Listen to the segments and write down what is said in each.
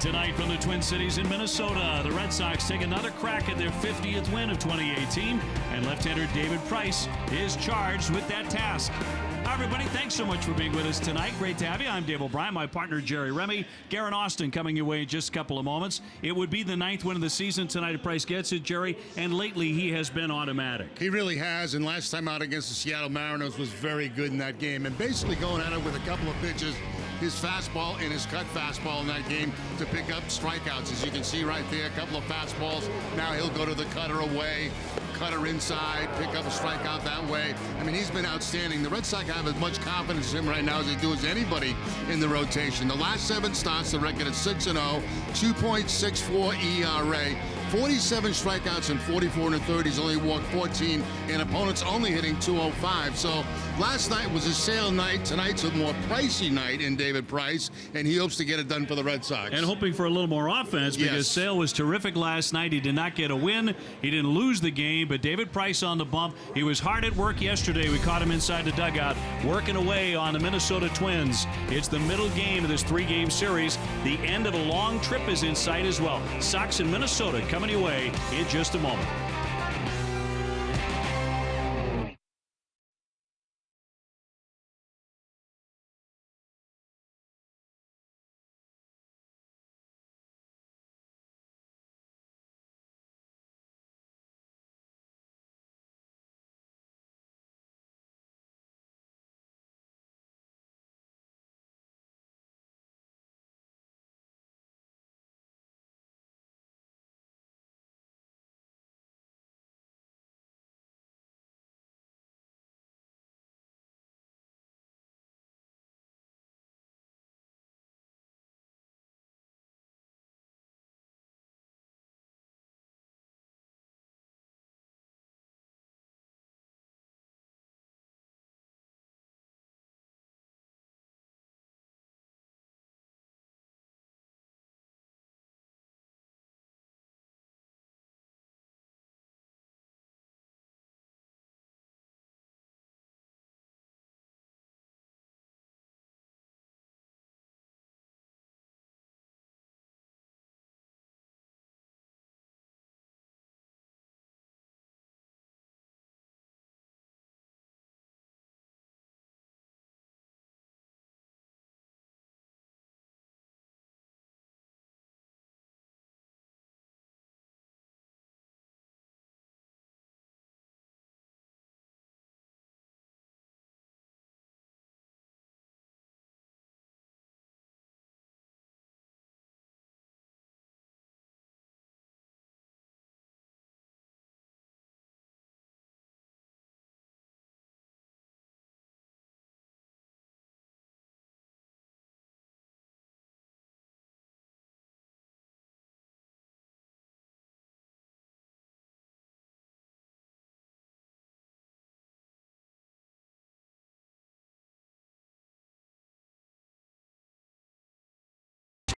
Tonight from the Twin Cities in Minnesota, the Red Sox take another crack at their 50th win of 2018, and left-hander David Price is charged with that task. Hi, everybody. Thanks so much for being with us tonight. Great to have you. I'm Dave O'Brien, my partner Jerry Remy. Garen Austin coming your way in just a couple of moments. It would be the 9th win of the season tonight if Price gets it, Jerry, and lately he has been automatic. He really has, and last time out against the Seattle Mariners was very good in that game, and basically going at it with a couple of pitches, his fastball and his cut fastball in that game to pick up strikeouts. As you can see right there, a couple of fastballs. Now he'll go to the cutter away, cutter inside, pick up a strikeout that way. I mean, he's been outstanding. The Red Sox have as much confidence in him right now as they do as anybody in the rotation. The last 7 starts, the record is 6-0, 2.64 ERA. 47 strikeouts and 44 in the third. He's only walked 14, and opponents only hitting 205. So last night was a sale night. Tonight's a more pricey night in David Price, and he hopes to get it done for the Red Sox. And hoping for a little more offense because Sale was terrific last night. He did not get a win. He didn't lose the game, but David Price on the bump. He was hard at work yesterday. We caught him inside the dugout working away on the Minnesota Twins. It's the middle game of this 3-game series. The end of a long trip is in sight as well. Sox in Minnesota coming your way in just a moment.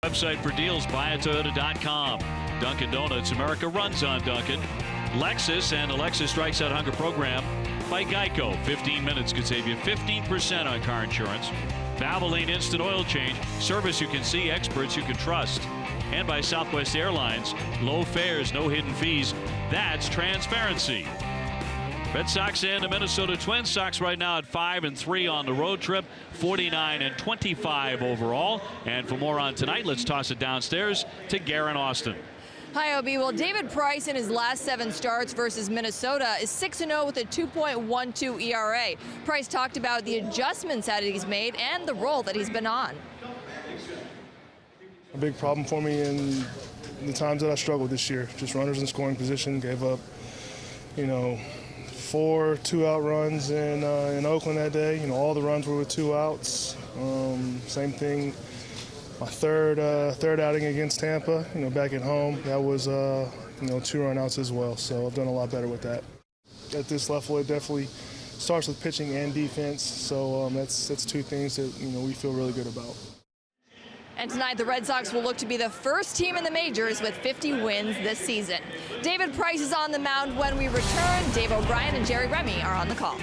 Website for deals, buyatoyota.com. Dunkin' Donuts, America runs on Dunkin'. Lexus and the Lexus Strikes Out Hunger program by Geico. 15 minutes could save you 15% on car insurance. Valvoline Instant Oil Change, service you can see, experts you can trust. And by Southwest Airlines, low fares, no hidden fees. That's transparency. Red Sox and the Minnesota Twins. Sox right now at 5-3 on the road trip, 49-25 overall. And for more on tonight, let's toss it downstairs to Garen Austin. Hi, Obi. Well, David Price in his last 7 starts versus Minnesota is 6-0 with a 2.12 ERA. Price talked about the adjustments that he's made and the role that he's been on. A big problem for me in the times that I struggled this year. Just runners in scoring position, gave up, 4 2-out runs in Oakland that day. All the runs were with 2 outs. Same thing, my third outing against Tampa. Back at home, that was 2 run outs as well. So I've done a lot better with that. At this level, it definitely starts with pitching and defense. So that's 2 things that we feel really good about. And tonight, the Red Sox will look to be the first team in the majors with 50 wins this season. David Price is on the mound when we return. Dave O'Brien and Jerry Remy are on the call.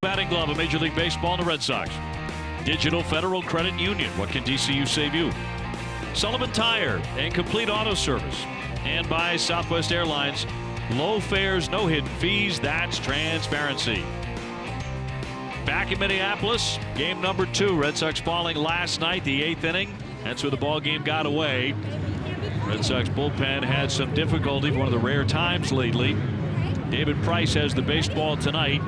batting glove of Major League Baseball and the Red Sox. Digital Federal Credit Union. What can DCU save you? Sullivan Tire and Complete Auto Service. And by Southwest Airlines. Low fares, no hidden fees. That's transparency. Back in Minneapolis, game number 2. Red Sox falling last night, the 8th inning. That's where the ball game got away. Red Sox bullpen had some difficulty, one of the rare times lately. David Price has the baseball tonight.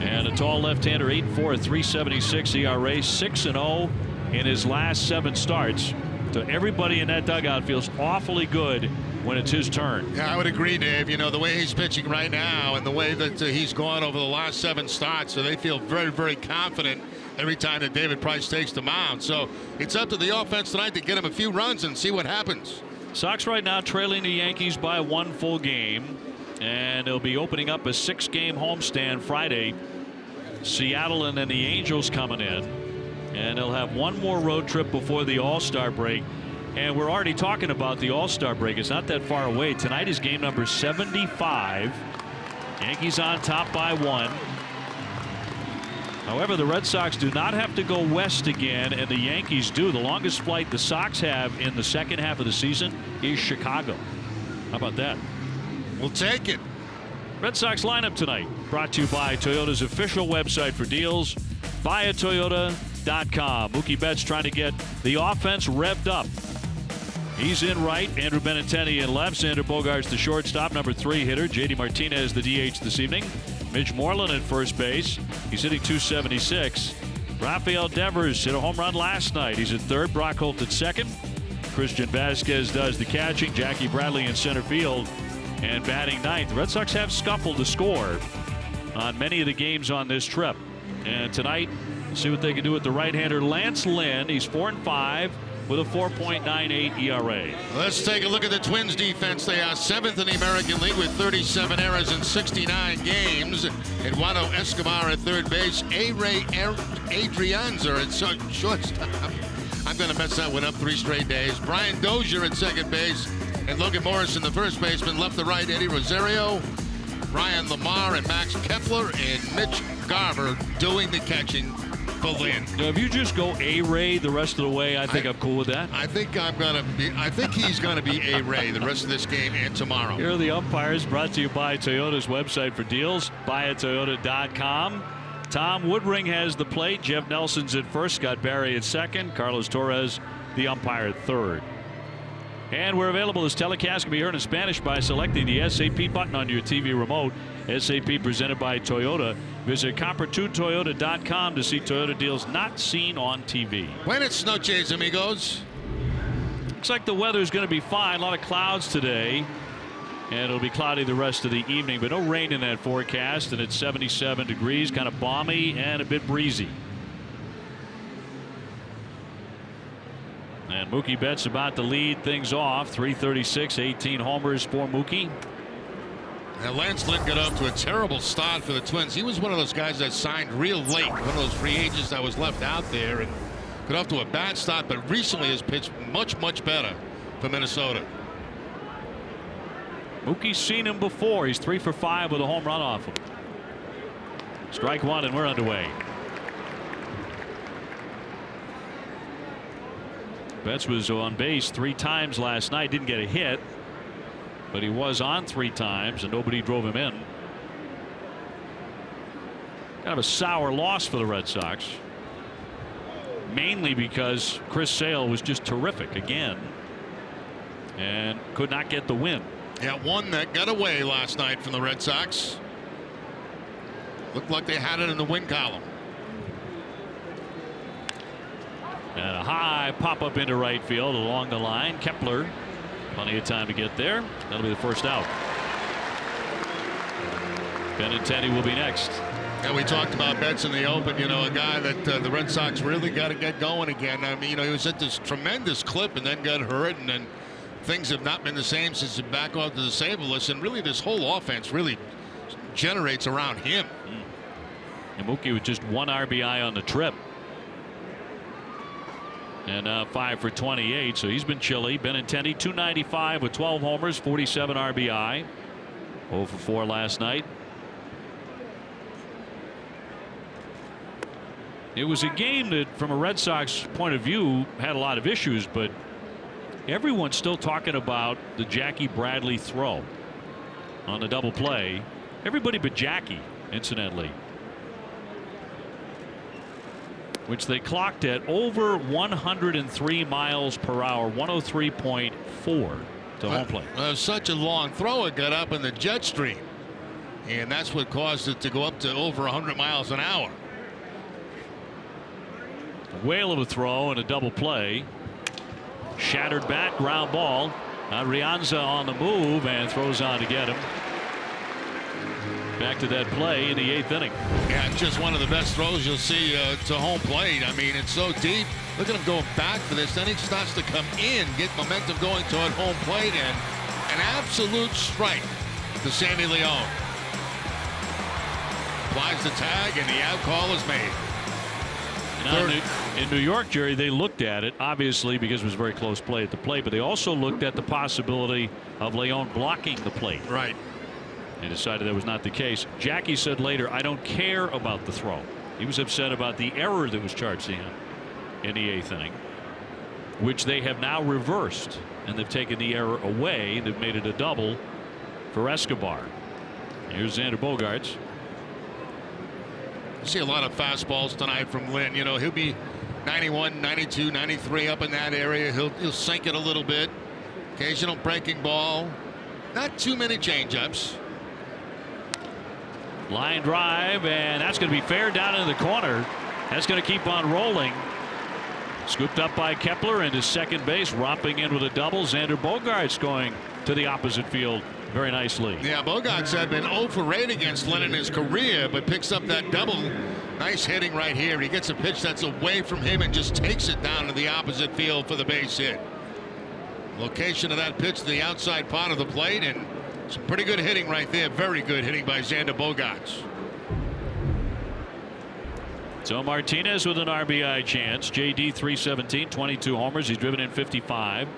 And a tall left-hander, 8-4, a 3.76 ERA, 6-0 in his last 7 starts. So everybody in that dugout feels awfully good when it's his turn. Yeah, I would agree, Dave. You know, the way he's pitching right now and the way that he's gone over the last 7 starts, so they feel very, very confident every time that David Price takes the mound. So it's up to the offense tonight to get him a few runs and see what happens. Sox right now trailing the Yankees by 1 full game. And they'll be opening up a 6-game homestand Friday. Seattle and then the Angels coming in. And they'll have one more road trip before the All-Star break. And we're already talking about the All-Star break. It's not that far away. Tonight is game number 75. Yankees on top by 1. However, the Red Sox do not have to go west again, and the Yankees do. The longest flight the Sox have in the second half of the season is Chicago. How about that? We'll take it. Red Sox lineup tonight brought to you by Toyota's official website for deals, buyatoyota.com. Mookie Betts trying to get the offense revved up. He's in right. Andrew Benintendi in left. Xander Bogaerts the shortstop, number 3 hitter. JD Martinez the DH this evening. Mitch Moreland at first base. He's hitting .276. Rafael Devers hit a home run last night. He's at third. Brock Holt at second. Christian Vasquez does the catching. Jackie Bradley in center field. And batting ninth. The Red Sox have scuffled to score on many of the games on this trip. And tonight, see what they can do with the right-hander Lance Lynn. He's 4-5 with a 4.98 ERA. Let's take a look at the Twins defense. They are 7th in the American League with 37 errors in 69 games. Eduardo Escobar at third base. A-Ray Adrianza at shortstop. I'm going to mess that one up 3 straight days. Brian Dozier at second base. And Logan Morrison, the first baseman, left to right. Eddie Rosario, Brian Lamar, and Max Kepler, and Mitch Garver doing the catching for Lynn. Now, if you just go A-Ray the rest of the way, I think I'm cool with that. I think he's gonna be A-Ray the rest of this game and tomorrow. Here are the umpires, brought to you by Toyota's website for deals, buyatoyota.com. Tom Woodring has the plate. Jeff Nelson's at first. Scott Barry at second. Carlos Torres, the umpire, at third. And we're available. This telecast can be heard in Spanish by selecting the SAP button on your TV remote. SAP presented by Toyota. Visit Copper2Toyota.com to see Toyota deals not seen on TV. Buenas noches, amigos. Looks like the weather's going to be fine. A lot of clouds today. And it'll be cloudy the rest of the evening, but no rain in that forecast. And it's 77 degrees, kind of balmy and a bit breezy. And Mookie Betts about to lead things off. 336, 18 homers for Mookie. Now Lance Lynn got off to a terrible start for the Twins. He was one of those guys that signed real late, one of those free agents that was left out there, and got off to a bad start, but recently has pitched much, much better for Minnesota. Mookie's seen him before. He's 3 for 5 with a home run off him. Strike one, and we're underway. Betts was on base 3 times last night. Didn't get a hit, but he was on 3 times, and nobody drove him in. Kind of a sour loss for the Red Sox, mainly because Chris Sale was just terrific again and could not get the win. Yeah, one that got away last night from the Red Sox. Looked like they had it in the win column. And a high pop up into right field along the line. Kepler, plenty of time to get there. That'll be the first out. Benintendi will be next. And we talked about Betts in the open, you know, a guy that the Red Sox really got to get going again. I mean, you know, he was at this tremendous clip and then got hurt, and then things have not been the same since he back off the disabled list, and really this whole offense really generates around him. And Mookie with just 1 RBI on the trip. And 5 for 28, so he's been chilly. Benintendi 295 with 12 homers, 47 RBI. 0 for 4 last night. It was a game that, from a Red Sox point of view, had a lot of issues, but everyone's still talking about the Jackie Bradley throw on the double play. Everybody but Jackie, incidentally, which they clocked at over 103 miles per hour, 103.4 to home plate. Such a long throw, it got up in the jet stream, and that's what caused it to go up to over 100 miles an hour. A whale of a throw and a double play. Shattered back, ground ball. Rianza on the move and throws on to get him. Back to that play in the 8th inning. Yeah, it's just one of the best throws you'll see to home plate. I mean, it's so deep. Look at him going back for this. Then he starts to come in, get momentum going toward home plate, and an absolute strike to Sammy Leone. Applies the tag, and the out call is made. Now, in New York, Jerry, they looked at it, obviously, because it was very close play at the plate, but they also looked at the possibility of Leone blocking the plate. Right. They decided that was not the case. Jackie said later, I don't care about the throw. He was upset about the error that was charged to him in the 8th inning, which they have now reversed, and they've taken the error away. They've made it a double for Escobar. Here's Xander Bogaerts. See a lot of fastballs tonight from Lynn. You know, he'll be 91, 92, 93 up in that area. He'll sink it a little bit. Occasional breaking ball. Not too many changeups. Line drive, and that's going to be fair down into the corner. That's going to keep on rolling. Scooped up by Kepler into second base, romping in with a double. Xander Bogaerts going to the opposite field very nicely. Yeah, Bogaerts had been 0 for 8 against Lynn in his career, but picks up that double. Nice hitting right here. He gets a pitch that's away from him and just takes it down to the opposite field for the base hit. Location of that pitch to the outside part of the plate, and some pretty good hitting right there. Very good hitting by Xander Bogaerts. So Martinez with an RBI chance. JD 317, 22 homers. He's driven in 55.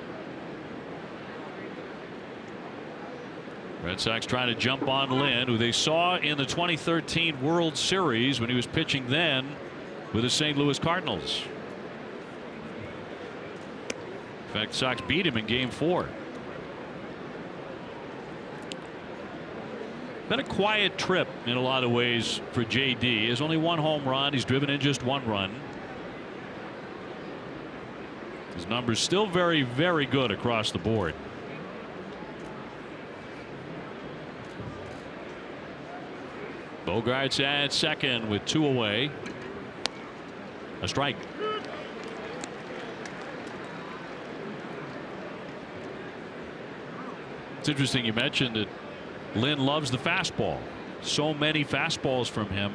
Red Sox trying to jump on Lynn, who they saw in the 2013 World Series when he was pitching then with the St. Louis Cardinals. In fact, the Sox beat him in Game 4. Been a quiet trip in a lot of ways for JD. He has only one home run. He's driven in just one run. His numbers still very, very good across the board. Bogaerts at second with 2 away. A strike. It's interesting you mentioned that Lynn loves the fastball. So many fastballs from him.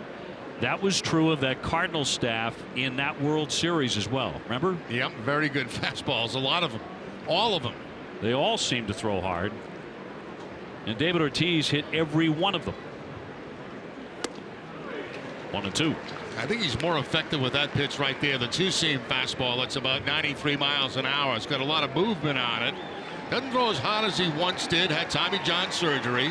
That was true of that Cardinal staff in that World Series as well. Remember? Yep, very good fastballs. A lot of them. All of them. They all seem to throw hard. And David Ortiz hit every one of them. 1-2. I think he's more effective with that pitch right there. The two-seam fastball that's about 93 miles an hour. It's got a lot of movement on it. Doesn't throw as hard as he once did. Had Tommy John surgery.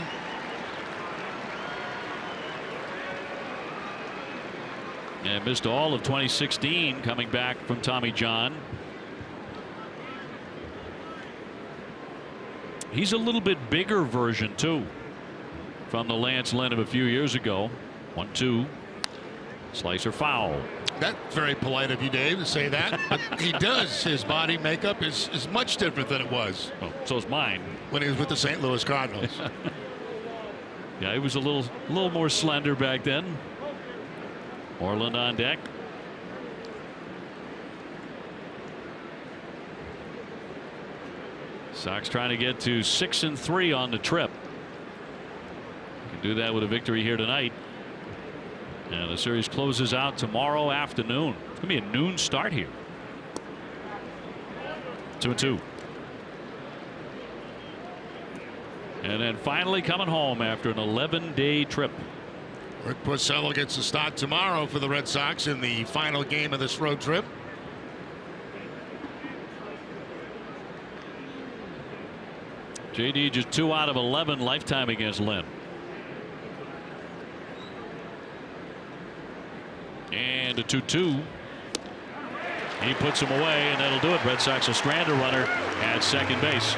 And missed all of 2016 coming back from Tommy John. He's a little bit bigger version too from the Lance Lynn of a few years ago. 1-2. Slicer foul. That's very polite of you, Dave, to say that. But he does. His body makeup is much different than it was. Oh, so is mine. When he was with the St. Louis Cardinals. Yeah, he was a little more slender back then. Orland on deck. Sox trying to get to 6-3 on the trip. Can do that with a victory here tonight. And the series closes out tomorrow afternoon. It's going to be a noon start here. 2-2. And then finally coming home after an 11-day trip. Rick Porcello gets a start tomorrow for the Red Sox in the final game of this road trip. JD just 2 out of 11 lifetime against Lynn. And a 2-2. He puts him away, and that'll do it. Red Sox will strand a runner at second base.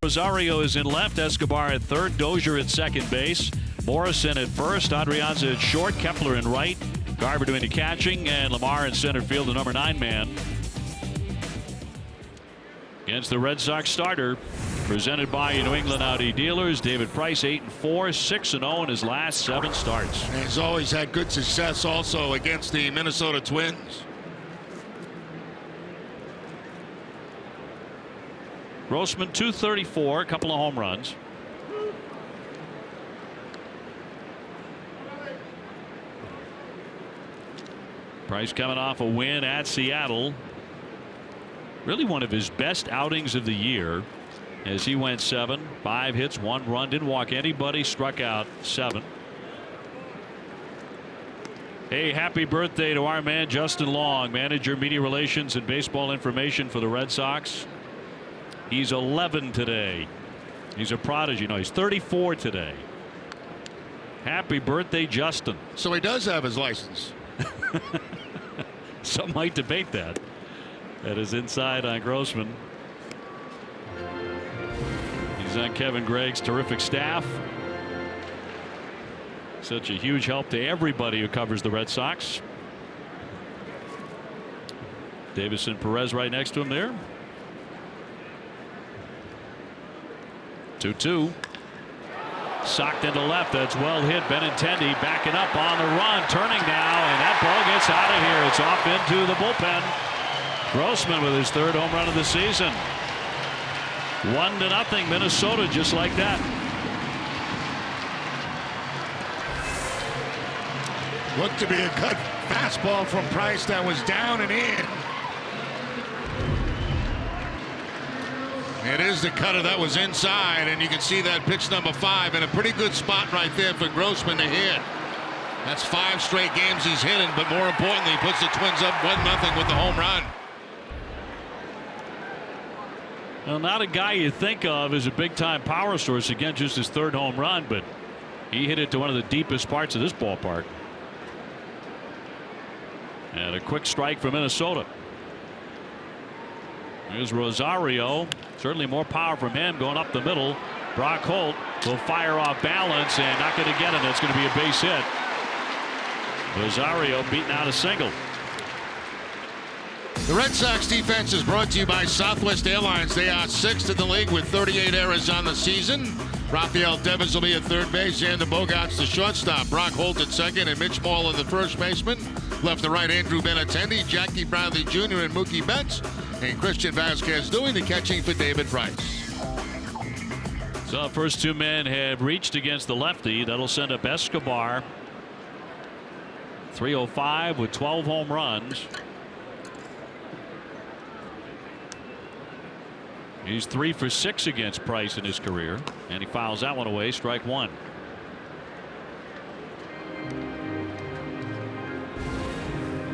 Rosario is in left, Escobar at third, Dozier at second base, Morrison at first, Adrianza at short, Kepler in right, Garver doing the catching, and Lamar in center field, the number 9 man. Against the Red Sox starter, presented by New England Audi Dealers, David Price, 8-4, 6-0 in his last 7 starts. And he's always had good success also against the Minnesota Twins. Grossman, 234, a couple of home runs. Price coming off a win at Seattle. Really one of his best outings of the year, as he went 7, 5 hits, 1 run, didn't walk anybody, struck out 7. Hey, happy birthday to our man Justin Long, manager, media relations, and baseball information for the Red Sox. He's 11 today. He's a prodigy. No, he's 34 today. Happy birthday, Justin. So he does have his license. Some might debate that. That is inside on Grossman. He's on Kevin Gregg's terrific staff. Such a huge help to everybody who covers the Red Sox. Davison Perez right next to him there. 2-2. Socked into left. That's well hit. Benintendi backing up on the run. Turning now. And that ball gets out of here. It's off into the bullpen. Grossman with his 3rd home run of the season. 1-0 Minnesota, just like that. Looked to be a cut fastball from Price that was down and in. It is the cutter that was inside, and you can see that pitch number 5 in a pretty good spot right there for Grossman to hit. That's 5 straight games he's hitting, but more importantly, he puts the Twins up 1-0 with the home run. Well, not a guy you think of as a big-time power source. Again, just his 3rd home run, but he hit it to one of the deepest parts of this ballpark. And a quick strike for Minnesota. Here's Rosario. Certainly more power from him going up the middle. Brock Holt will fire off balance and not going to get it. It's going to be a base hit. Rosario beating out a single. The Red Sox defense is brought to you by Southwest Airlines. They are 6th in the league with 38 errors on the season. Rafael Devers will be at third base. Xander Bogaerts the shortstop. Brock Holt at second and Mitch Moeller the first baseman. Left to right, Andrew Benintendi, Jackie Bradley Jr. and Mookie Betts. And Christian Vasquez doing the catching for David Price. So first two men have reached against the lefty. That'll send up Escobar. 305 with 12 home runs. He's 3 for 6 against Price in his career, and he fouls that one away. Strike one.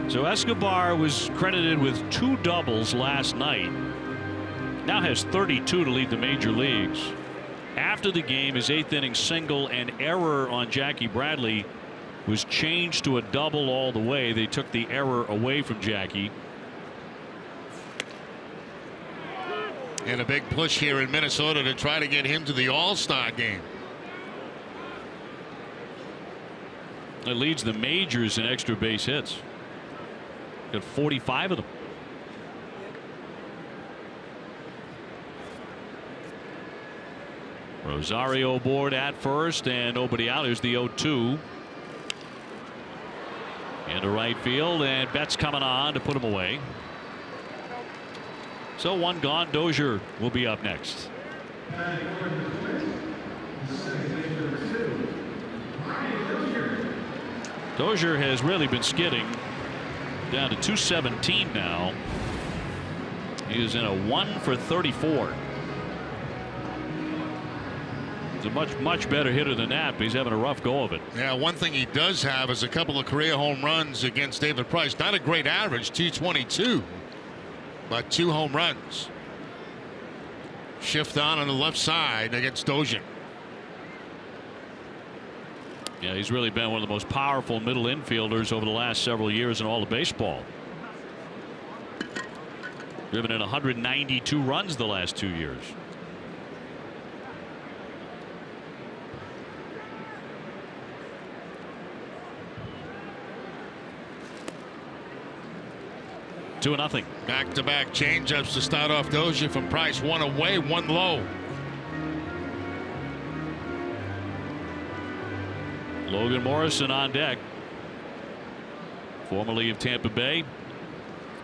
So Escobar was credited with 2 doubles last night. Now has 32 to lead the major leagues. After the game, his 8th inning single and error on Jackie Bradley was changed to a double all the way. They took the error away from Jackie. And a big push here in Minnesota to try to get him to the All-Star game. It leads the majors in extra base hits. Got 45 of them. Rosario aboard at first and nobody out. Here's the 0-2. Into right field, and Betts coming on to put him away. So one gone. Dozier will be up next. Dozier has really been skidding, down to 217 now. He is in a 1 for 34. He's a much better hitter than that, but he's having a rough go of it. Yeah, one thing he does have is a couple of career home runs against David Price. Not a great average, 222, but 2 home runs. Shift on the left side against Dozier. Yeah, he's really been one of the most powerful middle infielders over the last several years in all of baseball. Driven in 192 runs the last 2 years. Two and nothing. Back-to-back changeups to start off Dozier from Price. 1 away, 1 low. Logan Morrison on deck, formerly of Tampa Bay.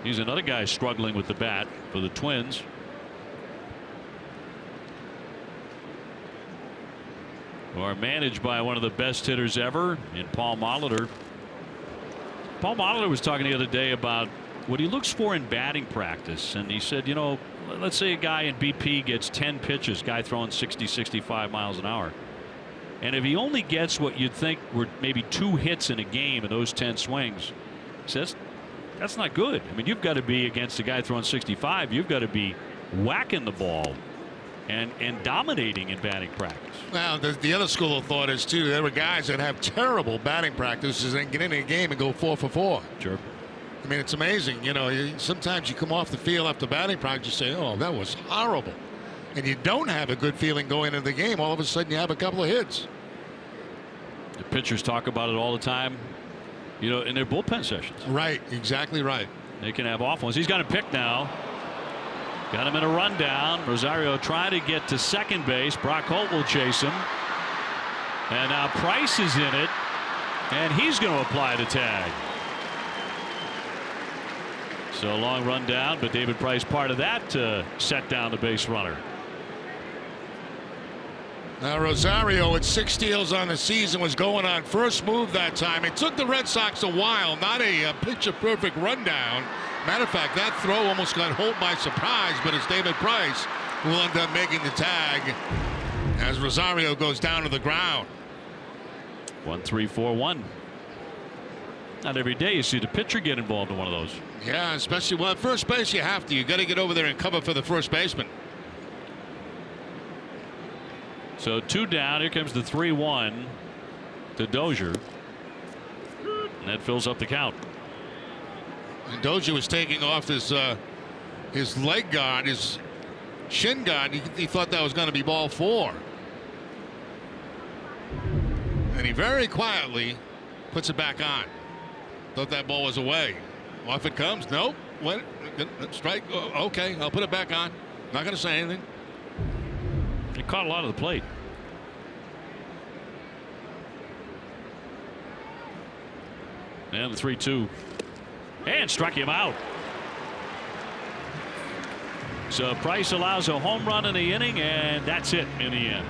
He's another guy struggling with the bat for the Twins. Who are managed by one of the best hitters ever in Paul Molitor. Paul Molitor was talking the other day about what he looks for in batting practice, and he said, you know, let's say a guy in BP gets 10 pitches, guy throwing 60-65 miles an hour, and if he only gets what you'd think were maybe 2 hits in a game in those 10 swings, he says that's not good. I mean, you've got to be against a guy throwing 65, you've got to be whacking the ball and dominating in batting practice. Well, the other school of thought is too, there were guys that have terrible batting practices and get into a game and go 4 for 4. Sure. I mean, it's amazing. You know, sometimes you come off the field after batting practice, you say, oh, that was horrible. And you don't have a good feeling going into the game. All of a sudden you have a couple of hits. The pitchers talk about it all the time, you know, in their bullpen sessions. Right. Exactly right. They can have off ones. He's got him picked now. Got him in a rundown. Rosario trying to get to second base. Brock Holt will chase him. And now Price is in it. And he's going to apply the tag. So a long run down, but David Price part of that to set down the base runner. Now Rosario with 6 steals on the season was going on first move that time. It took the Red Sox a while, not a picture perfect rundown. Matter of fact, that throw almost got Holt by surprise, but it's David Price who will end up making the tag as Rosario goes down to the ground. 1-3-4-1. Not every day you see the pitcher get involved in one of those. Yeah, especially well at first base you have to. You got to get over there and cover for the first baseman. So 2 down. Here comes the 3-1 to Dozier. And that fills up the count. And Dozier was taking off his leg guard, his shin guard. He thought that was going to be ball 4. And he very quietly puts it back on. Thought that ball was away. Off it comes. Nope. What? Strike? Okay, I'll put it back on. Not going to say anything. He caught a lot of the plate. And the 3-2. And struck him out. So Price allows a home run in the inning, and that's it in the end.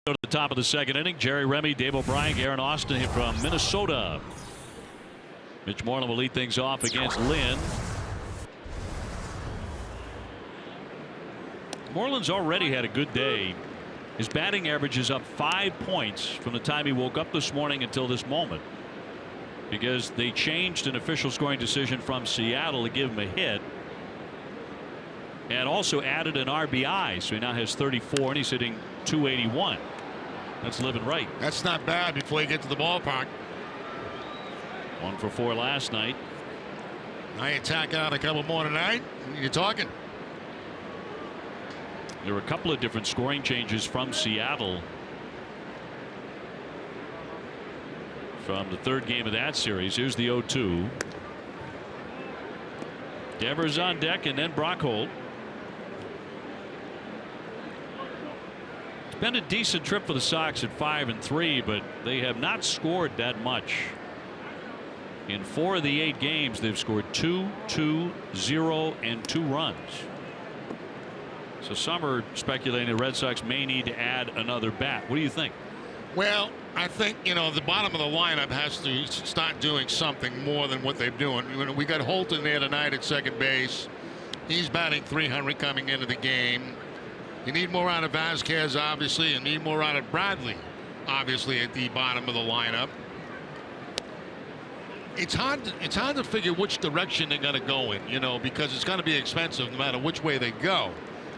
Go to the top of the second inning. Jerry Remy, Dave O'Brien, Aaron Austin from Minnesota. Mitch Moreland will lead things off against Lynn. Moreland's already had a good day. His batting average is up 5 points from the time he woke up this morning until this moment, because they changed an official scoring decision from Seattle to give him a hit and also added an RBI, so he now has 34 and he's hitting .281. That's living right. That's not bad before you get to the ballpark. 1 for 4 last night. Now you tack out a couple more tonight. You're talking. There were a couple of different scoring changes from Seattle from the third game of that series. Here's the 0-2. Devers on deck, and then Brockholt. It's been a decent trip for the Sox at 5-3, but they have not scored that much. In 4 of the 8 games, they've scored 2, 2, 0, and 2 runs. So some are speculating the Red Sox may need to add another bat. What do you think? Well, I think, the bottom of the lineup has to start doing something more than what they're doing. We got Holton there tonight at second base. He's batting .300 coming into the game. You need more out of Vasquez, obviously. You need more out of Bradley, obviously, at the bottom of the lineup. It's hard to figure which direction they're going to go in, because it's going to be expensive no matter which way they go.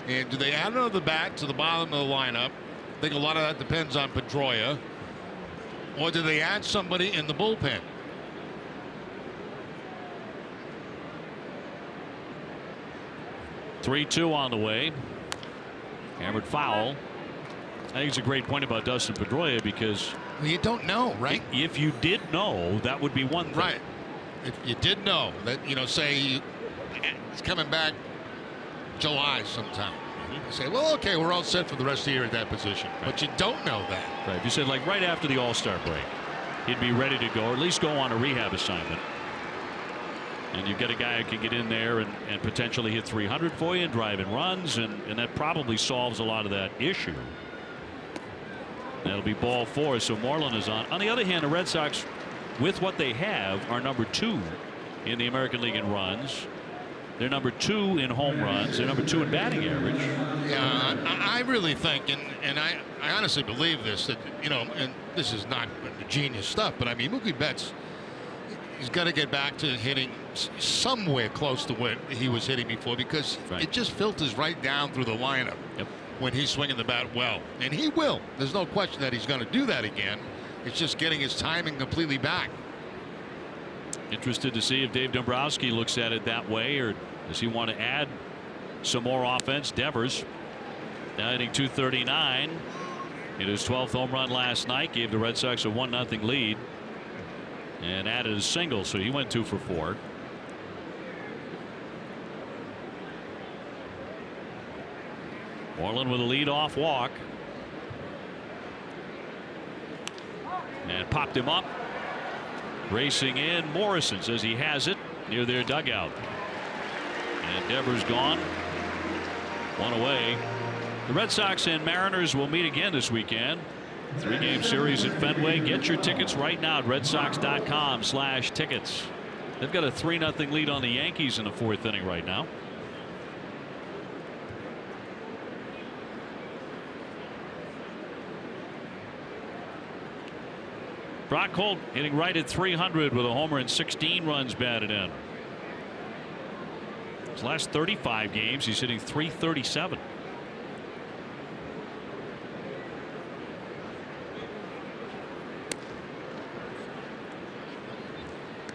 And do they add another bat to the bottom of the lineup? I think a lot of that depends on Pedroia. Or do they add somebody in the bullpen? .3-2 on the way. Hammered foul. I think it's a great point about Dustin Pedroia, because you don't know, right? If you did know, that would be one thing. Right. If you did know that, say he's coming back July sometime. You say, well, okay, we're all set for the rest of the year at that position. Right. But you don't know that. Right. If you said, like, right after the All-Star break, he'd be ready to go, or at least go on a rehab assignment. And you've got a guy who can get in there and potentially hit .300 for you and drive in runs, and that probably solves a lot of that issue. That'll be ball 4, so Moreland is on. On the other hand, the Red Sox with what they have, are number 2 in the American League in runs. They're number 2 in home runs. They're number 2 in batting average. Yeah, I really think, and I honestly believe this, that, you know, and this is not genius stuff, but I mean, Mookie Betts, he's got to get back to hitting somewhere close to what he was hitting before, because it just filters right down through the lineup when he's swinging the bat well. And he will. There's no question that he's going to do that again. It's just getting his timing completely back. Interested to see if Dave Dombrowski looks at it that way, or does he want to add some more offense? Devers now hitting .239. Hit his 12th home run last night, gave the Red Sox a 1-0 lead, and added a single, so he went 2 for 4. Moreland with a lead-off walk, and popped him up. Racing in, Morrison says he has it near their dugout. And Devers gone. 1 away. The Red Sox and Mariners will meet again this weekend. 3-game series at Fenway. Get your tickets right now at redsox.com/tickets. They've got a 3-0 lead on the Yankees in the 4th inning right now. Brock Holt hitting right at 300 with a homer and 16 runs batted in. His last 35 games, he's hitting .337.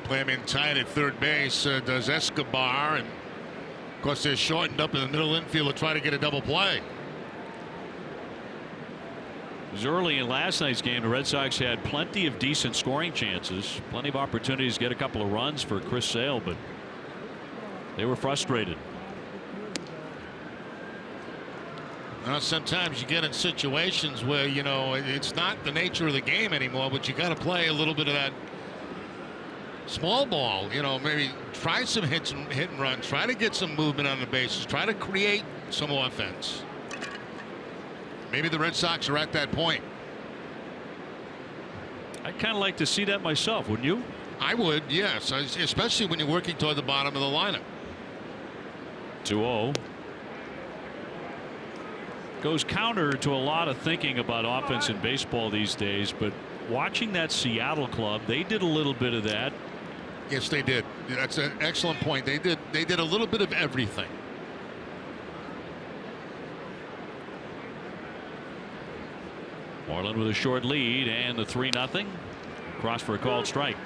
Play him in tight at third base, does Escobar, and of course they're shortened up in the middle infield to try to get a double play. It was early in last night's game. The Red Sox had plenty of decent scoring chances, plenty of opportunities to get a couple of runs for Chris Sale, but they were frustrated. Well, sometimes you get in situations where, you know, it's not the nature of the game anymore, but you got to play a little bit of that small ball. You know, maybe try some hit and run, try to get some movement on the bases, try to create some offense. Maybe the Red Sox are at that point. I'd kind of like to see that myself, wouldn't you? I would, yes, especially when you're working toward the bottom of the lineup. 2-0. Goes counter to a lot of thinking about offense in baseball these days, but watching that Seattle club, they did a little bit of that. Yes, they did. That's an excellent point. They did a little bit of everything. Moreland with a short lead and the 3-0. Cross for a called strike.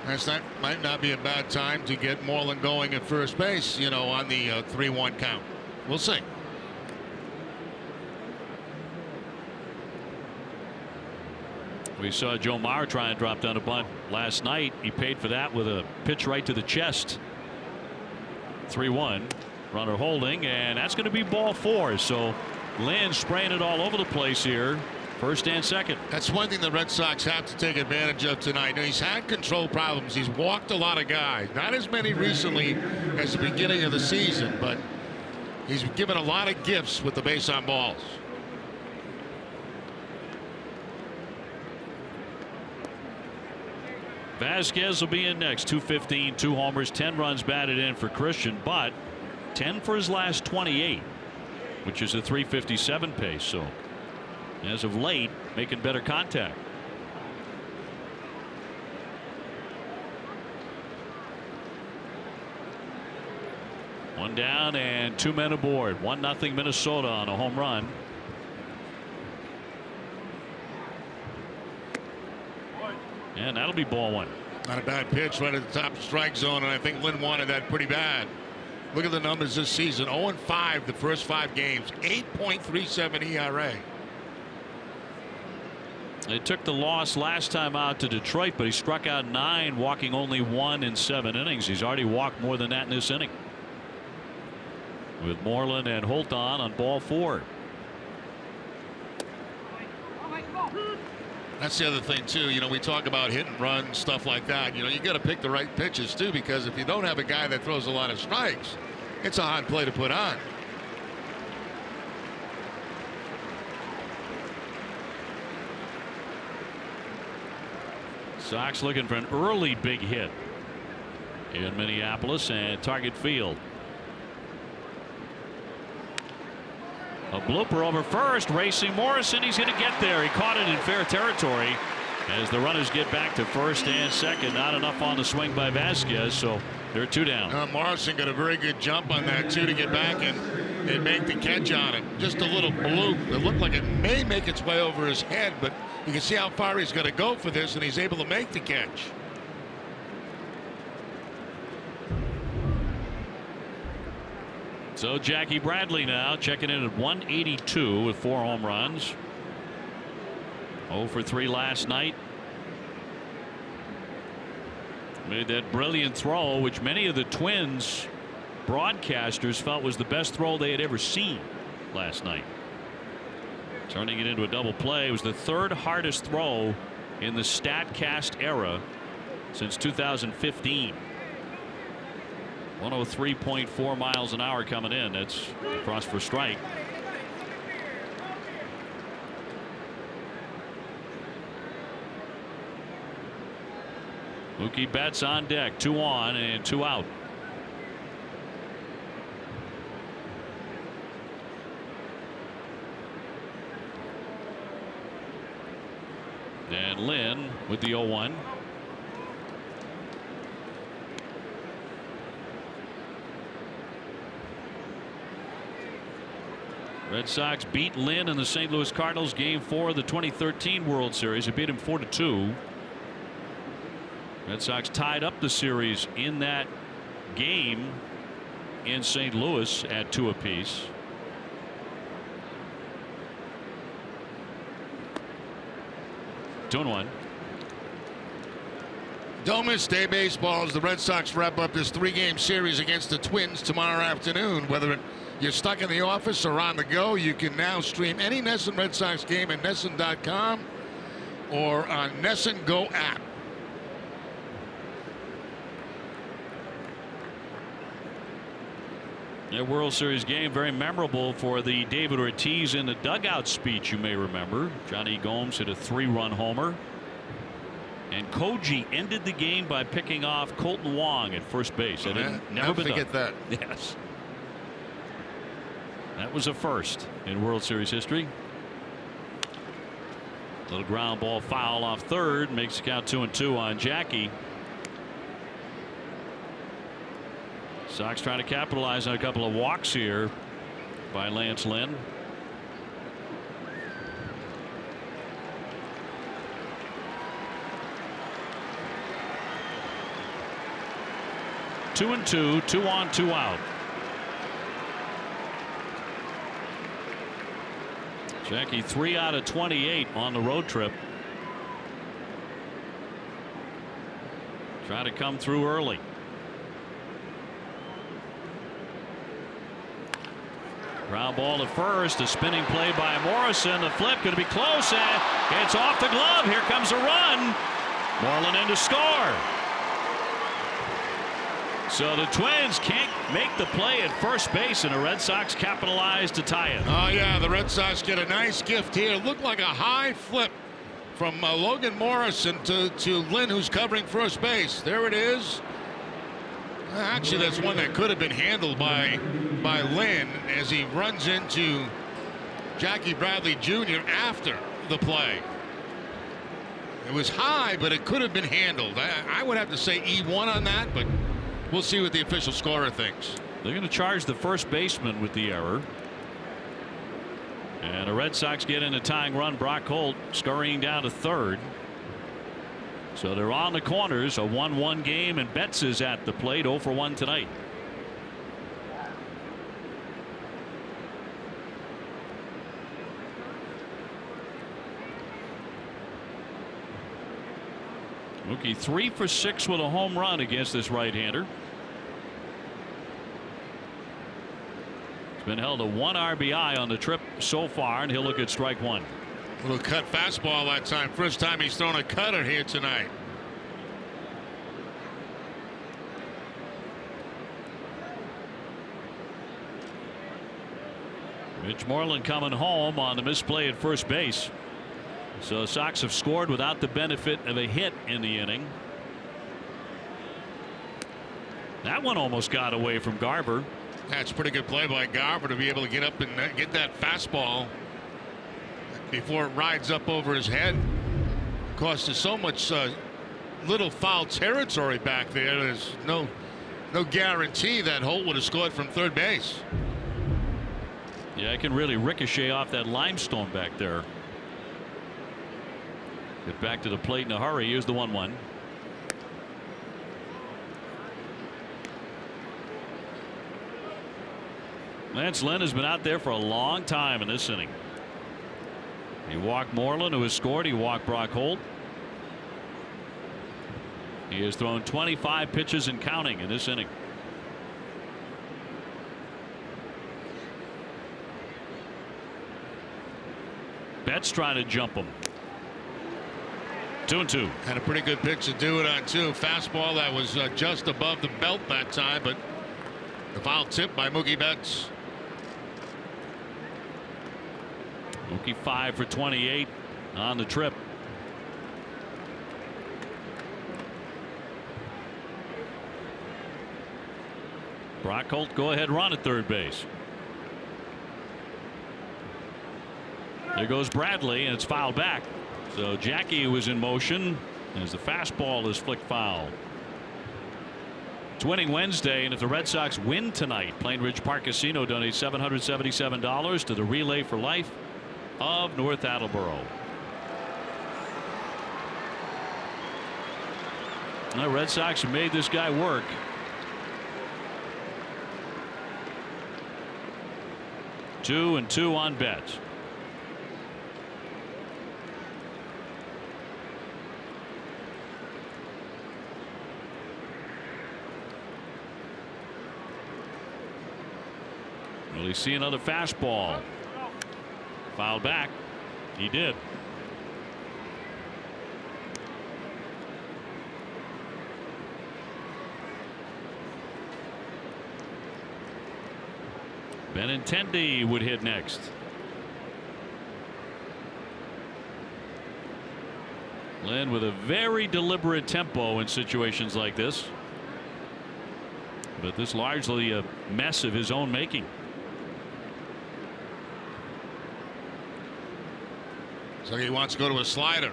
That might not be a bad time to get Moreland going at first base, you know, on the 3-1 count. We'll see. We saw Joe Mauer try and drop down a bunt last night. He paid for that with a pitch right to the chest. 3-1. Runner holding, and that's going to be ball 4. So Lynn spraying it all over the place here. First and second. That's one thing the Red Sox have to take advantage of tonight. Now, he's had control problems. He's walked a lot of guys. Not as many recently as the beginning of the season, but he's given a lot of gifts with the base on balls. Vasquez will be in next. 215, 2 homers, 10 runs batted in for Christian, but 10 for his last 28, which is a .357 pace. So as of late, making better contact. One down and 2 men aboard. 1-0 Minnesota on a home run. And that'll be ball 1. Not a bad pitch right at the top strike zone, and I think Lynn wanted that pretty bad. Look at the numbers this season. 0-5 the first 5 games. 8.37 ERA. They took the loss last time out to Detroit, but he struck out 9, walking only 1 in 7 innings. He's already walked more than that in this inning. With Moreland and Holt on ball 4. That's the other thing too. You know, we talk about hit and run, stuff like that. You know, you got to pick the right pitches too, because if you don't have a guy that throws a lot of strikes, it's a hard play to put on. Sox looking for an early big hit in Minneapolis and Target Field. A blooper over first, racing Morrison. He's going to get there. He caught it in fair territory as the runners get back to first and second. Not enough on the swing by Vasquez, so they're 2 down. Morrison got a very good jump on that too to get back and make the catch on it. Just a little bloop. It looked like it may make its way over his head, but you can see how far he's going to go for this, and he's able to make the catch. So Jackie Bradley now checking in at 182 with 4 home runs. 0 for 3 last night. Made that brilliant throw, which many of the Twins broadcasters felt was the best throw they had ever seen last night. Turning it into a double play. It was the 3rd hardest throw in the StatCast era since 2015. 103.4 miles an hour coming in. That's across for strike. Mookie Betts on deck. 2 on and 2 out. And Lynn with the 0-1. Red Sox beat Lynn and the St. Louis Cardinals game 4 of the 2013 World Series. They beat him 4-2. Red Sox tied up the series in that game in St. Louis at 2 apiece. Two and 1. Don't miss day baseball as the Red Sox wrap up this 3-game series against the Twins tomorrow afternoon. Whether you're stuck in the office or on the go, you can now stream any NESN Red Sox game at NESN.com or on NESN Go app. That World Series game very memorable for the David Ortiz in the dugout speech, you may remember. Johnny Gomes hit a 3-run homer. And Koji ended the game by picking off Colton Wong at first base. That had never been forget done. that. Yes. That was a first in World Series history. Little ground ball foul off third makes the count 2-2 on Jackie. Sox trying to capitalize on a couple of walks here by Lance Lynn. Two and 2, 2 on, 2 out. Jackie 3 out of 28 on the road trip. Try to come through early. Ground ball to first. A spinning play by Morrison. The flip going to be close, and it's off the glove. Here comes a run. Moreland in to score. So the Twins can't make the play at first base, and the Red Sox capitalize to tie it. Oh yeah, the Red Sox get a nice gift here. It looked like a high flip from Logan Morrison to Lynn, who's covering first base. There it is. Actually, that's one that could have been handled by Lynn as he runs into Jackie Bradley Jr. after the play. It was high, but it could have been handled. I would have to say E1 on that, but we'll see what the official scorer thinks. They're going to charge the first baseman with the error. And the Red Sox get in a tying run. Brock Holt scurrying down to third. So they're on the corners. A 1-1 game, and Betts is at the plate. 0 for 1 tonight. Mookie 3 for 6 with a home run against this right-hander. He's been held to 1 RBI on the trip so far, and he'll look at strike 1. Little cut fastball that time. First time he's thrown a cutter here tonight. Mitch Moreland coming home on the misplay at first base. So Sox have scored without the benefit of a hit in the inning. That one almost got away from Garver. That's a pretty good play by Garver to be able to get up and get that fastball before it rides up over his head. Of course, there's so much little foul territory back there. There's no guarantee that Holt would have scored from third base. Yeah, it can really ricochet off that limestone back there. Get back to the plate in a hurry. Here's the 1-1. Lance Lynn has been out there for a long time in this inning. He walked Moreland, who has scored. He walked Brock Holt. He has thrown 25 pitches and counting in this inning. Betts trying to jump him. 2-2. Had a pretty good pitch to do it on too. Fastball that was just above the belt that time, but the foul tip by Mookie Betts. Mookie 5 for 28 on the trip. Brock Holt go ahead run at third base. There goes Bradley, and it's fouled back. So Jackie was in motion as the fastball is flicked foul. It's winning Wednesday, and if the Red Sox win tonight, Plain Ridge Park Casino donates $777 to the Relay for Life of North Attleboro. The Red Sox have made this guy work. Two and two on Betts. Will he see another fastball? Fouled back. He did. Benintendi would hit next. Lynn with a very deliberate tempo in situations like this. But this largely a mess of his own making. So he wants to go to a slider.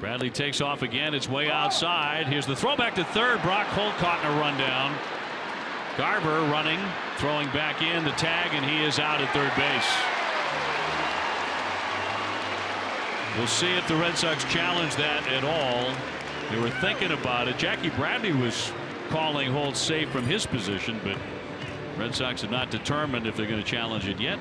Bradley takes off again. It's way outside. Here's the throw back to third. Brock Holt caught in a rundown. Garver running, throwing back in the tag, and he is out at third base. We'll see if the Red Sox challenge that at all. They were thinking about it. Jackie Bradley was calling Holt safe from his position, but Red Sox have not determined if they're going to challenge it yet.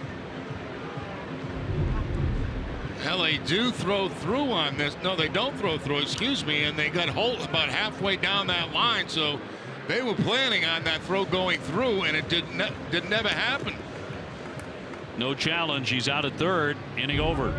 Hell, they do throw through on this. No, they don't throw through, excuse me, and they got Holt about halfway down that line, so they were planning on that throw going through, and it did never happen. No challenge. He's out at third. Inning over.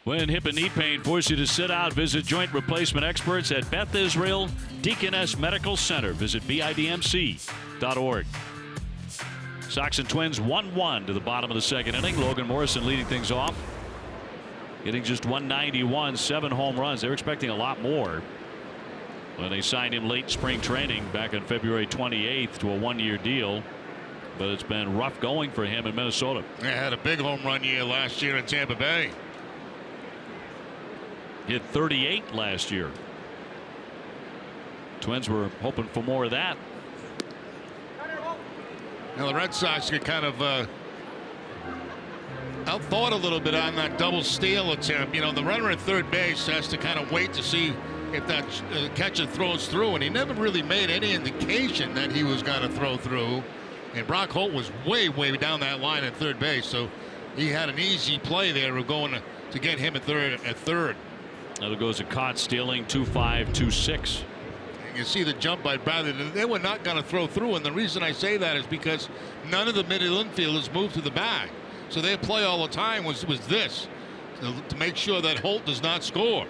When hip and knee pain force you to sit out, visit joint replacement experts at Beth Israel Deaconess Medical Center. Visit bidmc.org. Sox and Twins 1-1 to the bottom of the second inning. Logan Morrison leading things off, getting just 191, 7 home runs. They're expecting a lot more when they signed him late spring training back on February 28th to a 1-year deal. But it's been rough going for him in Minnesota. They had a big home run year last year in Tampa Bay. Hit 38 last year. Twins were hoping for more of that. Now the Red Sox get kind of outthought a little bit on that double steal attempt. You know, the runner at third base has to kind of wait to see if that catcher throws through, and he never really made any indication that he was going to throw through. And Brock Holt was way down that line at third base, so he had an easy play there of going to get him at third. Now there goes a caught stealing, 2-5, 2-6. You see the jump by Bradley. They were not going to throw through, and the reason I say that is because none of the middle infielders moved to the bag. So their play all the time was this, to make sure that Holt does not score.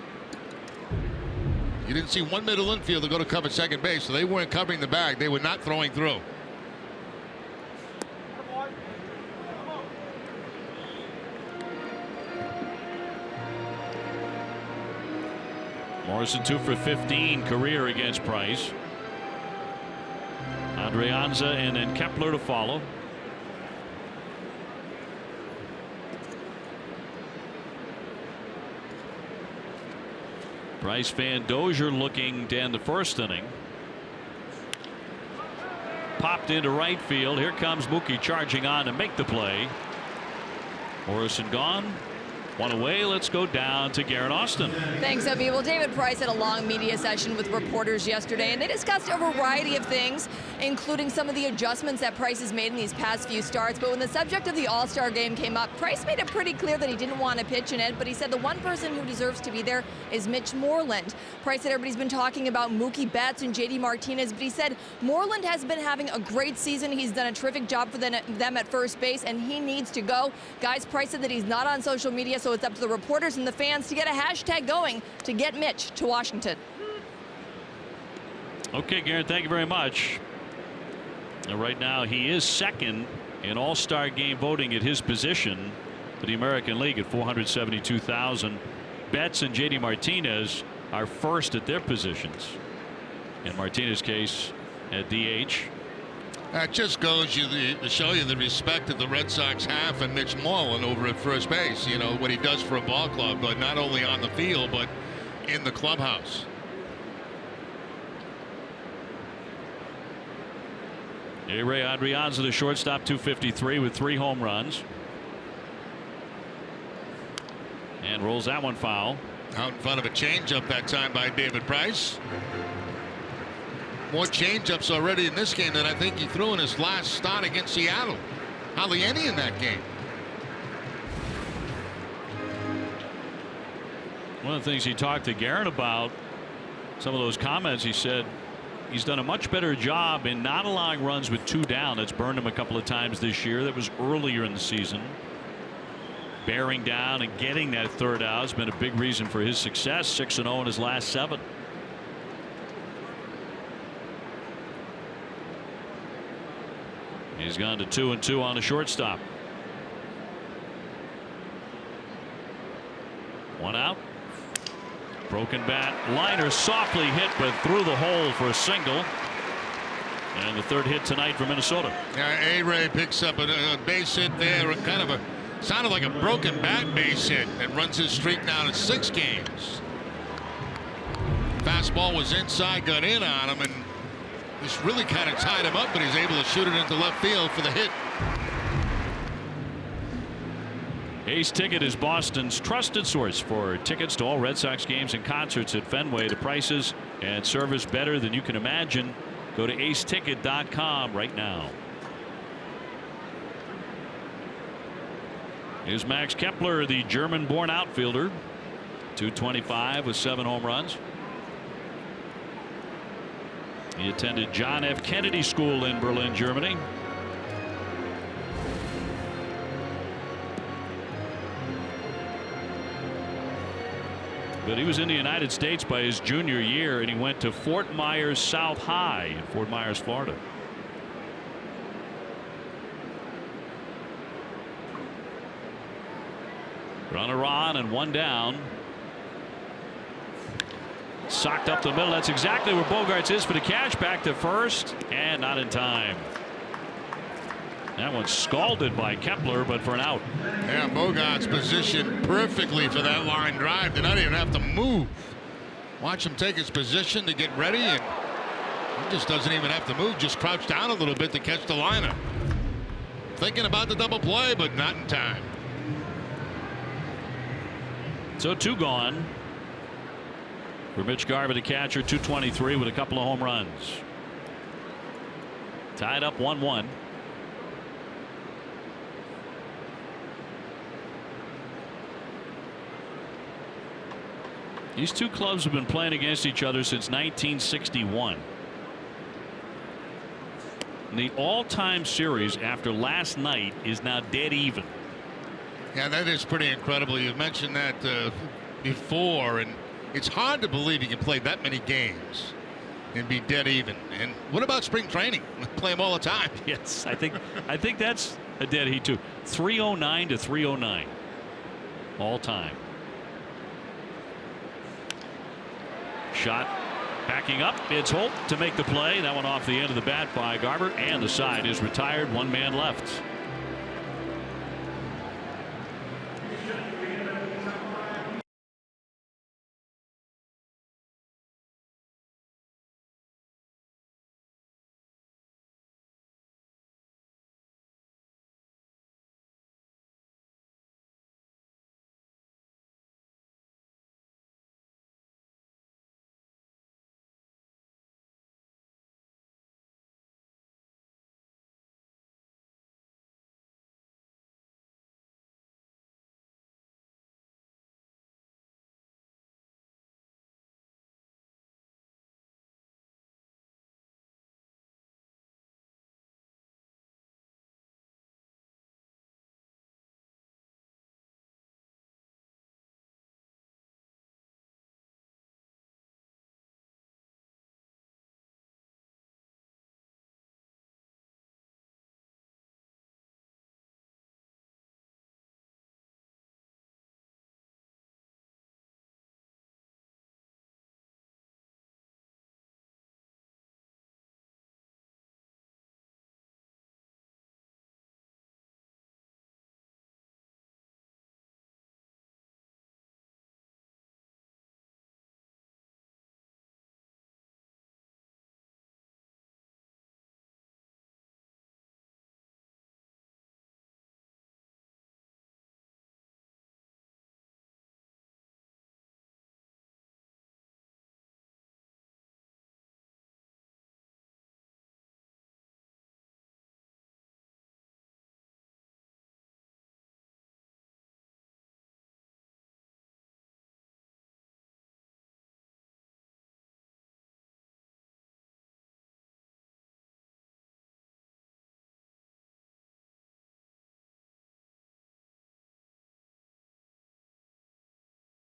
You didn't see one middle infielder go to cover second base, so they weren't covering the bag. They were not throwing through. Morrison 2 for 15 career against Price. Adrianza and then Kepler to follow. Price fan Dozier looking to end the first inning. Popped into right field. Here comes Mookie charging on to make the play. Morrison gone. One away. Let's go down to Garrett Austin. Thanks, Obie. Well, David Price had a long media session with reporters yesterday, and they discussed a variety of things, including some of the adjustments that Price has made in these past few starts. But when the subject of the All-Star game came up, Price made it pretty clear that he didn't want to pitch in it, but he said the one person who deserves to be there is Mitch Moreland. Price said everybody's been talking about Mookie Betts and JD Martinez, but he said Moreland has been having a great season. He's done a terrific job for them at first base, and he needs to go. Guys, Price said that he's not on social media, so it's up to the reporters and the fans to get a hashtag going to get Mitch to Washington. Okay, Garrett, thank you very much. And right now he is second in All-Star game voting at his position for the American League at 472,000. Betts and JD Martinez are first at their positions. In Martinez's case at DH. That just goes to show you the respect that the Red Sox have for Mitch Moreland over at first base. You know what he does for a ball club, but not only on the field, but in the clubhouse. Ray Adrianza, the shortstop, 253 with 3 home runs. And rolls that one foul. Out in front of a changeup that time by David Price. More changeups already in this game than I think he threw in his last start against Seattle. Hardly any in that game. One of the things he talked to Garrett about, some of those comments, he said he's done a much better job in not allowing runs with 2 down. That's burned him a couple of times this year. That was earlier in the season. Bearing down and getting that third out has been a big reason for his success. 6-0 in his last 7. He's gone to 2-2 on the shortstop. 1 out. Broken bat. Liner softly hit, but through the hole for a single. And the third hit tonight for Minnesota. A-Ray picks up a base hit there. Kind of sounded like a broken bat base hit, and runs his streak now to 6 games. Fastball was inside, got in on him, and this really kind of tied him up, but he's able to shoot it into left field for the hit. Ace Ticket is Boston's trusted source for tickets to all Red Sox games and concerts at Fenway. The prices and service better than you can imagine. Go to aceticket.com right now. Here's Max Kepler, the German-born outfielder. 225 with 7 home runs. He attended John F. Kennedy School in Berlin, Germany. but he was in the United States by his junior year, and he went to Fort Myers South High in Fort Myers, Florida. Runner on and one down. Socked up the middle. That's exactly where Bogaerts is for the catch. Back to first, and not in time. That one's scalded by Kepler, but for an out. Yeah, Bogaerts positioned perfectly for that line drive. Did not even have to move. Watch him take his position to get ready, and he just doesn't even have to move. Just crouch down a little bit to catch the liner. Thinking about the double play, but not in time. So 2 gone for Mitch Garver, the catcher. 223 with a couple of home runs. Tied up 1-1. These two clubs have been playing against each other since 1961. The all-time series after last night is now dead even. Yeah, that is pretty incredible. You mentioned that before, and it's hard to believe you can play that many games and be dead even. And what about spring training? We play them all the time. Yes, I think that's a dead heat too. 309 to 309 all time. Shot backing up. It's Holt to make the play. That one off the end of the bat by Garver, and the side is retired. 1 man left.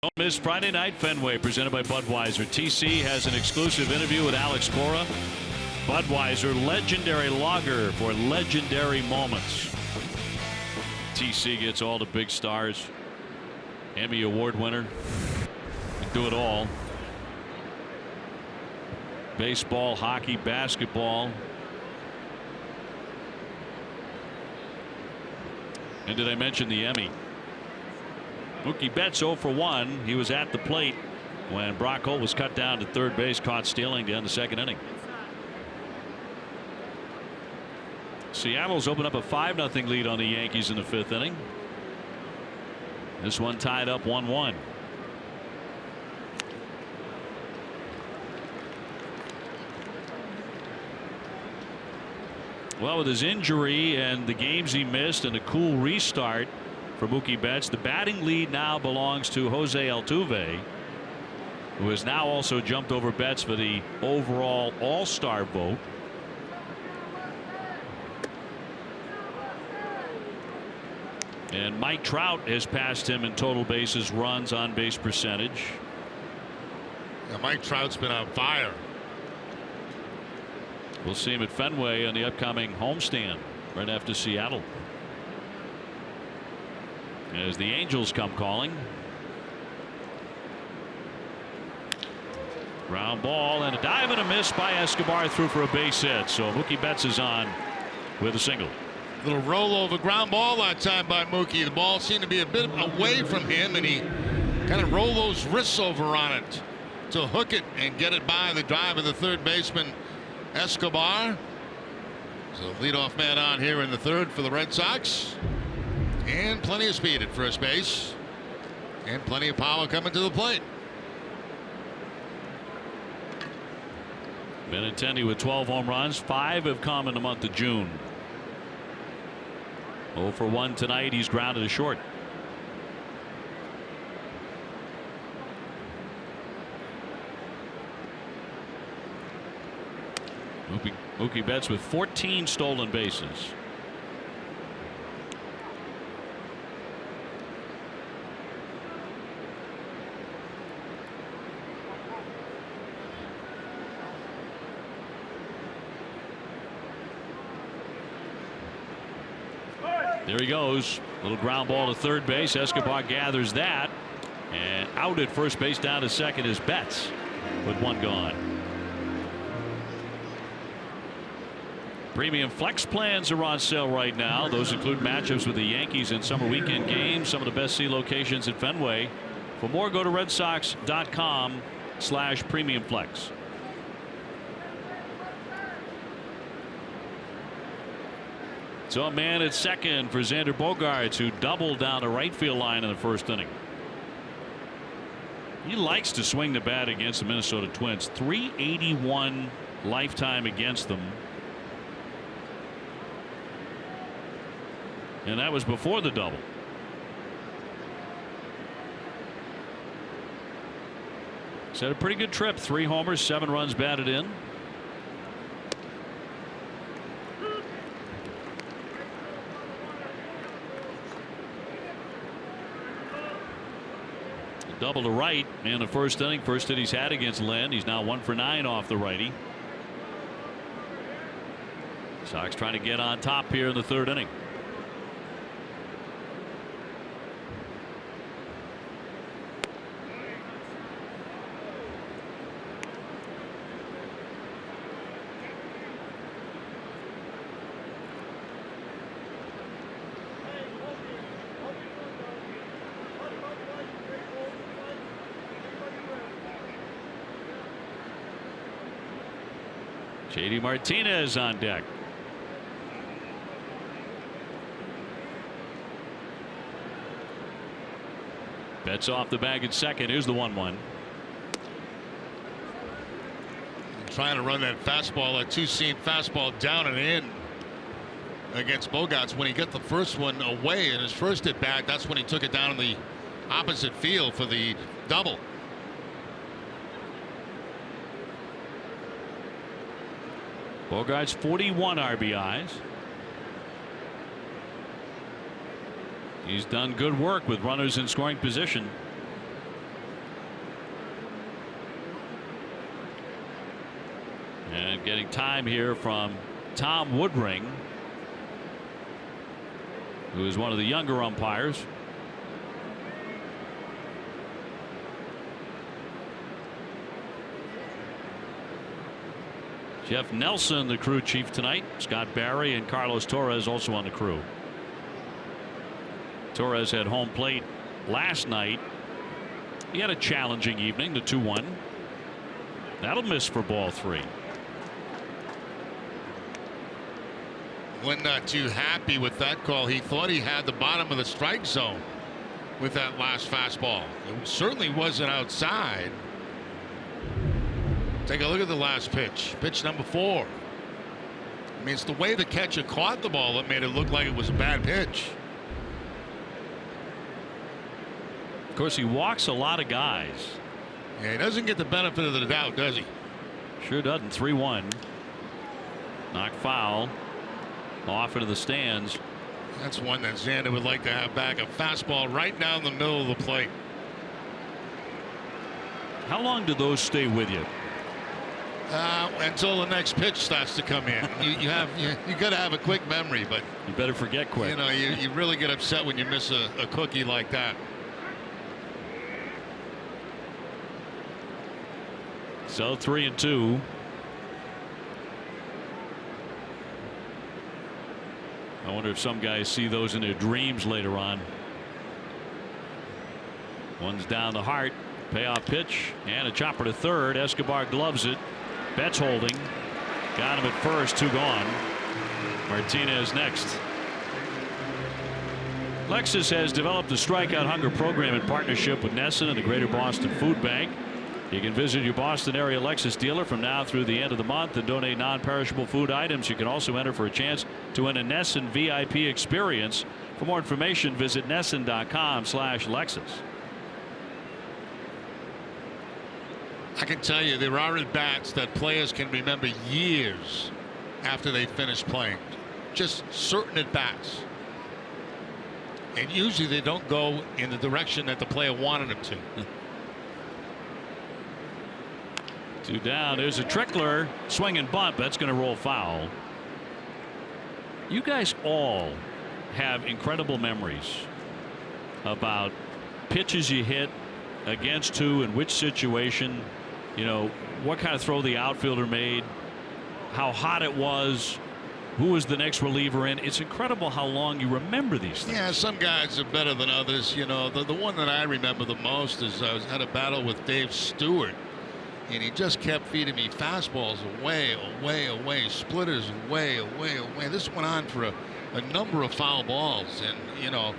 Don't miss Friday Night Fenway, presented by Budweiser. TC has an exclusive interview with Alex Cora. Budweiser, legendary lager for legendary moments. TC gets all the big stars. Emmy Award winner. Do it all. Baseball, hockey, basketball. And did I mention the Emmy? Mookie Betts 0 for 1. He was at the plate when Brock Holt was cut down to third base, caught stealing to end the second inning. Seattle's opened up a 5-0 lead on the Yankees in the 5th inning. This one tied up 1-1. Well, with his injury and the games he missed and a cool restart for Mookie Betts, the batting lead now belongs to Jose Altuve, who has now also jumped over Betts for the overall All-Star vote. And Mike Trout has passed him in total bases, runs, on base percentage. Now, Mike Trout's been on fire. We'll see him at Fenway on the upcoming homestand right after Seattle. As the Angels come calling. Ground ball and a dive and a miss by Escobar, through for a base hit. So Mookie Betts is on with a single. Little rollover ground ball that time by Mookie. The ball seemed to be a bit away from him, and he kind of rolled those wrists over on it to hook it and get it by the drive of the third baseman Escobar. So leadoff man on here in the third for the Red Sox, and plenty of speed at first base and plenty of power coming to the plate. Benintendi with 12 home runs. 5 have come in the month of June. 0 for 1 tonight. He's grounded to short. Mookie Betts with 14 stolen bases. There he goes. Little ground ball to third base. Escobar gathers that, and out at first base, down to second is Betts with 1 gone. Premium flex plans are on sale right now. Those include matchups with the Yankees and summer weekend games. Some of the best seat locations at Fenway. For more, go to redsox.com/premium flex. So a man at second for Xander Bogaerts, who doubled down the right field line in the first inning. He likes to swing the bat against the Minnesota Twins. .381 lifetime against them. And that was before the double. He's had a pretty good trip. 3 homers, 7 runs batted in. Double to right in the first inning. First hit he's had against Lynn. He's now 1 for 9 off the righty. Sox trying to get on top here in the third inning. JD Martinez on deck. Betts off the bag at second. Here's the 1-1. Trying to run that fastball, that 2-seam fastball down and in against Bogaerts. When he got the first one away in his first at bat, that's when he took it down in the opposite field for the double. Bogaerts 41 RBIs. He's done good work with runners in scoring position. And getting time here from Tom Woodring, who is one of the younger umpires. Jeff Nelson, the crew chief tonight. Scott Barry and Carlos Torres also on the crew. Torres had home plate last night. He had a challenging evening, the 2-1. That'll miss for ball 3. Wasn't not too happy with that call. He thought he had the bottom of the strike zone with that last fastball. It certainly wasn't outside. Take a look at the last pitch. Pitch number 4. I mean, it's the way the catcher caught the ball that made it look like it was a bad pitch. Of course, he walks a lot of guys. Yeah, he doesn't get the benefit of the doubt, does he? Sure doesn't. 3-1. Knocked foul. Off into the stands. That's one that Xander would like to have back. A fastball right down the middle of the plate. How long do those stay with you? Until the next pitch starts to come in. You got to have a quick memory, but you better forget quick. You know, you really get upset when you miss a cookie like that. So 3-2. I wonder if some guys see those in their dreams later on. One's down the heart. Payoff pitch and a chopper to third. Escobar gloves it. Betts holding. Got him at first. 2 gone. Martinez next. Lexus has developed a strikeout hunger program in partnership with Nesson and the Greater Boston Food Bank. You can visit your Boston area Lexus dealer from now through the end of the month and donate non-perishable food items. You can also enter for a chance to win a Nesson VIP experience. For more information, visit Nesson.com/Lexus. I can tell you there are at-bats that players can remember years after they finish playing. Just certain at-bats. And usually they don't go in the direction that the player wanted them to. 2 down. There's a trickler. Swing and bunt. That's going to roll foul. You guys all have incredible memories about pitches you hit, against who, in which situation. You know, what kind of throw the outfielder made, how hot it was, who was the next reliever in. It's incredible how long you remember these things. Yeah, some guys are better than others. You know, the one that I remember the most is I had a battle with Dave Stewart, and he just kept feeding me fastballs away, splitters away. This went on for a number of foul balls, and you know,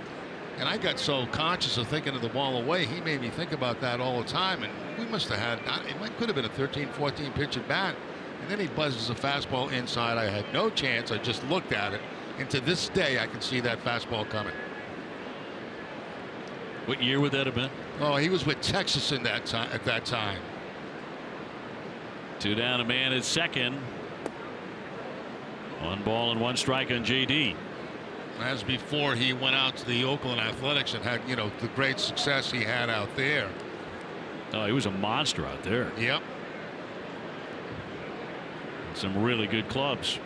and I got so conscious of thinking of the ball away, he made me think about that all the time. And we must have had, it could have been a 13-14 pitch at bat. And then he buzzes a fastball inside. I had no chance. I just looked at it. And to this day, I can see that fastball coming. What year would that have been? Oh, he was with Texas at that time. 2 down, a man at second. 1 ball and 1 strike on JD. As before he went out to the Oakland Athletics and had, you know, the great success he had out there. Oh, he was a monster out there. Yep. Some really good clubs.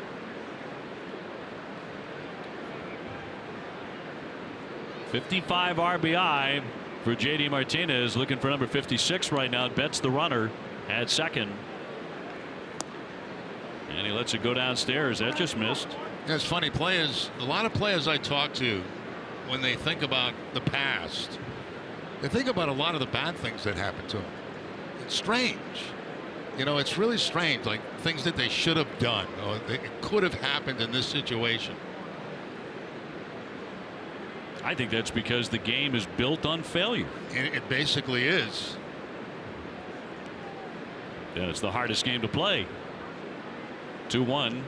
.55 RBI for JD Martinez, looking for number 56 right now. Betts the runner at second. And he lets it go downstairs. That just missed. It's funny, a lot of players I talk to, when they think about the past, they think about a lot of the bad things that happened to them. It's strange. You know, it's really strange, like things that they should have done or it could have happened in this situation. I think that's because the game is built on failure. And it basically is. Yeah, it's the hardest game to play. 2-1.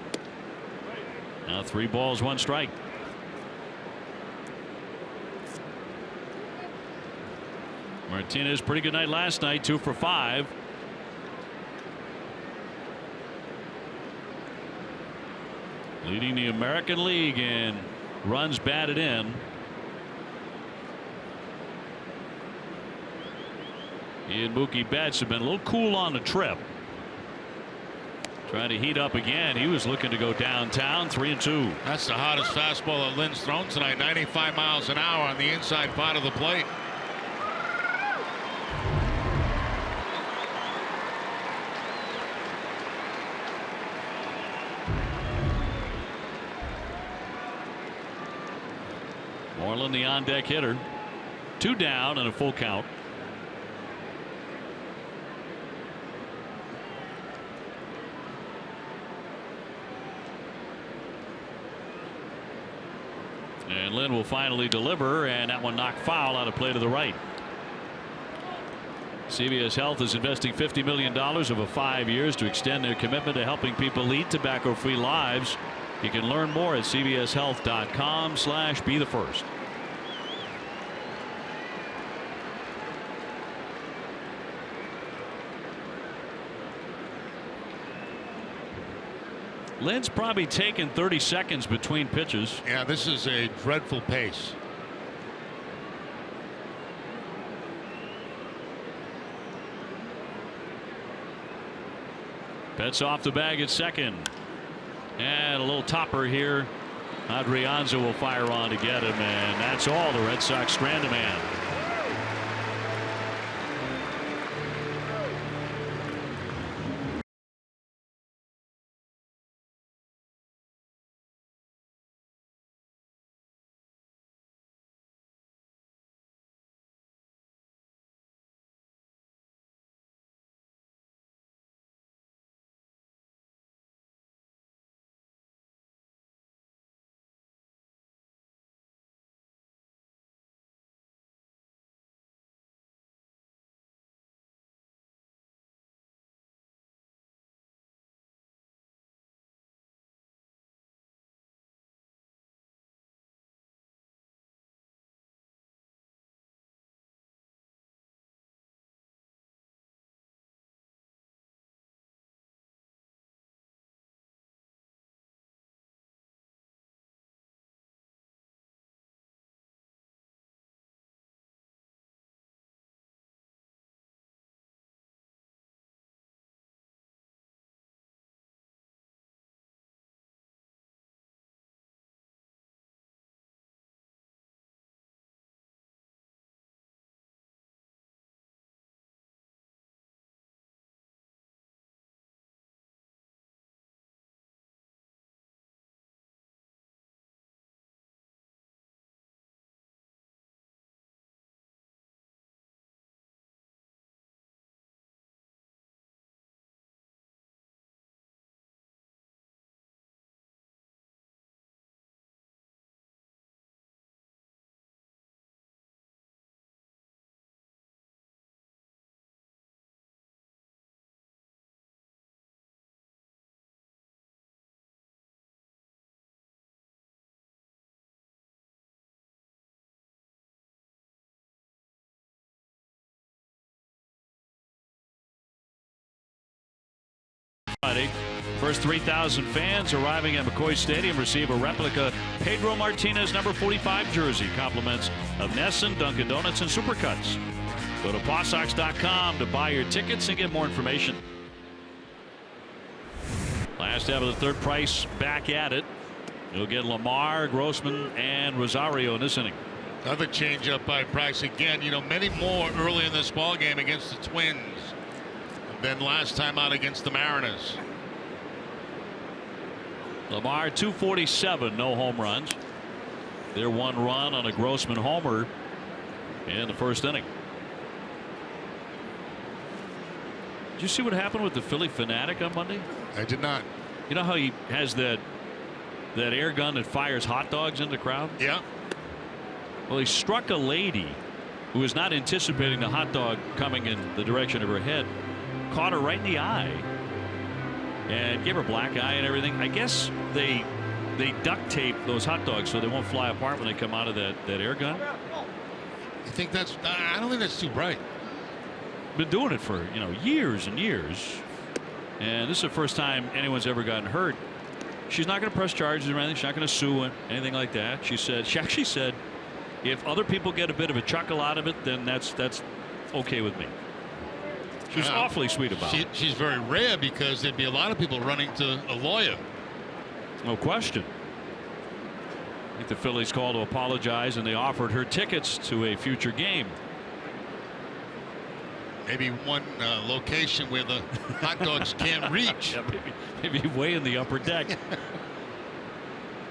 Now 3 balls, 1 strike. Martinez, pretty good night last night, 2 for 5. Leading the American League in runs batted in. He and Mookie Betts have been a little cool on the trip. Trying to heat up again. He was looking to go downtown. 3-2. That's the hottest fastball that Lynn's thrown tonight. 95 miles an hour on the inside part of the plate. Moreland, the on-deck hitter. 2 down and a full count. And Lynn will finally deliver, and that one knocked foul out of play to the right. CVS Health is investing $50 million over 5 years to extend their commitment to helping people lead tobacco-free lives. You can learn more at cvshealth.com/be-the-first. Lynn's probably taken 30 seconds between pitches. Yeah, this is a dreadful pace. Betts off the bag at second. And a little topper here. Adrianza will fire on to get him, and that's all. The Red Sox strand a man. First 3,000 fans arriving at McCoy Stadium receive a replica Pedro Martinez number 45 jersey. Compliments of Nesson, Dunkin' Donuts, and Supercuts. Go to BOSAT.com to buy your tickets and get more information. Last half of the third, Price back at it. You'll get Lamar, Grossman, and Rosario in this inning. Another changeup by Price again. You know, many more early in this ball game against the Twins than last time out against the Mariners. Lamar 247, no home runs. Their one run on a Grossman homer in the first inning. Did you see what happened with the Philly Fanatic on Monday? I did not. You know how he has that air gun that fires hot dogs in the crowd? Yeah. Well, he struck a lady who was not anticipating the hot dog coming in the direction of her head, caught her right in the eye, and gave her a black eye and everything. I guess they duct tape those hot dogs so they won't fly apart when they come out of that air gun. You think that's? I don't think that's too bright. Been doing it for years and years, and this is the first time anyone's ever gotten hurt. She's not going to press charges or anything. She's not going to sue it, anything like that. She actually said, if other people get a bit of a chuckle out of it, then that's okay with me. She was awfully sweet about it. She's very rare because there'd be a lot of people running to a lawyer. No question. I think the Phillies called to apologize, and they offered her tickets to a future game. Maybe one location where the hot dogs can't reach. Yeah, maybe way in the upper deck.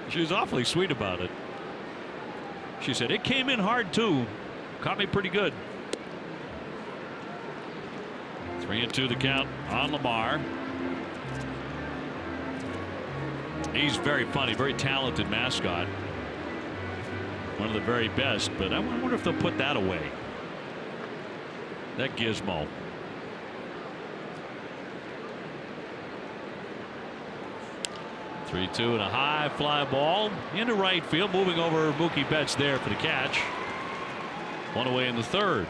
She was awfully sweet about it. She said, it came in hard too. Caught me pretty good. 3-2 the count on Lamar. He's very funny, very talented mascot. One of the very best, but I wonder if they'll put that away. That gizmo. Three-two and a high fly ball into right field, moving over Mookie Betts there for the catch. One away in the third.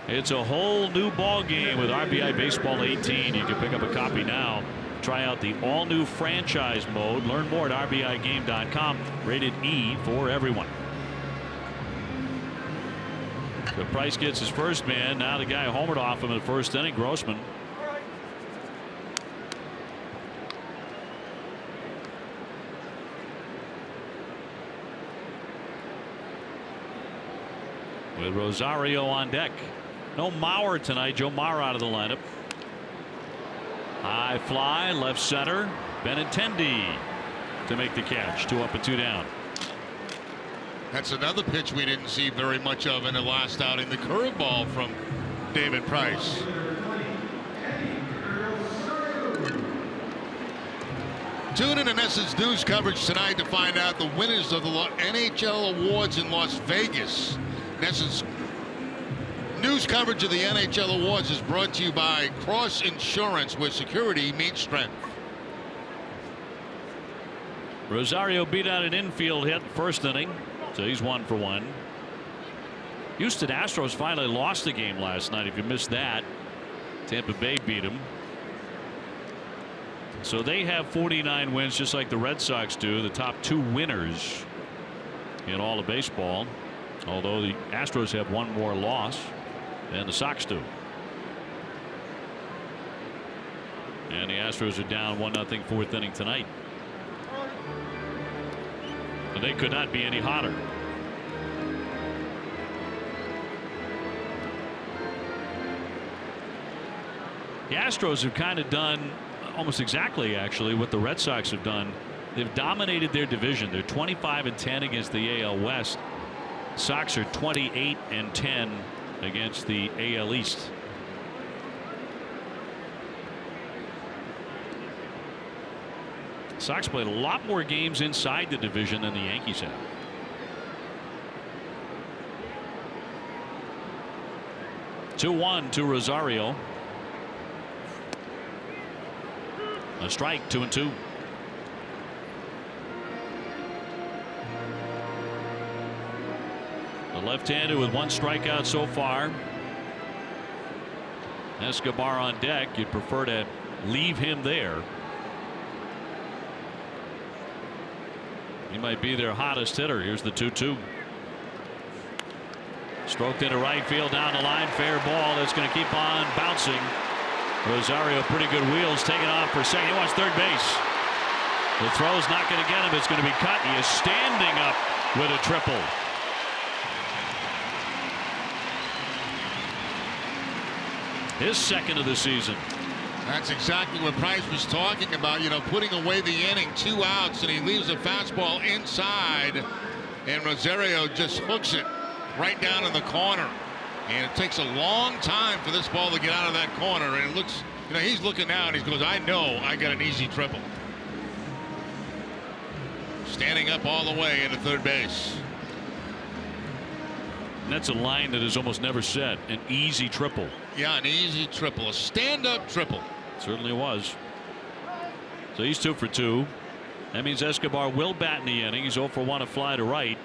It's a whole new ball game with RBI Baseball 18. You can pick up a copy now. Try out the all-new franchise mode. Learn more at RBIGame.com. Rated E for everyone. So Price gets his first man. Now the guy homered off him in the first inning, Grossman. with Rosario on deck. No Mauer tonight. Joe Mauer out of the lineup. High fly left center. Benintendi to make the catch. 2 up and 2 down. That's another pitch we didn't see very much of in the last outing. The curveball from David Price. Tune in to Ness's news coverage tonight to find out the winners of the NHL awards in Las Vegas. Ness's news coverage of the NHL awards is brought to you by Cross Insurance, where security meets strength. Rosario beat out an infield hit first inning, so he's 1 for 1. Houston Astros finally lost the game last night. If you missed that, Tampa Bay beat them. So they have 49 wins, just like the Red Sox do, the top 2 winners in all of baseball, although the Astros have 1 more loss than the Sox do. And the Astros are down 1-0 4th inning tonight. And they could not be any hotter. The Astros have kind of done almost exactly actually what the Red Sox have done. They've dominated their division. They're 25-10 against the AL West. Sox are 28-10 against the AL East. Sox played a lot more games inside the division than the Yankees have. Two-1 to Rosario. A strike, 2-2. The left-hander with 1 strikeout so far. Escobar on deck. You'd prefer to leave him there. He might be their hottest hitter. Here's the 2-2. Stroked into right field down the line. Fair ball. That's going to keep on bouncing. Rosario, pretty good wheels, taking off for second. He wants third base. The throw's not going to get him. It's going to be cut. He is standing up with a triple. His second of the season. That's exactly what Price was talking about, you know, putting away the inning, 2 outs, and he leaves a fastball inside, and Rosario just hooks it right down in the corner. And it takes a long time for this ball to get out of that corner, and it looks, you know, he's looking now and he goes, I know I got an easy triple. Standing up all the way into third base. And that's a line that is almost never said. An easy triple. Yeah, an easy triple, a stand-up triple. Certainly was. So he's 2 for 2. That means Escobar will bat in the inning. He's 0 for 1, a fly to right.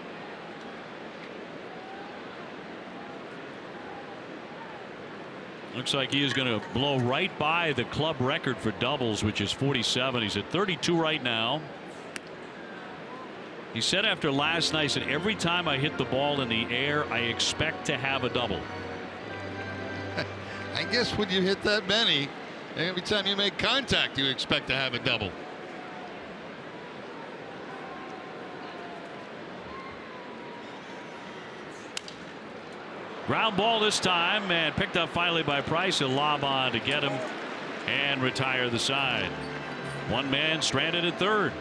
Looks like he is going to blow right by the club record for doubles, which is 47. He's at 32 right now. He said after last night, he said, every time I hit the ball in the air, I expect to have a double. I guess when you hit that many, every time you make contact, you expect to have a double. Ground ball this time, and picked up finally by Price. A lob on to get him and retire the side. 1 man stranded at third.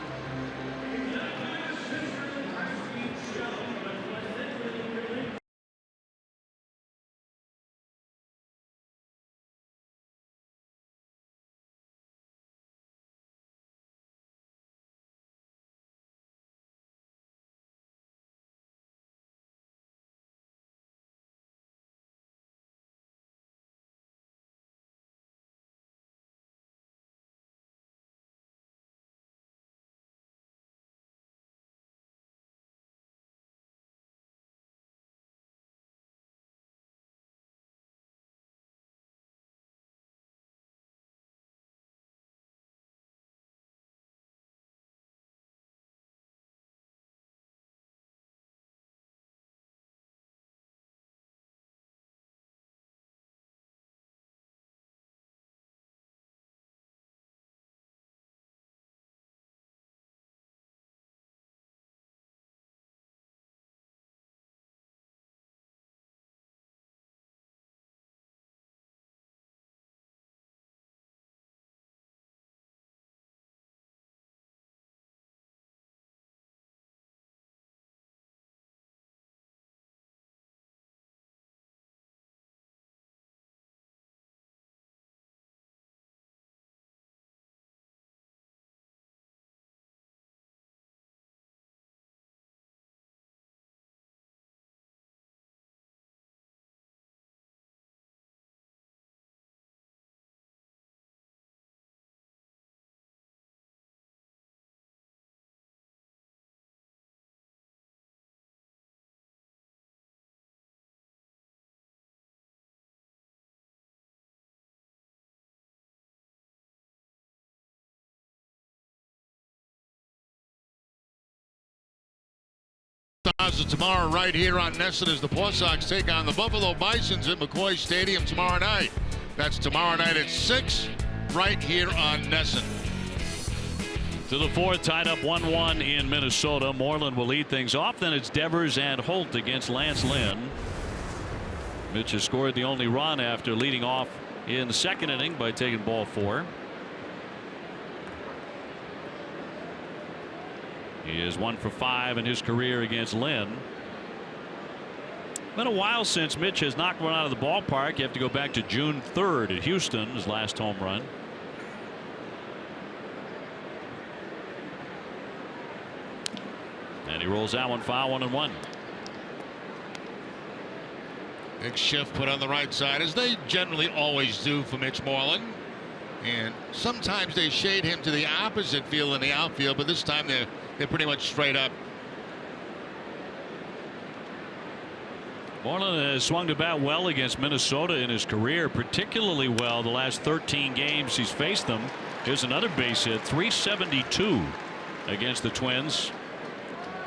Tomorrow right here on Nesson as the Paw Sox take on the Buffalo Bisons at McCoy Stadium tomorrow night. That's tomorrow night at 6 right here on Nesson. To the fourth, tied up 1-1 in Minnesota. Moreland will lead things off. Then it's Devers and Holt against Lance Lynn. Mitch has scored the only run after leading off in the second inning by taking ball 4. He is 1 for 5 in his career against Lynn. Been a while since Mitch has knocked one out of the ballpark. You have to go back to June 3rd at Houston, his last home run. And he rolls that one foul, 1-1. Big shift put on the right side, as they generally always do for Mitch Moreland. And sometimes they shade him to the opposite field in the outfield, but this time they're pretty much straight up. Moreland has swung the bat well against Minnesota in his career, particularly well the last 13 games he's faced them. Here's another base hit, 372 against the Twins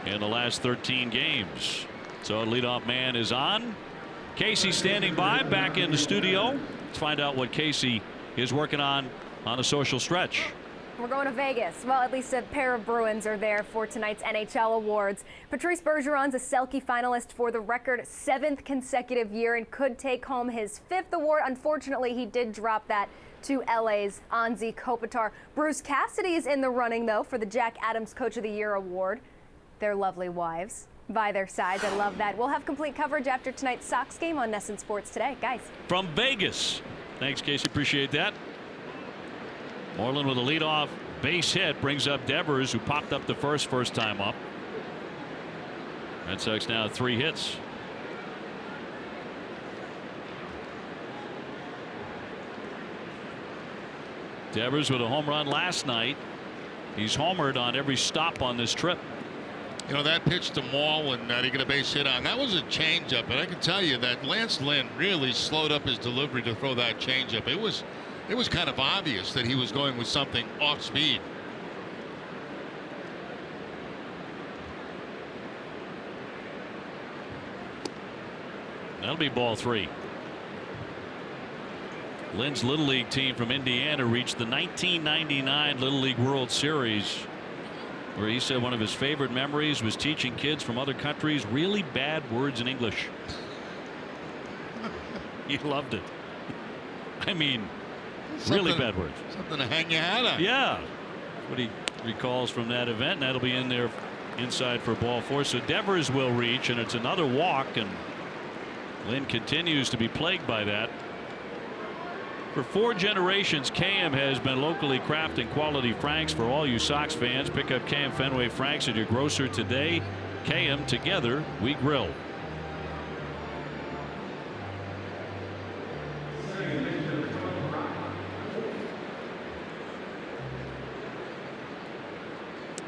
in the last 13 games. So leadoff man is on. Casey standing by, back in the studio. Let's find out what Casey is working on a social stretch. We're going to Vegas. Well, at least a pair of Bruins are there for tonight's NHL awards. Patrice Bergeron's a Selke finalist for the record 7th consecutive year and could take home his 5th award. Unfortunately, he did drop that to LA's Anze Kopitar. Bruce Cassidy is in the running, though, for the Jack Adams Coach of the Year award. Their lovely wives by their sides. I love that. We'll have complete coverage after tonight's Sox game on Nesson Sports Today. Guys. From Vegas. Thanks, Casey. Appreciate that. Moreland with a leadoff base hit brings up Devers, who popped up the first time up. Red Sox now 3 hits. Devers with a home run last night. He's homered on every stop on this trip. You know, that pitch to Moreland that he got a base hit on, that was a changeup, and I can tell you that Lance Lynn really slowed up his delivery to throw that changeup. It was kind of obvious that he was going with something off speed. That'll be ball 3. Lynn's Little League team from Indiana reached the 1999 Little League World Series, where he said one of his favorite memories was teaching kids from other countries really bad words in English. He loved it. I mean, really bad words. Something to hang your hat on. Yeah. What he recalls from that event, and that'll be in there inside for ball 4. So Devers will reach, and it's another walk, and Lynn continues to be plagued by that. For 4 generations, KM has been locally crafting quality Franks for all you Sox fans. Pick up KM Fenway Franks at your grocer today. KM, together we grill.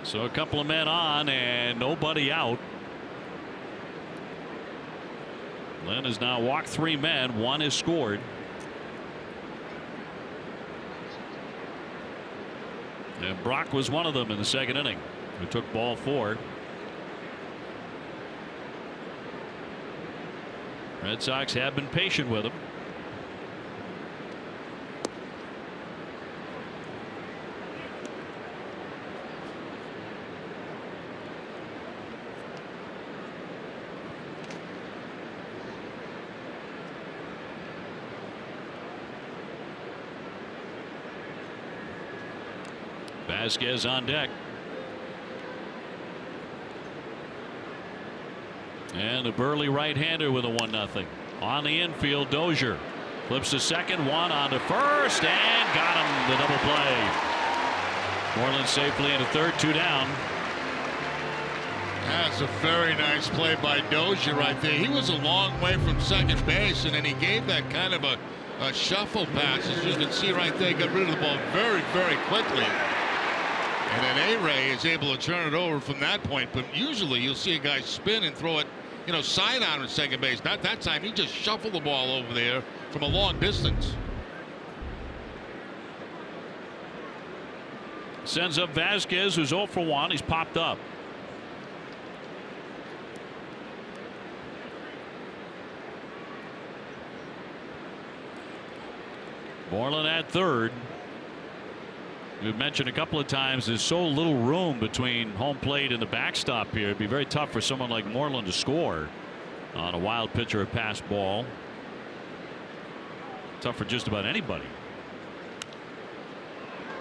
So a couple of men on and nobody out. Lynn has now walked 3 men. 1 is scored. And Brock was one of them in the second inning, who took ball 4. Red Sox have been patient with him. Vasquez on deck. And a burly right-hander with a 1-0. On the infield, Dozier flips to second, 1 on to first, and got him the double play. Moreland safely into third, 2 down. That's a very nice play by Dozier right there. He was a long way from second base, and then he gave that kind of a shuffle pass. As you can see right there, he got rid of the ball very, very quickly. And then A-Ray is able to turn it over from that point. But usually you'll see a guy spin and throw it, you know, side on at second base. Not that time. He just shuffled the ball over there from a long distance. Sends up Vasquez, who's 0 for 1. He's popped up. Moreland at third. We've mentioned a couple of times there's so little room between home plate and the backstop here. It'd be very tough for someone like Moreland to score on a wild pitch or a pass ball. Tough for just about anybody.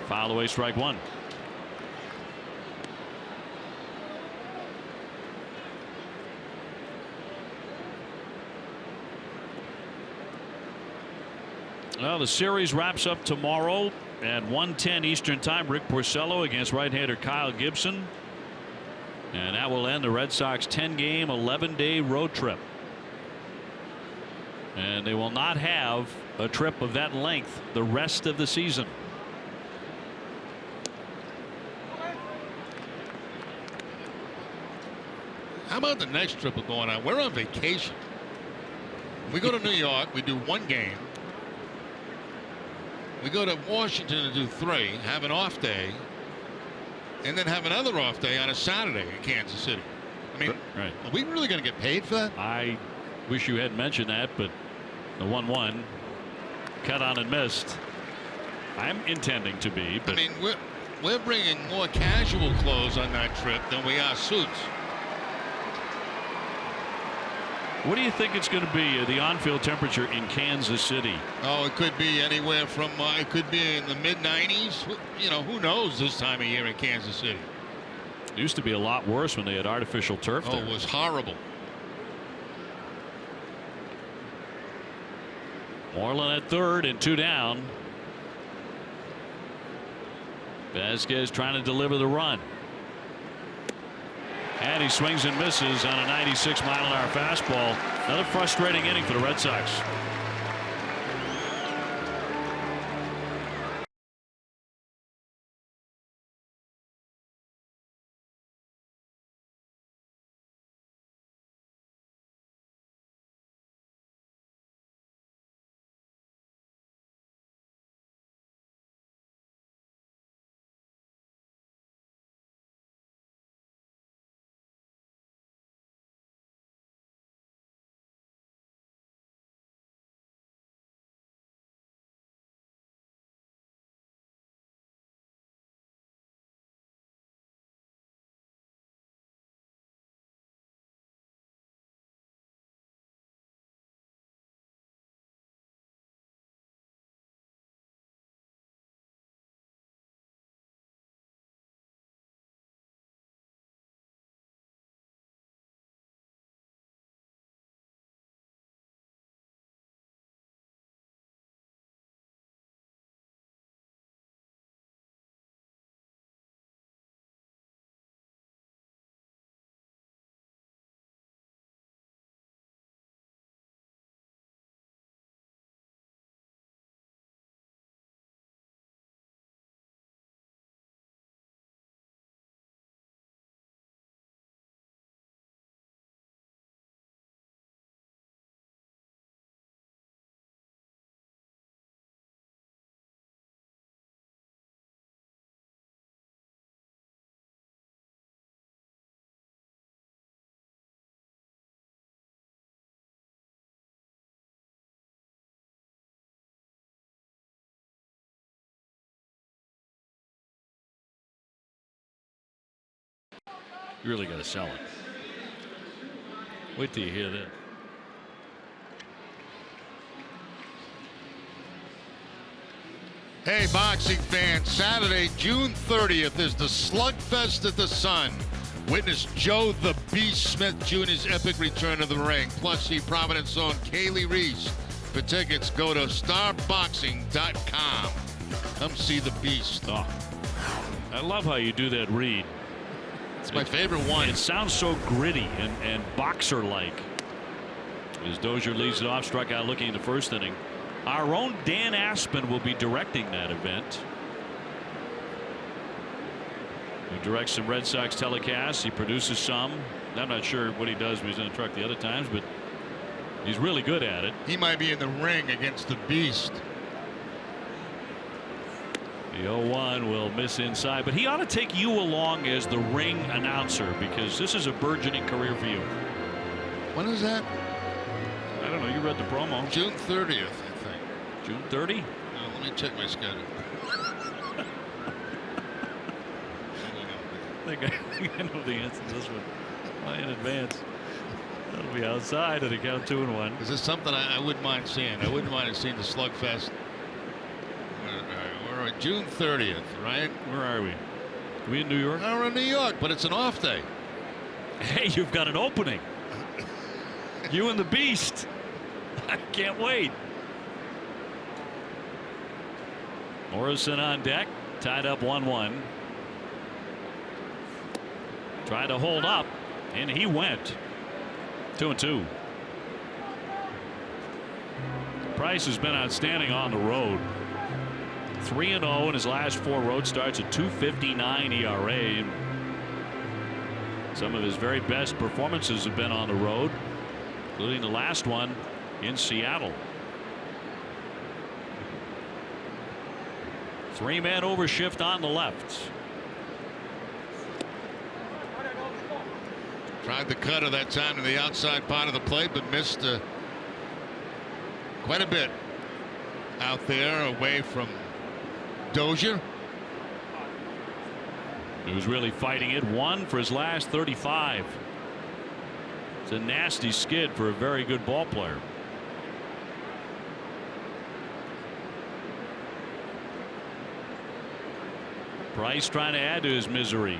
Foul away, strike one. Well, the series wraps up tomorrow at 1:10 Eastern Time. Rick Porcello against right-hander Kyle Gibson. And that will end the Red Sox 10-game, 11-day road trip. And they will not have a trip of that length the rest of the season. How about the next trip we're going on? We're on vacation. We go to New York, we do one game. We go to Washington to do 3, have an off day, and then have another off day on a Saturday in Kansas City. I mean, right. Are we really going to get paid for that? I wish you hadn't mentioned that, but the 1-1 cut on and missed. I'm intending to be, but I mean, we're bringing more casual clothes on that trip than we are suits. what do you think it's going to be, the on-field temperature in Kansas City? Oh, it could be anywhere from it could be in the mid-90s. You know, who knows this time of year in Kansas City. It used to be a lot worse when they had artificial turf there. It was horrible. Moreland at third and 2 down. Vasquez trying to deliver the run. And he swings and misses on a 96-mile-an-hour fastball. Another frustrating inning for the Red Sox. You really got to sell it. Wait till you hear this. Hey, boxing fans, Saturday, June 30th is the Slugfest at the Sun. Witness Joe the Beast Smith Jr.'s epic return to the ring. Plus, see Providence own Kaylee Reese. For tickets, go to starboxing.com. Come see the Beast. Oh, I love how you do that read. It's my favorite one. It sounds so gritty and boxer-like. As Dozier leads it off, struck out looking in the first inning. Our own Dan Aspen will be directing that event. He directs some Red Sox telecasts. He produces some. I'm not sure what he does when he's in the truck the other times, but he's really good at it. He might be in the ring against the Beast. The 0-1 will miss inside, but he ought to take you along as the ring announcer because this is a burgeoning career for you. When is that? I don't know. You read the promo. June 30th, I think. June 30? Let Let me check my schedule. I think I know the answer to this one in advance. That'll be outside at a count 2-1. Is this something I wouldn't mind seeing? I wouldn't mind seeing the slugfest. We're on June 30th, right? Where are we? Are we in New York? No, we're in New York, but it's an off day. Hey, you've got an opening. You and the Beast. I can't wait. Morrison on deck, tied up 1-1. Tried to hold up, and he went. 2-2. Price has been outstanding on the road. 3-0 in his last 4 road starts, a 2.59 ERA. Some of his very best performances have been on the road, including the last one in Seattle. 3-man overshift on the left. Tried the cutter that time to the outside part of the plate, but missed quite a bit out there away from Dozier. He was really fighting it. 1 for his last 35. It's a nasty skid for a very good ball player. Price trying to add to his misery.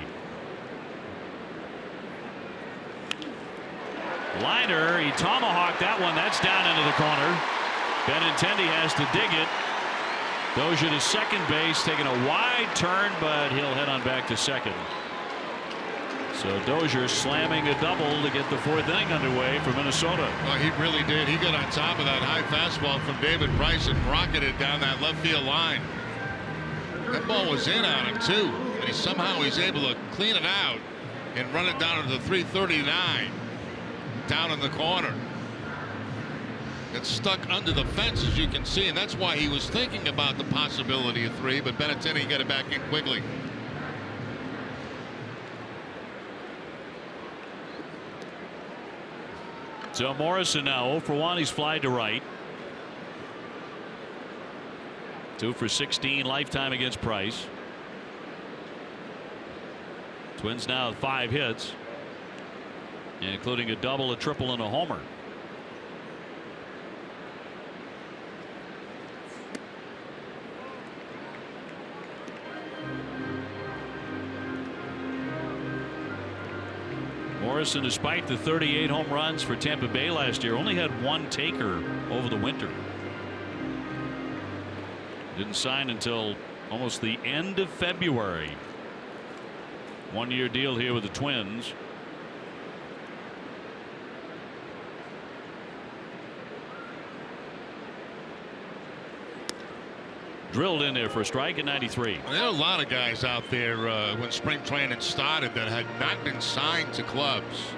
Liner, he tomahawked that one. That's down into the corner. Benintendi has to dig it. Dozier to second base, taking a wide turn, but he'll head on back to second. So Dozier slamming a double to get the 4th inning underway for Minnesota. Well, he really did. He got on top of that high fastball from David Price and rocketed down that left field line. That ball was in on him too, and somehow he's able to clean it out and run it down to the 339 down in the corner. It's stuck under the fence, as you can see, and that's why he was thinking about the possibility of 3, but Benintendi got it back in quickly. So Morrison now 0 for 1. He's flied to right. 2 for 16 lifetime against Price. Twins now with 5 hits, including a double, a triple, and a homer. Morrison, despite the 38 home runs for Tampa Bay last year, only had 1 taker over the winter. Didn't sign until almost the end of February. 1-year deal here with the Twins. Drilled in there for a strike at 93. There are a lot of guys out there when spring training started that had not been signed to clubs,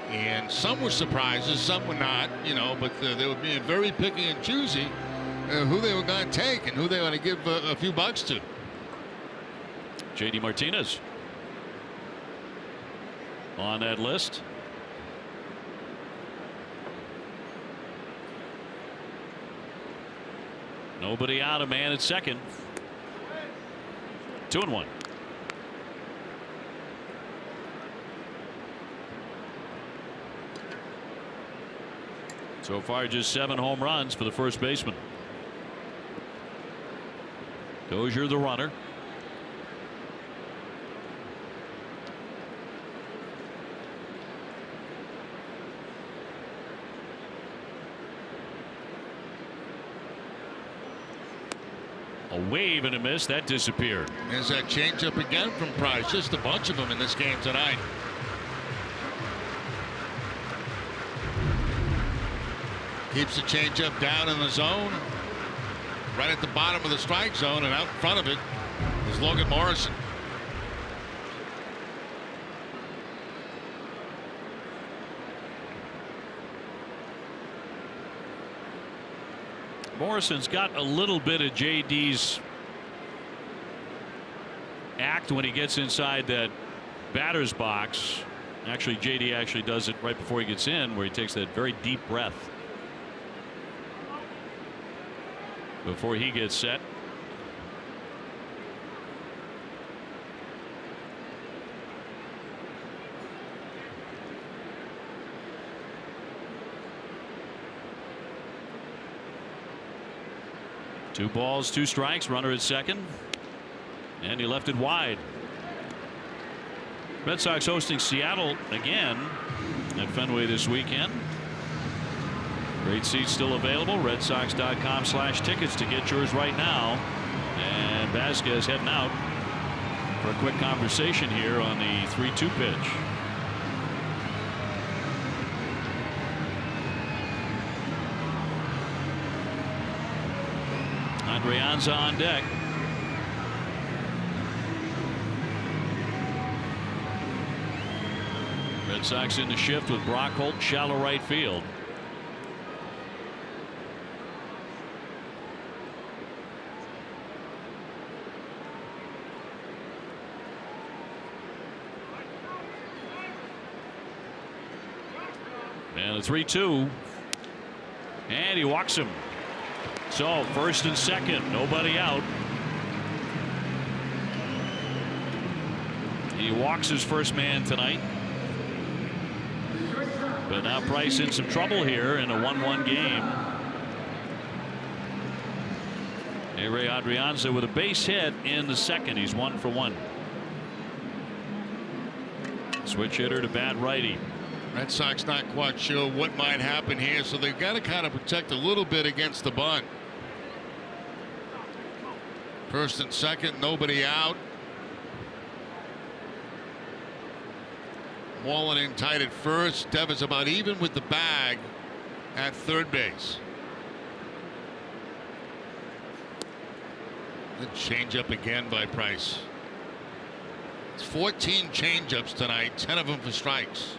and some were surprises, some were not, you know, but they were being very picky and choosy who they were going to take and who they were going to give a few bucks to. JD Martinez on that list. Nobody out, a man at second. 2-1. So far, just 7 home runs for the first baseman. Dozier the runner. A wave and a miss. That disappeared. There's that changeup again from Price. Just a bunch of them in this game tonight. Keeps the changeup down in the zone, right at the bottom of the strike zone, and out in front of it is Logan Morrison. Morrison's got a little bit of JD's act when he gets inside that batter's box. Actually, JD actually does it right before he gets in, where he takes that very deep breath. before he gets set. Two balls, two strikes, runner at second, and he left it wide. Red Sox hosting Seattle again at Fenway this weekend. Great seats still available. RedSox.com/tickets to get yours right now. And Vasquez heading out for a quick conversation here on the 3-2 pitch. Adrianza on deck. Red Sox in the shift with Brock Holt, shallow right field. And a 3-2. And he walks him. So first and second, nobody out. He walks his first man tonight. But now Price in some trouble here in a 1-1 game. Ray Adrianza with a base hit in the second. He's 1 for 1. Switch hitter to bat righty. Red Sox not quite sure what might happen here, so they've got to kind of protect a little bit against the bunt. First and second, nobody out. Wallen in tight at first. Devers about even with the bag at third base. Good changeup again by Price. It's 14 changeups tonight, 10 of them for strikes.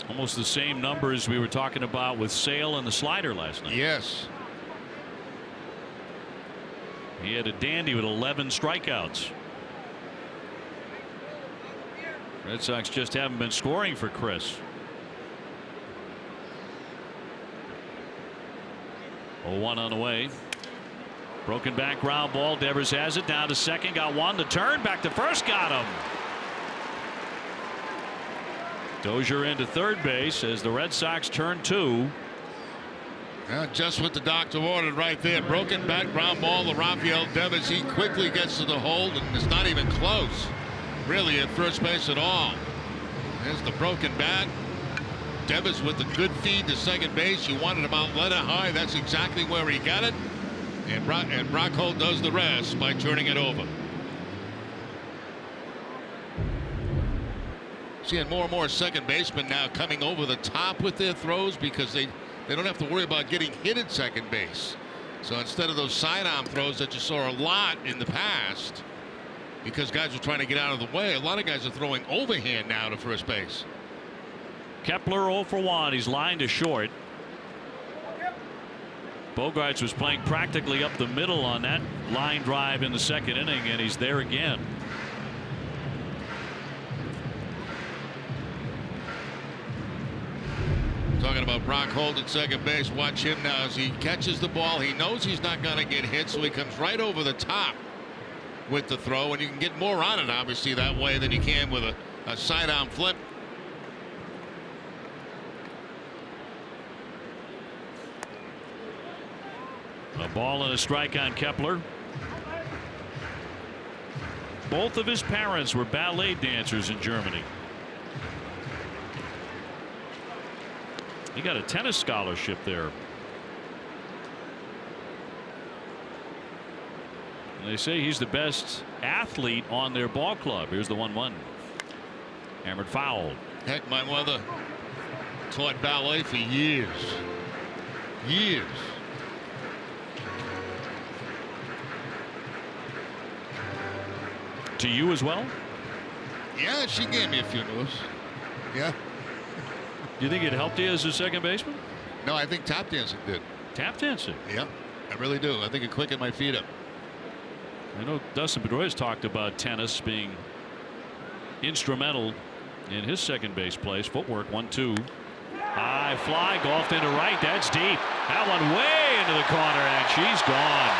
Almost the same numbers we were talking about with Sale and the slider last night. Yes. He had a dandy with 11 strikeouts. Red Sox just haven't been scoring for Chris. 0-1 on the way. Broken back ground ball. Devers has it down to second. Got one to turn. Back to first. Got him. Dozier into third base as the Red Sox turn 2. Yeah, just what the doctor ordered right there. Broken back ground ball to Rafael Devers. He quickly gets to the hold and it's not even close really at first base at all. There's the broken bat. Devers with the good feed to second base. You wanted him out letter high. That's exactly where he got it. And Brock Holt does the rest by turning it over. Seeing more and more second basemen now coming over the top with their throws because they don't have to worry about getting hit at second base. So instead of those sidearm throws that you saw a lot in the past, because guys are trying to get out of the way, a lot of guys are throwing overhand now to first base. Kepler 0 for 1. He's lined to short. Bogaerts was playing practically up the middle on that line drive in the second inning, and he's there again. Talking about Brock Holt at second base. Watch him now as he catches the ball. He knows he's not going to get hit, so he comes right over the top with the throw, and you can get more on it obviously that way than you can with a sidearm flip. A ball and a strike on Kepler. Both of his parents were ballet dancers in Germany. He got a tennis scholarship there. And they say he's the best athlete on their ball club. Here's the 1-1. Hammered foul. Heck, my mother taught ballet for years. Years. To you as well? Yeah, she gave me a few moves. Yeah. Do you think it helped you as a second baseman? No, I think tap dancing did. Tap dancing? Yeah, I really do. I think it quickened my feet up. I know Dustin Pedroia has talked about tennis being instrumental in his second base place. Footwork 1-2. High fly, golfed into right. That's deep. That one way into the corner, and she's gone.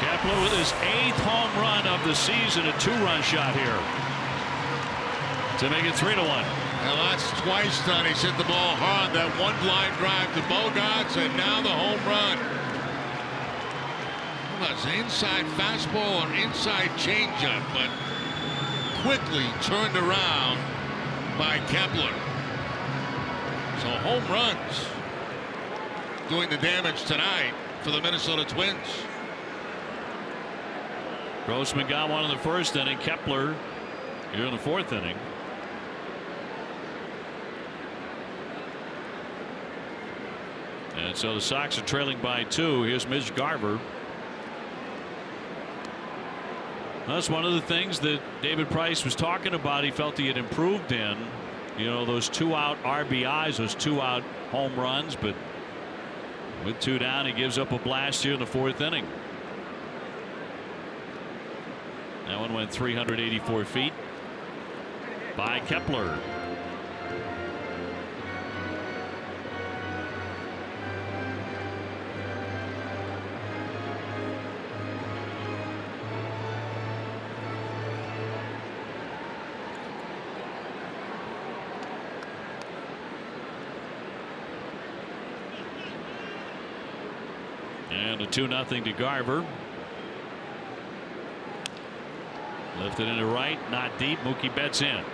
Kepler with his 8th home run of the season, a 2-run shot here to make it 3-1. Well, that's twice done. He's hit the ball hard. That one line drive to Bogarts, and now the home run. Well, that's an inside fastball or inside changeup, but quickly turned around by Kepler. So home runs doing the damage tonight for the Minnesota Twins. Grossman got one in the 1st inning. Kepler here in the 4th inning. And so the Sox are trailing by 2. Here's Mitch Garver. That's one of the things that David Price was talking about. He felt he had improved in, you know, those 2-out RBIs, those 2-out home runs. But with 2 down, he gives up a blast here in the 4th inning. That one went 384 feet by Kepler. And a 2-0 to Garver. Lifted into right, not deep. Mookie Betts in,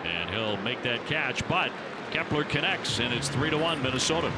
and he'll make that catch, but Kepler connects, and it's 3-1 Minnesota.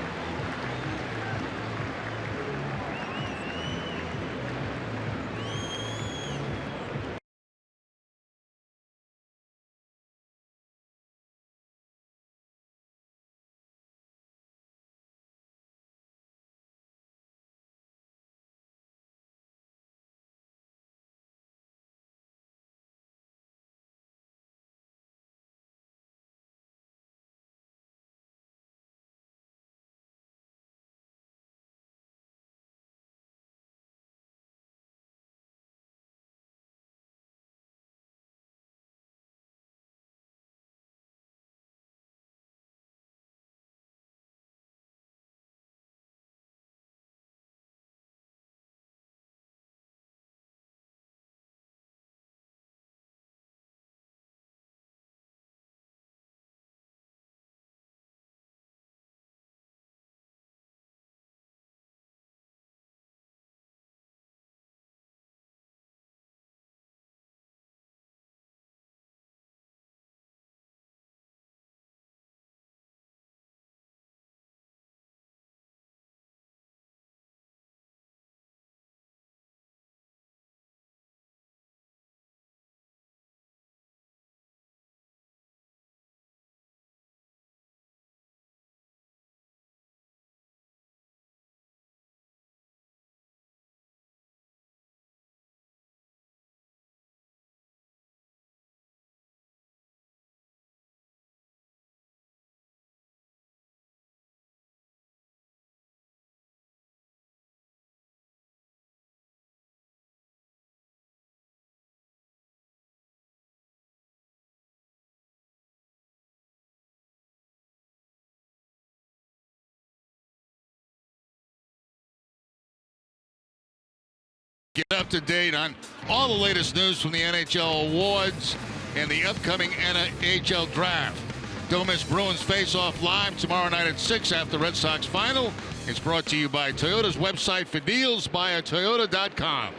Get up to date on all the latest news from the NHL awards and the upcoming NHL draft. Don't miss Bruins Face-Off live tomorrow night at 6 after Red Sox final. It's brought to you by Toyota's website for deals, buyatoyota.com.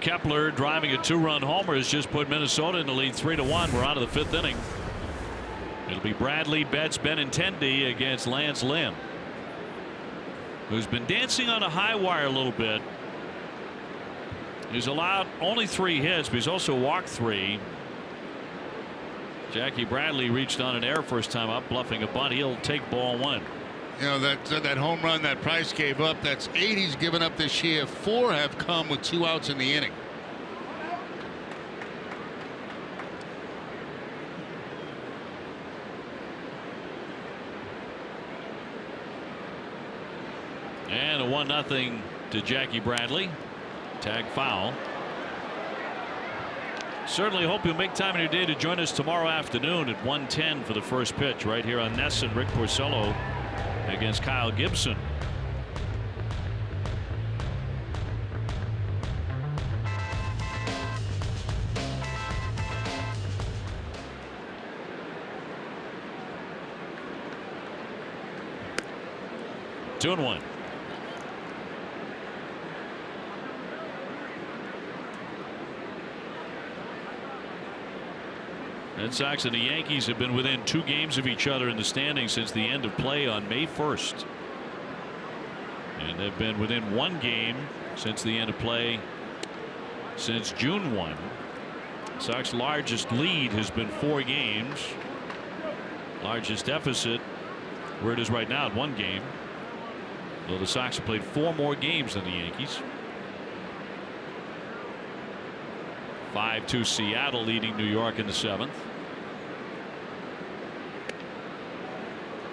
Kepler driving a 2-run homer has just put Minnesota in the lead 3-1. We're on to the 5th inning. It'll be Bradley, Betts, Benintendi against Lance Lynn, who's been dancing on a high wire a little bit. He's allowed only 3 hits, but he's also walked 3. Jackie Bradley reached on an error first time up, bluffing a bunt. He'll take ball 1. You know, that home run that Price gave up, that's 8 he's given up this year. 4 have come with 2 outs in the inning. And a 1-0 to Jackie Bradley. Tag foul. Certainly hope you'll make time in your day to join us tomorrow afternoon at 1:10 for the first pitch right here on Nesson. Rick Porcello against Kyle Gibson. Two and one. Red Sox and the Yankees have been within 2 games of each other in the standings since the end of play on May 1st. And they've been within 1 game since the end of play since June 1. Sox largest lead has been 4 games. Largest deficit where it is right now at 1 game. Though the Sox have played 4 more games than the Yankees. 5-2 Seattle leading New York in the 7th.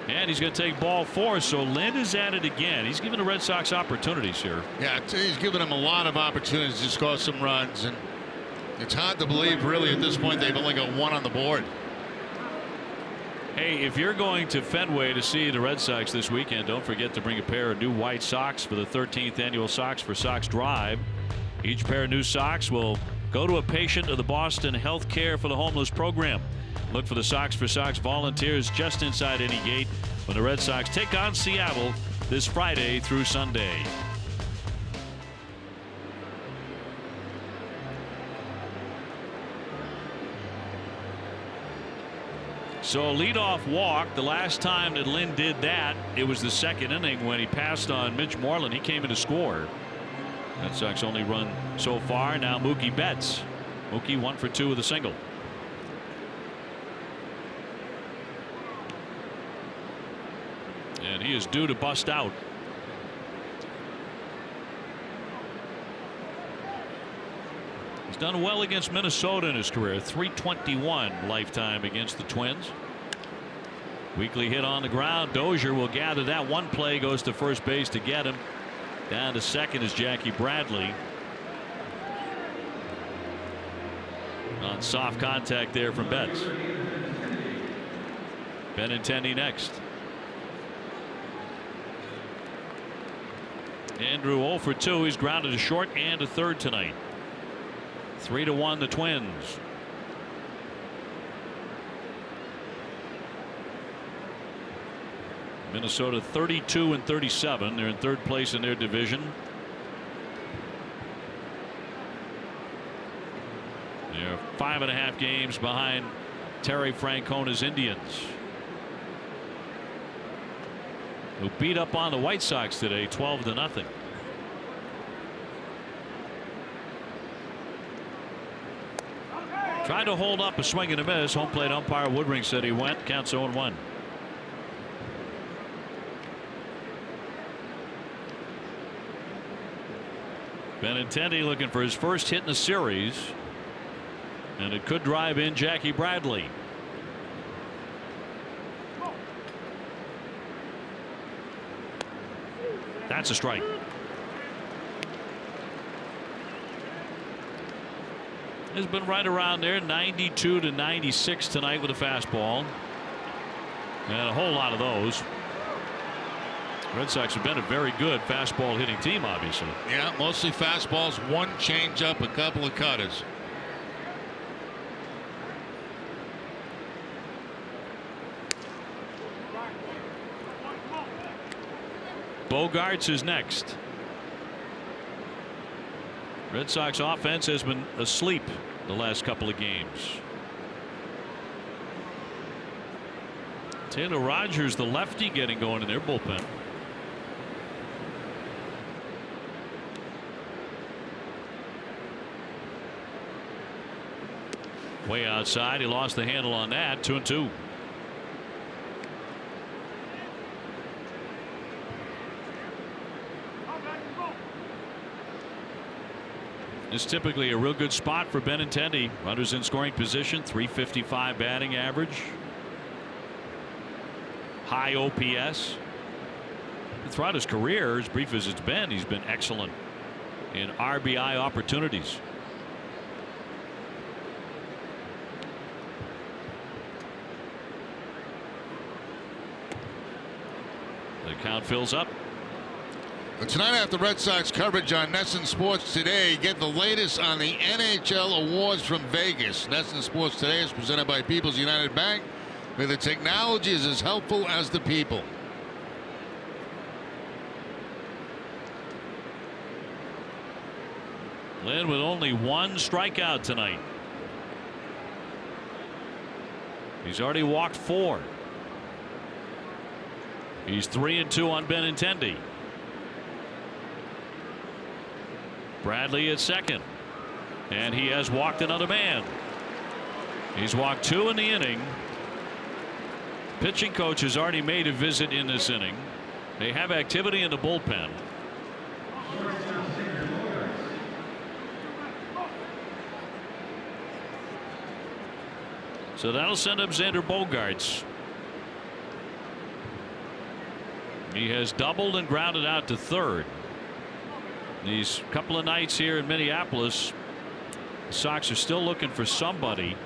And he's going to take ball 4, so Lynn is at it again. He's giving the Red Sox opportunities here. Yeah, he's giving them a lot of opportunities to score some runs, and it's hard to believe really at this point they've only got 1 on the board. Hey, if you're going to Fenway to see the Red Sox this weekend, don't forget to bring a pair of new white socks for the 13th annual Sox for Sox Drive. Each pair of new socks will go to a patient of the Boston Health Care for the Homeless program. Look for the Sox for Sox volunteers just inside any gate when the Red Sox take on Seattle this Friday through Sunday. So leadoff walk. The last time that Lynn did that, it was the 2nd inning when he passed on Mitch Moreland. He came in to score. Red Sox only run so far. Now Mookie Betts. Mookie 1 for 2 with a single. And he is due to bust out. He's done well against Minnesota in his career. .321 lifetime against the Twins. Weekly hit on the ground. Dozier will gather that. One play goes to first base to get him. Down to second is Jackie Bradley. On soft contact there from Betts. Benintendi next. Andrew 0 for 2. He's grounded a short and a third tonight. 3-1 the Twins. Minnesota 32 and 37. They're in 3rd place in their division. They're 5.5 games behind Terry Francona's Indians, who beat up on the White Sox today 12-0. Tried to hold up a swing and a miss. Home plate umpire Woodring said he went. Counts 0-1. Benintendi looking for his first hit in the series, and it could drive in Jackie Bradley. That's a strike. Has been right around there, 92 to 96 tonight with a fastball, and a whole lot of those. Red Sox have been a very good fastball hitting team, obviously. Yeah, mostly fastballs, 1 changeup, a couple of cutters. Bogarts is next. Red Sox offense has been asleep the last couple of games. Taylor Rogers, the lefty, getting going in their bullpen. Way outside. He lost the handle on that. 2-2. It's typically a real good spot for Benintendi. Runners in scoring position. .355 batting average. High OPS. Throughout his career, as brief as it's been, he's been excellent in RBI opportunities. Count fills up. But tonight after Red Sox coverage on NESN Sports Today, get the latest on the NHL awards from Vegas. NESN Sports Today is presented by People's United Bank, where the technology is as helpful as the people. Lynn with only one strikeout tonight. He's already walked 4. He's 3-2 on Benintendi. Bradley at second, and he has walked another man. He's walked 2 in the inning. Pitching coach has already made a visit in this inning. They have activity in the bullpen. So that'll send up Xander Bogaerts. He has doubled and grounded out to third. These couple of nights here in Minneapolis, the Sox are still looking for somebody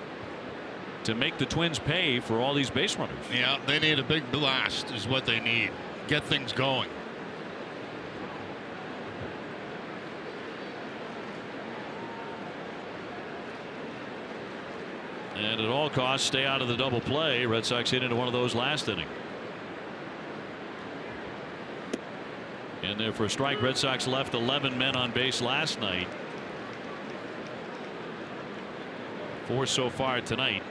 to make the Twins pay for all these base runners. Yeah, they need a big blast is what they need. Get things going. And at all costs, stay out of the double play. Red Sox hit into one of those last inning. In there for a strike. Red Sox left 11 men on base last night. 4 so far tonight.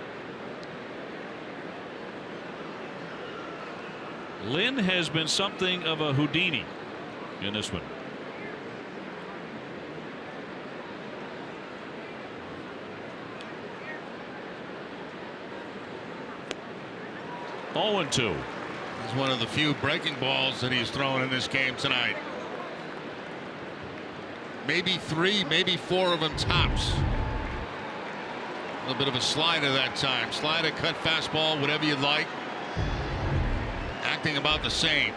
Lynn has been something of a Houdini in this one. Oh, and 2. It's one of the few breaking balls that he's thrown in this game tonight. Maybe 3, maybe 4 of them tops. A little bit of a slider that time. Slider, cut, fastball, whatever you'd like. Acting about the same.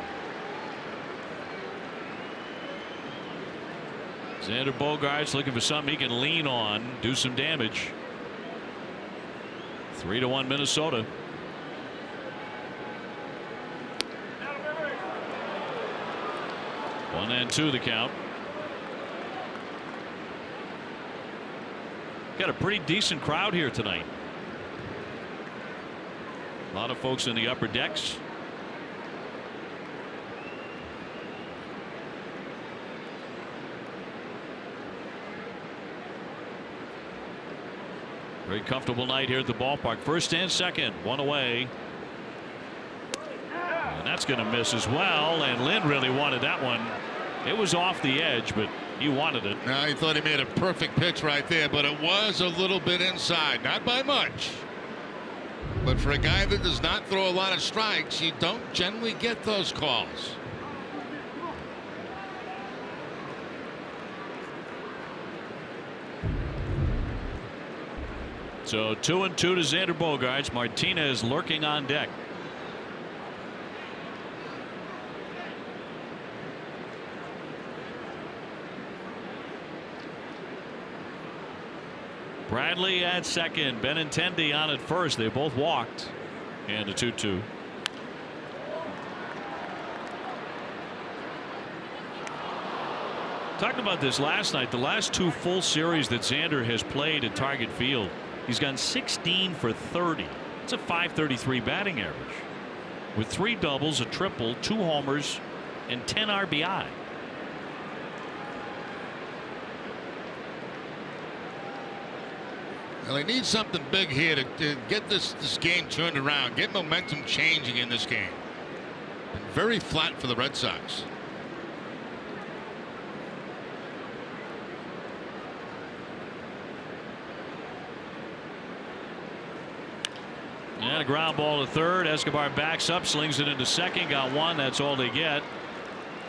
Xander Bogaerts looking for something he can lean on, do some damage. 3-1 Minnesota. One and 2 the count. Got a pretty decent crowd here tonight. A lot of folks in the upper decks. Very comfortable night here at the ballpark. First and second, 1 away. And that's going to miss as well. And Lynn really wanted that one. It was off the edge, but he wanted it. Now he thought he made a perfect pitch right there, but it was a little bit inside. Not by much. But for a guy that does not throw a lot of strikes, you don't generally get those calls. So 2-2 to Xander Bogaerts. Martinez lurking on deck. Bradley at second. Benintendi on at first. They both walked. And a 2-2. Talked about this last night. The last 2 full series that Xander has played at Target Field, he's gone 16 for 30. It's a .533 batting average with 3 doubles, a triple, 2 homers, and 10 RBI. Well, they need something big here to get this game turned around, get momentum changing in this game. Been very flat for the Red Sox. And a ground ball to third. Escobar backs up, slings it into second, got 1. That's all they get.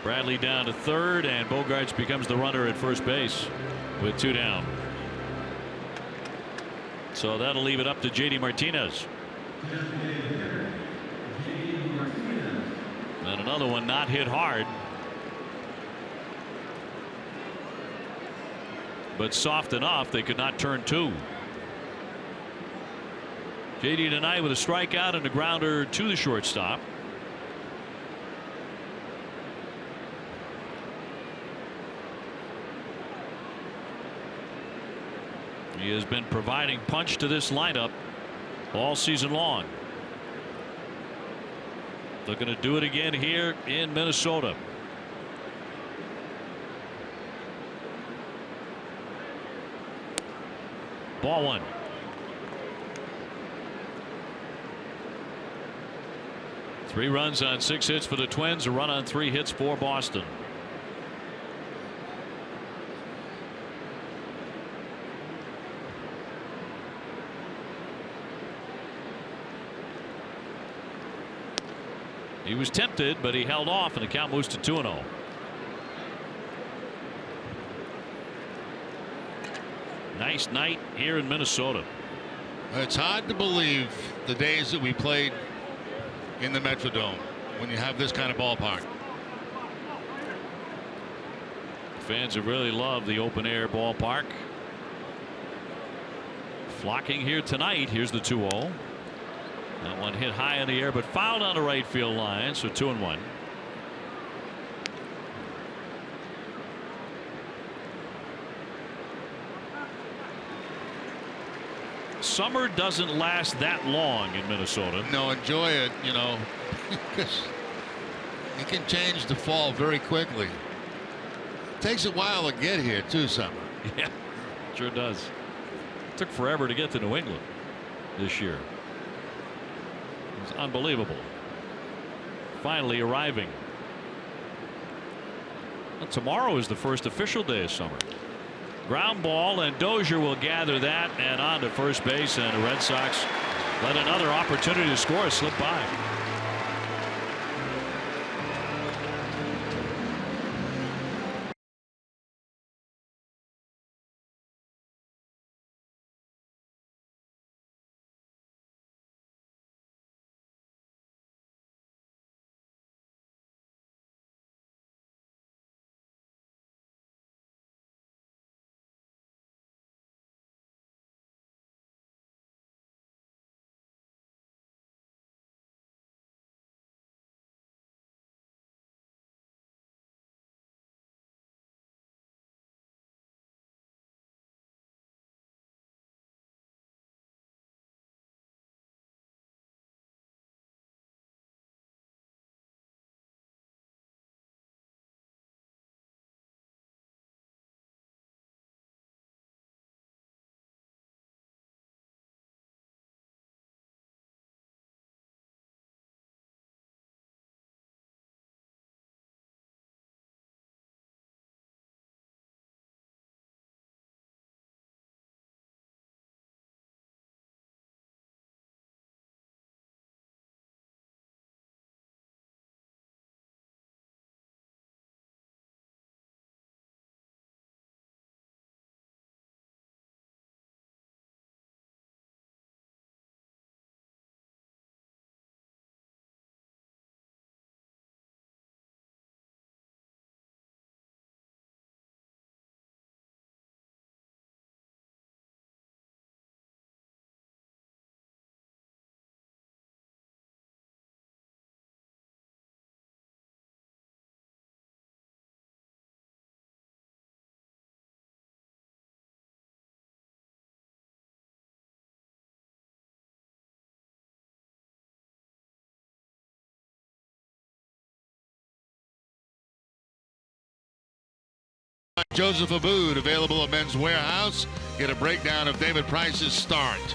Bradley down to third, and Bogaerts becomes the runner at first base with 2 down. So that'll leave it up to JD Martinez. And another one not hit hard, but soft enough they could not turn 2. JD tonight with a strikeout and a grounder to the shortstop. He has been providing punch to this lineup all season long. They're going to do it again here in Minnesota. Ball one. Three runs on 6 hits for the Twins, a run on 3 hits for Boston. He was tempted, but he held off, and the count moves to 2-0. Nice night here in Minnesota. It's hard to believe the days that we played in the Metrodome when you have this kind of ballpark. Fans have really loved the open air ballpark. Flocking here tonight. Here's the 2-0. That one hit high in the air, but fouled on the right field line, so 2-1. Summer doesn't last that long in Minnesota. No, enjoy it, you know, because it can change the fall very quickly. It takes a while to get here too, summer. Yeah, sure does. It took forever to get to New England this year. It's unbelievable. Finally arriving. Well, tomorrow is the first official day of summer. Ground ball, and Dozier will gather that and on to first base, and the Red Sox let another opportunity to score slip by. Joseph Abboud available at Men's Warehouse. Get a breakdown of David Price's start.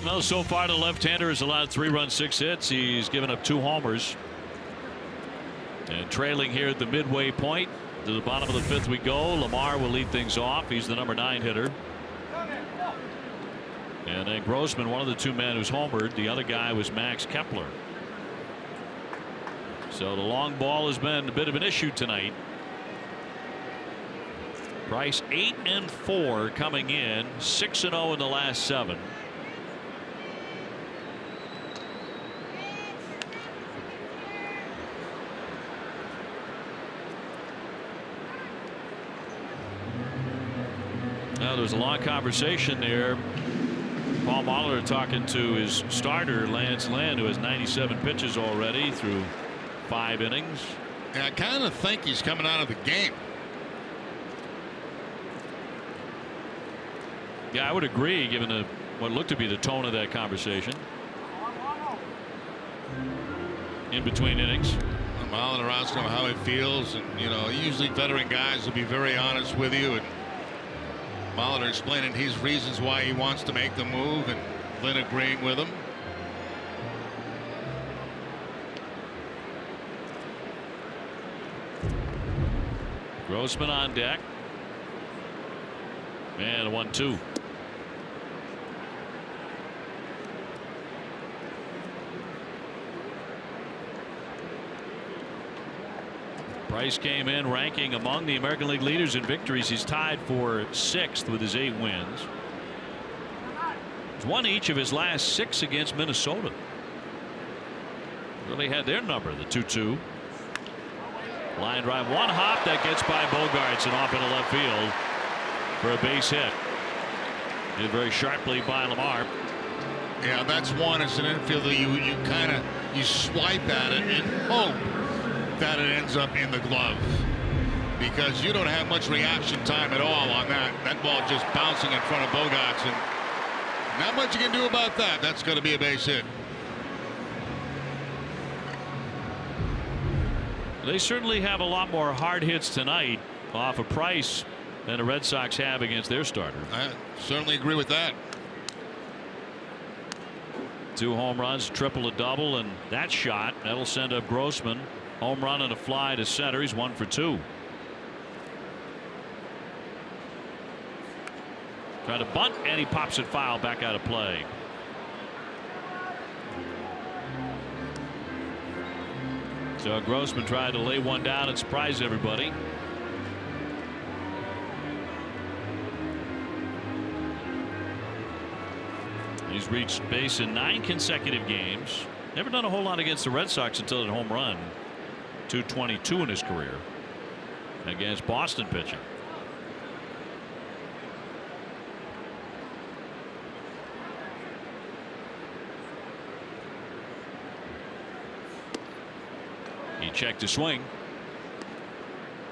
Well, so far the left-hander has allowed 3 runs, 6 hits. He's given up 2 homers. And trailing here at the midway point, to the bottom of the 5th we go. Lamar will lead things off. He's the number 9 hitter. And then Grossman, one of the 2 men who's homered. The other guy was Max Kepler. So the long ball has been a bit of an issue tonight. Price 8-4 coming in, 6-0 in the last 7. Now there's a long conversation there. Paul Mahler talking to his starter Lance Lynn, who has 97 pitches already through 5 innings. And I kind of think he's coming out of the game. Yeah, I would agree, given what looked to be the tone of that conversation in between innings. Molitor asking him how he feels, and usually veteran guys will be very honest with you, and Molitor explaining his reasons why he wants to make the move, and Lynn agreeing with him. Grossman on deck. And a 1-2. Price came in ranking among the American League leaders in victories. He's tied for 6th with his 8 wins. He's won each of his last 6 against Minnesota. Really had their number, the 2-2. Line drive, one hop that gets by Bogaerts and off into left field for a base hit. Hit very sharply by Lamar. Yeah, that's one as an infielder. You kind of swipe at it and hope that it ends up in the glove, because you don't have much reaction time at all on that. That ball just bouncing in front of Bogaerts, and not much you can do about that. That's going to be a base hit. They certainly have a lot more hard hits tonight off of Price than the Red Sox have against their starter. I certainly agree with that. 2 home runs, triple, a double, and that shot that'll send up Grossman. Home run and a fly to center. He's 1 for 2. Trying to bunt, and he pops it foul back out of play. So Grossman tried to lay one down and surprise everybody. He's reached base in 9 consecutive games. Never done a whole lot against the Red Sox until that home run. 222 in his career against Boston pitching. He checked to swing.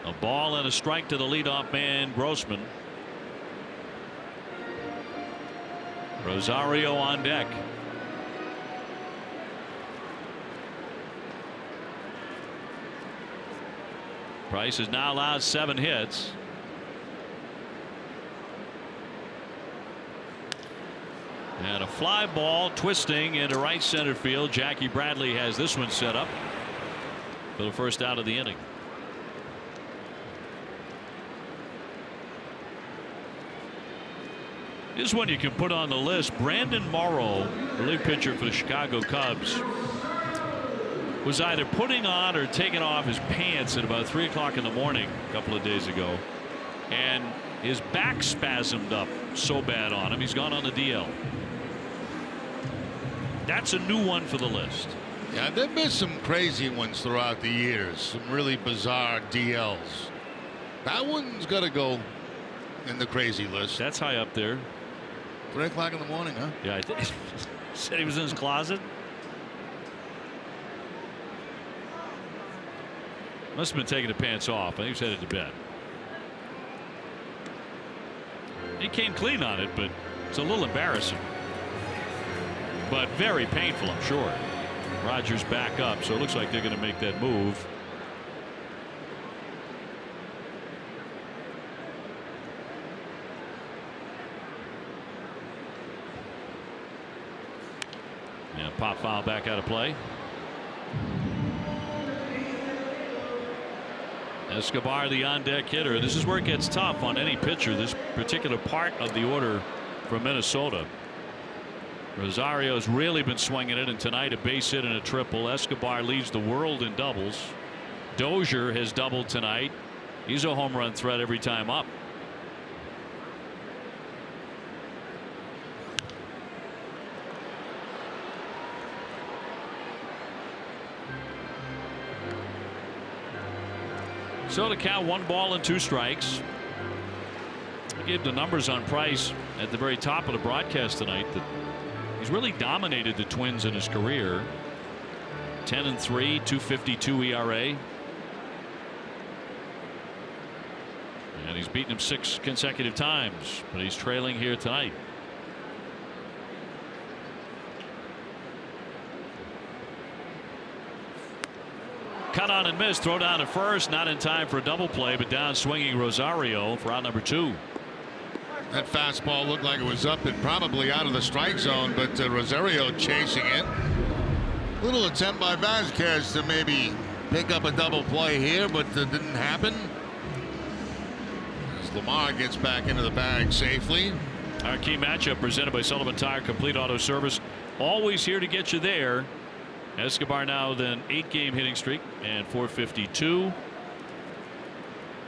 A ball and a strike to the leadoff man, Grossman. Rosario on deck. Price has now allowed 7 hits. And a fly ball twisting into right center field. Jackie Bradley has this one set up for the first out of the inning. This one you can put on the list. Brandon Morrow, relief pitcher for the Chicago Cubs, was either putting on or taking off his pants at about 3 o'clock in the morning a couple of days ago, and his back spasmed up so bad on him he's gone on the DL. That's a new one for the list. Yeah, there've been some crazy ones throughout the years, some really bizarre DLs. That one's got to go in the crazy list. That's high up there. 3 o'clock in the morning, huh? Yeah, I think said he was in his closet. Must have been taking the pants off. I think he was headed to bed. He came clean on it, but it's a little embarrassing. But very painful, I'm sure. Rogers back up, so it looks like they're going to make that move. Yeah, pop foul back out of play. Escobar, the on-deck hitter. This is where it gets tough on any pitcher, this particular part of the order from Minnesota. Rosario's really been swinging it, and tonight a base hit and a triple. Escobar leads the world in doubles. Dozier has doubled tonight. He's a home run threat every time up. So to count 1 ball and 2 strikes. I gave the numbers on Price at the very top of the broadcast tonight that he's really dominated the Twins in his career. 10-3, 2.52 ERA. And he's beaten him 6 consecutive times, but he's trailing here tonight. Cut on and miss. Throw down to first. Not in time for a double play, but down swinging Rosario for out number 2. That fastball looked like it was up and probably out of the strike zone, but Rosario chasing it. Little attempt by Vasquez to maybe pick up a double play here, but didn't happen. As Lamar gets back into the bag safely. Our key matchup presented by Sullivan Tire Complete Auto Service. Always here to get you there. Escobar now then 8-game hitting streak and 452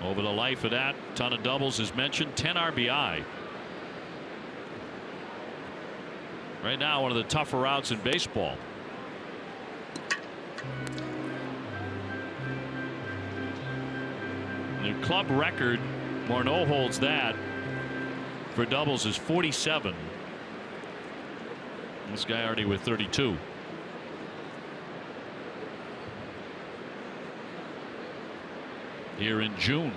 over the life of that. Ton of doubles as mentioned, 10 RBI. Right now one of the tougher routes in baseball. The club record, Morneau holds that for doubles, is 47. This guy already with 32. Here in June.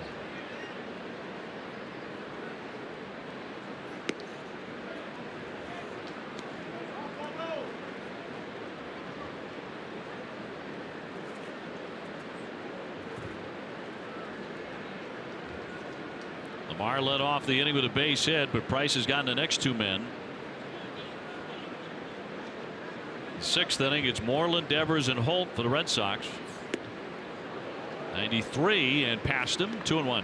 Lamar led off the inning with a base hit, but Price has gotten the next 2 men. 6th inning, it's Moreland, Devers, and Holt for the Red Sox. 93 and past him, 2-1.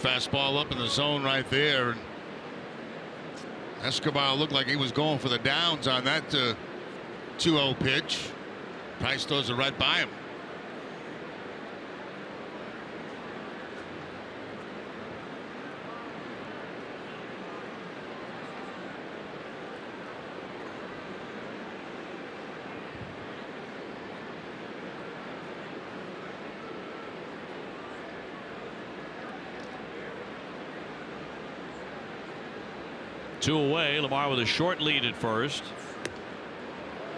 Fastball up in the zone right there. Escobar looked like he was going for the downs on that 2-0 pitch. Price throws it right by him. Two away. Lamar with a short lead at first.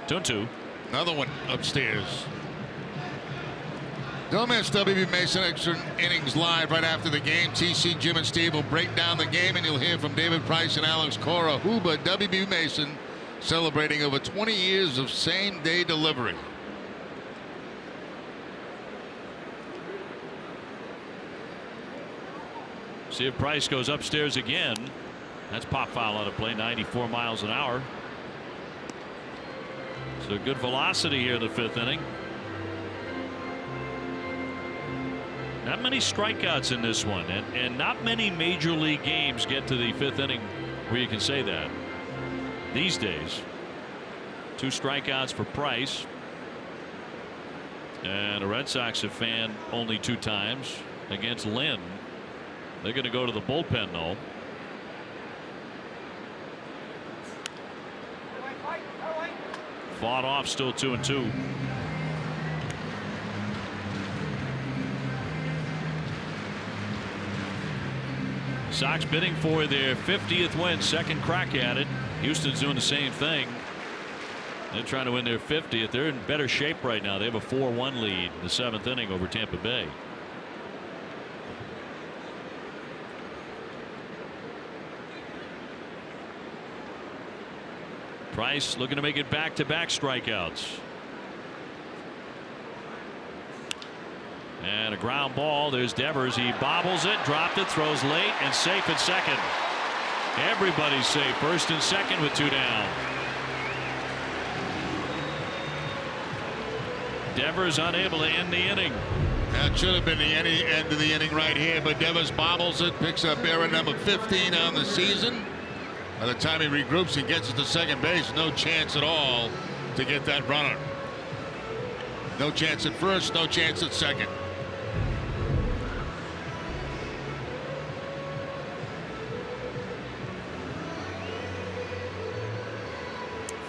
2-2. Another one upstairs. Don't miss WB Mason Extra Innings live right after the game. TC, Jim, and Steve will break down the game, and you'll hear from David Price and Alex Cora. Huba, WB Mason, celebrating over 20 years of same-day delivery. See if Price goes upstairs again. That's pop foul out of play, 94 miles an hour. So good velocity here in the 5th inning. Not many strikeouts in this one, and not many major league games get to the 5th inning where you can say that these days. 2 strikeouts for Price, and the Red Sox have fanned only 2 times against Lynn. They're going to go to the bullpen though. Fought off, still 2-2. Sox bidding for their 50th win, 2nd crack at it. Houston's doing the same thing. They're trying to win their 50th. They're in better shape right now. They have a 4-1 lead in the 7th inning over Tampa Bay. Price looking to make it back-to-back strikeouts. And a ground ball. There's Devers. He bobbles it, dropped it, throws late, and safe at second. Everybody's safe. First and second with 2 down. Devers unable to end the inning. That should have been the end of the inning right here, but Devers bobbles it, picks up error number 15 on the season. By the time he regroups and gets it to second base, no chance at all to get that runner. No chance at first, no chance at second.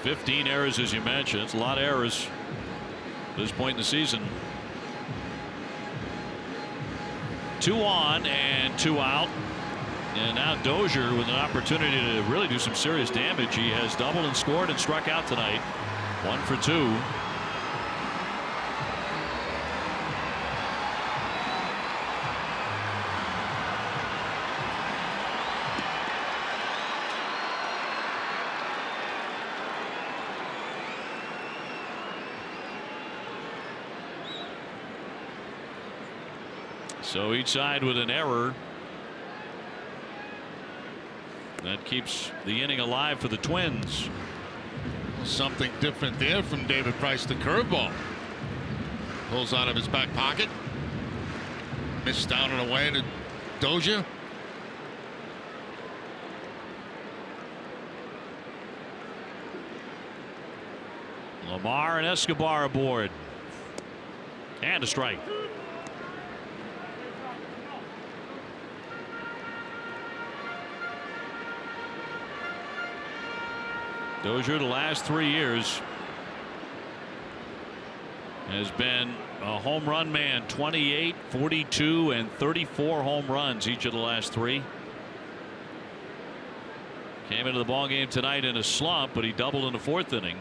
"15 errors, as you mentioned. It's a lot of errors at this point in the season. 2 on and 2 out. And now Dozier with an opportunity to really do some serious damage. He has doubled and scored and struck out tonight. 1 for 2. So each side with an error. That keeps the inning alive for the Twins. Something different there from David Price. The curveball pulls out of his back pocket. Missed out and away to Dozier. Lamar and Escobar aboard. And a strike. Dozier, the last 3 years, has been a home run man. 28, 42, and 34 home runs each of the last 3. Came into the ballgame tonight in a slump, but he doubled in the 4th inning.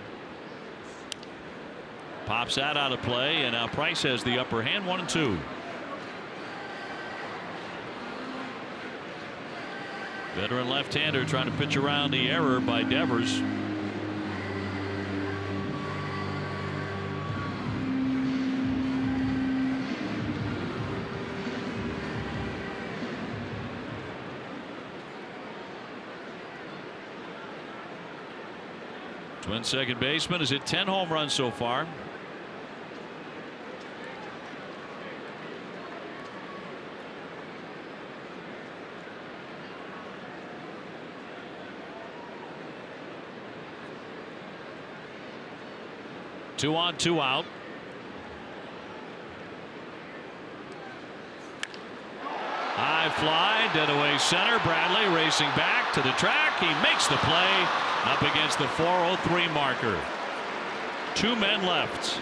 Pops that out of play, and now Price has the upper hand. 1-2. Veteran left-hander trying to pitch around the error by Devers. Twin second baseman has hit 10 home runs so far. Two on, two out. High fly, dead away center. Bradley racing back to the track. He makes the play up against the 403 marker. 2 men left.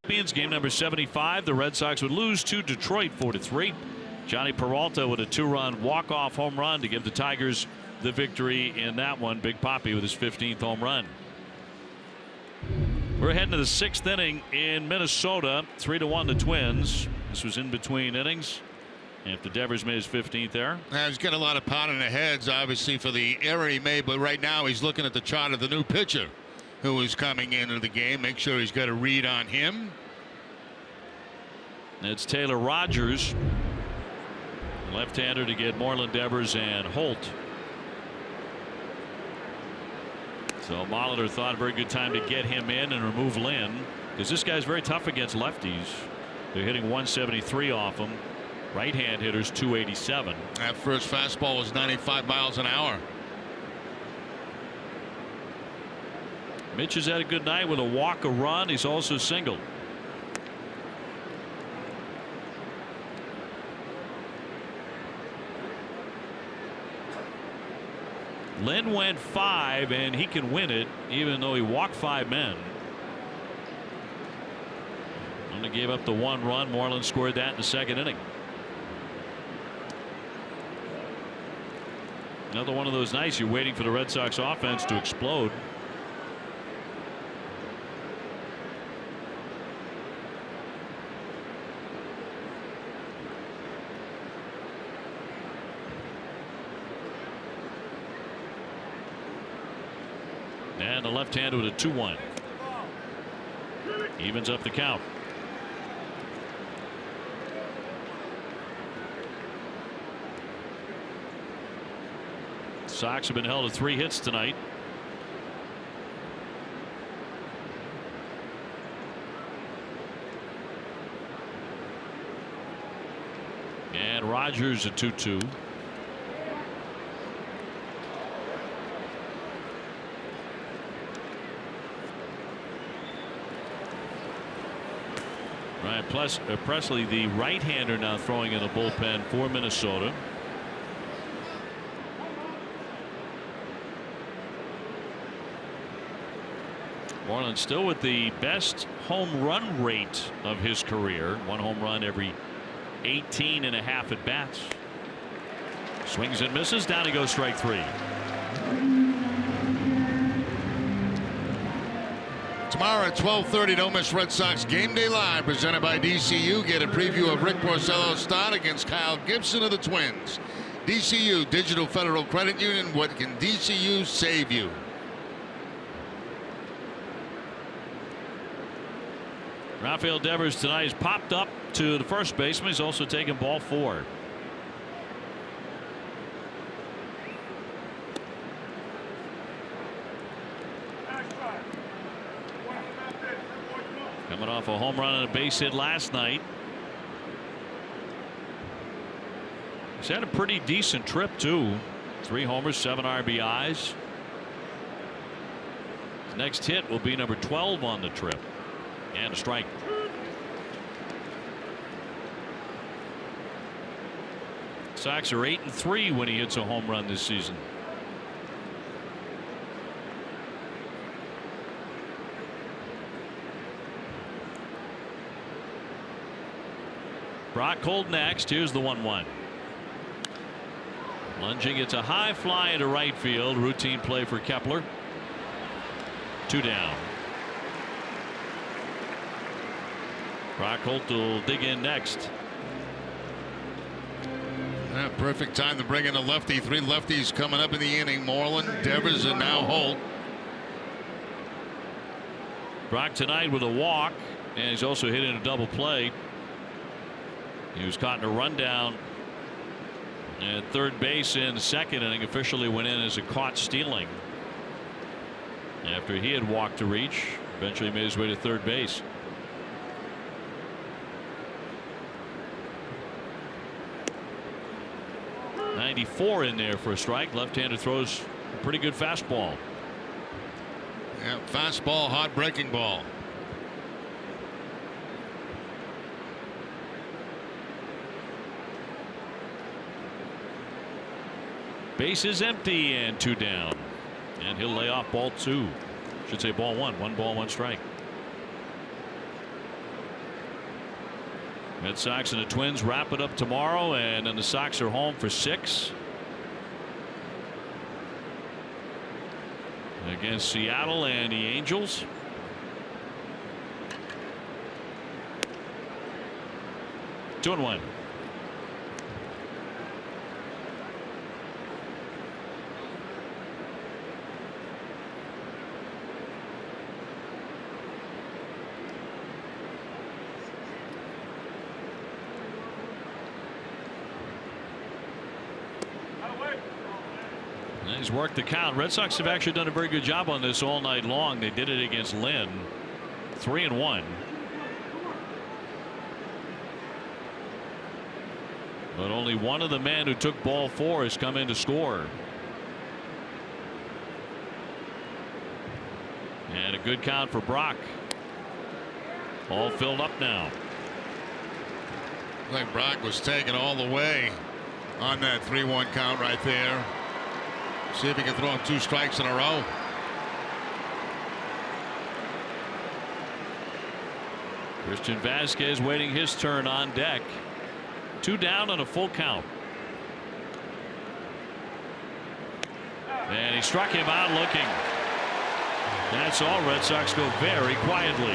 Champions, game number 75. The Red Sox would lose to Detroit 4-3. Johnny Peralta with a 2-run walk-off home run to give the Tigers the victory in that one. Big Papi with his 15th home run. We're heading to the 6th inning in Minnesota. 3-1 the Twins. This was in between innings after Devers made his 15th error. Now, he's got a lot of pounding the heads, obviously, for the error he made, but right now he's looking at the chart of the new pitcher who is coming into the game. Make sure he's got a read on him. It's Taylor Rogers, left-hander, to get Moreland, Devers, and Holt. So Molitor thought a very good time to get him in and remove Lynn, because this guy's very tough against lefties. They're hitting 173 off him. Right-hand hitters 287. That first fastball was 95 miles an hour. Mitch has had a good night with a walk, a run. He's also singled. Lynn went 5, and he can win it even though he walked 5 men. Only gave up the 1 run. Moreland scored that in the 2nd inning. Another one of those nights you're waiting for the Red Sox offense to explode. And the left-hander with a 2-1. Evens up the count. Sox have been held to 3 hits tonight. And Rogers a 2-2. Right, plus Presley, the right-hander, now throwing in the bullpen for Minnesota. Moreland still with the best home run rate of his career. 1 home run every 18 and a half at bats. Swings and misses. Down he goes, strike 3. Tomorrow at 12:30, don't miss Red Sox Game Day Live, presented by DCU. Get a preview of Rick Porcello's start against Kyle Gibson of the Twins. DCU, Digital Federal Credit Union. What can DCU save you? Rafael Devers tonight has popped up to the first baseman. He's also taken ball 4. Coming off a home run and a base hit last night. He's had a pretty decent trip too. 3 homers, 7 RBIs. His next hit will be number 12 on the trip. And a strike. Sox are 8-3 when he hits a home run this season. Brock Holt next. Here's the 1-1. Lunging, it's a high fly into right field. Routine play for Kepler. 2 down. Brock Holt will dig in next. Yeah, perfect time to bring in a lefty. 3 lefties coming up in the inning. Moreland, Devers, and now Holt. Brock tonight with a walk, and he's also hitting a double play. He was caught in a rundown at third base in the 2nd inning. Officially went in as a caught stealing after he had walked to reach. Eventually made his way to third base. .94 in there for a strike. Left-hander throws a pretty good fastball. Yeah, fastball, hard breaking ball. Base is empty and 2 down. And he'll lay off ball 2. Should say ball 1. 1 ball, 1 strike. Red Sox and the Twins wrap it up tomorrow, and then the Sox are home for 6 against Seattle and the Angels. Two and 1. He's worked the count. Red Sox have actually done a very good job on this all night long. They did it against Lynn. 3-1. But only one of the men who took ball 4 has come in to score. And a good count for Brock. All filled up now. Like Brock was taken all the way on that 3-1 count right there. See if he can throw him 2 strikes in a row. Christian Vasquez waiting his turn on deck. 2 down on a full count. And he struck him out looking. That's all. Red Sox go very quietly.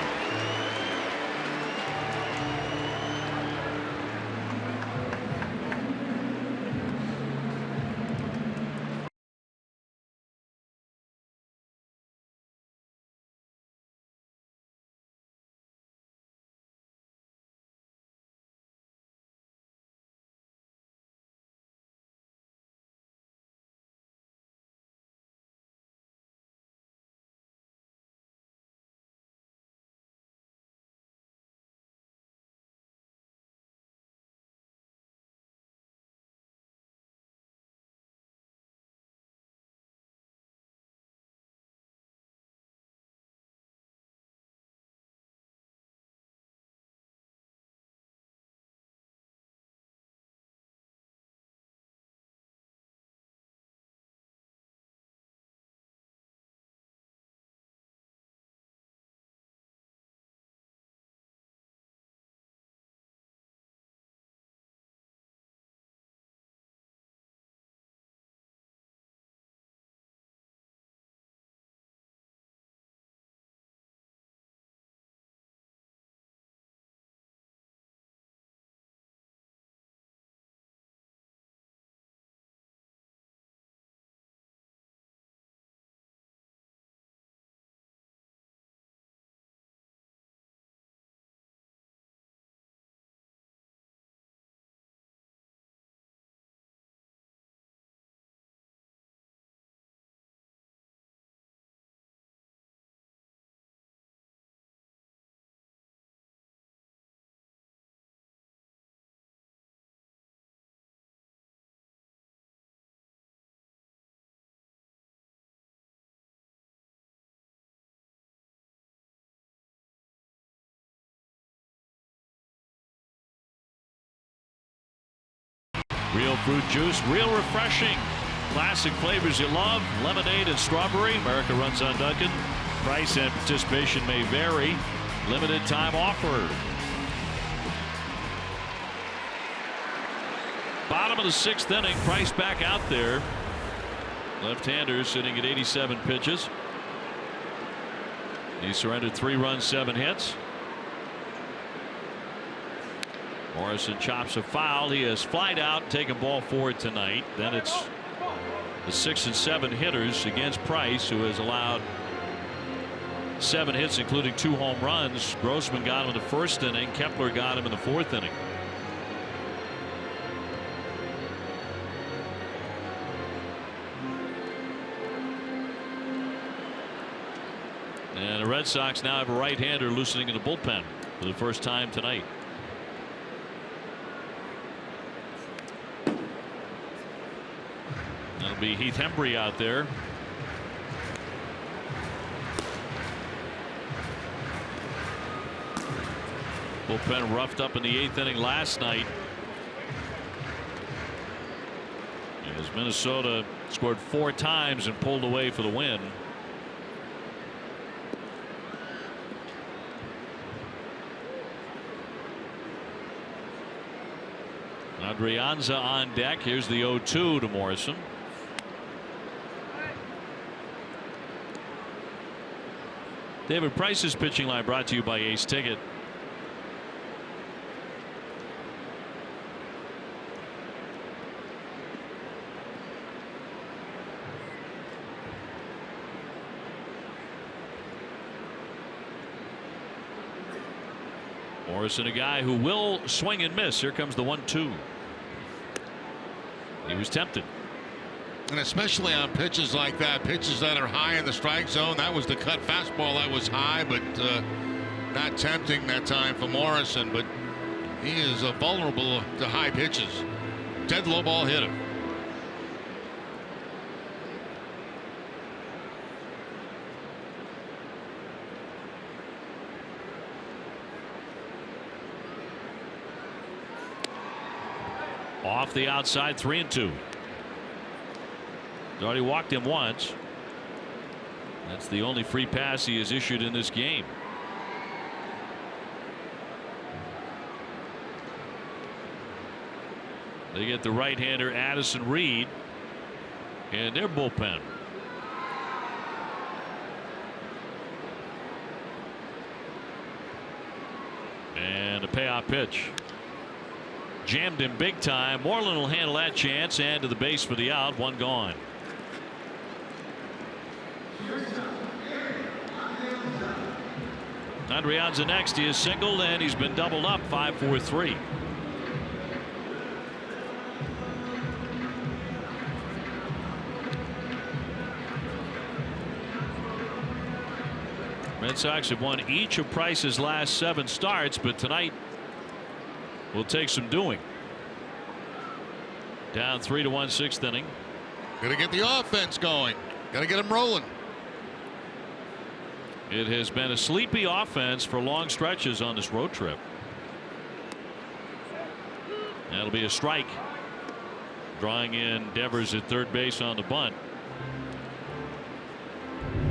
Real fruit juice, real refreshing. Classic flavors you love, lemonade and strawberry. America runs on Dunkin'. Price and participation may vary. Limited time offer. Bottom of the 6th inning, Price back out there. Left-hander sitting at 87 pitches. He surrendered 3 runs, 7 hits. Morrison chops a foul. He has flied out, taken ball forward tonight. Then it's the 6 and 7 hitters against Price, who has allowed 7 hits, including 2 home runs. Grossman got him in the 1st inning. Kepler got him in the 4th inning. And the Red Sox now have a right-hander loosening in the bullpen for the first time tonight. That'll be Heath Hembree out there. Bullpen roughed up in the 8th inning last night, as Minnesota scored 4 times and pulled away for the win. Adrianza on deck. Here's the 0-2 to Morrison. David Price's pitching line brought to you by Ace Ticket. Morrison, a guy who will swing and miss. Here comes the 1-2. He was tempted. And especially on pitches like that, pitches that are high in the strike zone. That was the cut fastball that was high, but not tempting that time for Morrison. But he is vulnerable to high pitches. Dead low ball hitter. Off the outside, 3-2. He's already walked him once. That's the only free pass he has issued in this game. They get the right-hander Addison Reed in their bullpen. And a payoff pitch. Jammed him big time. Moreland will handle that chance and to the base for the out. One gone. Adrianza next. He is singled and he's been doubled up. 5-4-3. Red Sox have won each of Price's last 7 starts, but tonight will take some doing. Down 3-1, 6th inning. Gotta get the offense going. Gotta get them rolling. It has been a sleepy offense for long stretches on this road trip. That'll be a strike. Drawing in Devers at third base on the bunt.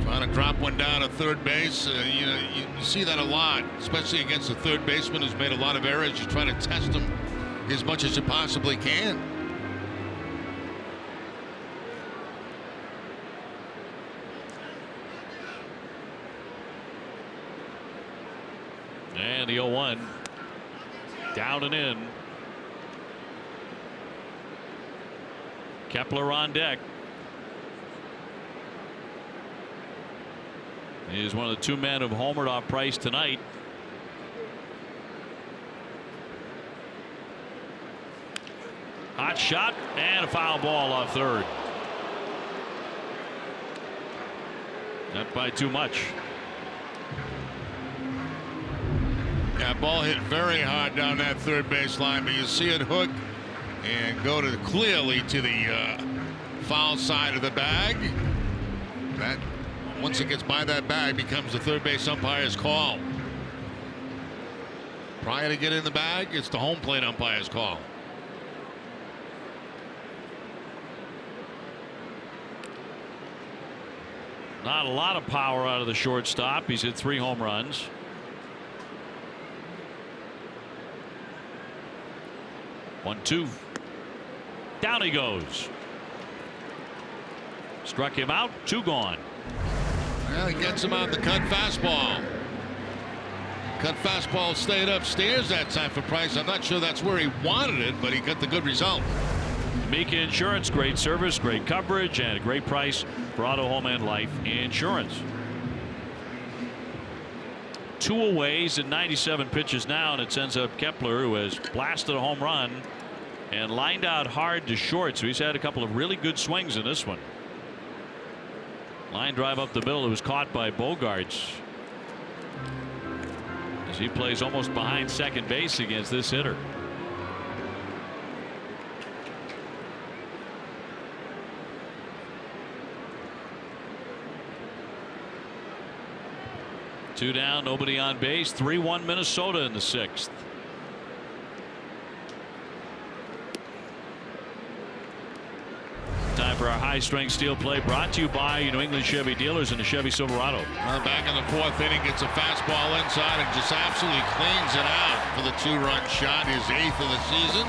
Trying to drop one down at third base. You know, you see that a lot, especially against a third baseman who's made a lot of errors. You try to test him as much as you possibly can. And the 0-1. Down and in. Kepler on deck. He is one of the 2 men who've homered off Price tonight. Hot shot and a foul ball off third. Not by too much. Yeah, ball hit very hard down that third base line, but you see it hook and go to clearly to the foul side of the bag. That, once it gets by that bag, becomes the third base umpire's call. Prior to getting in the bag, it's the home plate umpire's call. Not a lot of power out of the shortstop. He's hit 3 home runs. One, two. Down he goes. Struck him out. 2 gone. Well, he gets him on the cut fastball. Cut fastball stayed upstairs that time for Price. I'm not sure that's where he wanted it, but he got the good result. Mika Insurance, great service, great coverage, and a great price for auto, home, and life insurance. 2 aways and 97 pitches now, and it sends up Kepler, who has blasted a home run and lined out hard to short. So he's had a couple of really good swings in this one. Line drive up the middle. It was caught by Bogarts as he plays almost behind second base against this hitter. Two down, nobody on base. 3-1 Minnesota in the 6th. Time for our high strength steel play, brought to you by your New England Chevy dealers and the Chevy Silverado. Well, back in the 4th inning, gets a fastball inside and just absolutely cleans it out for the 2-run shot, his 8th of the season.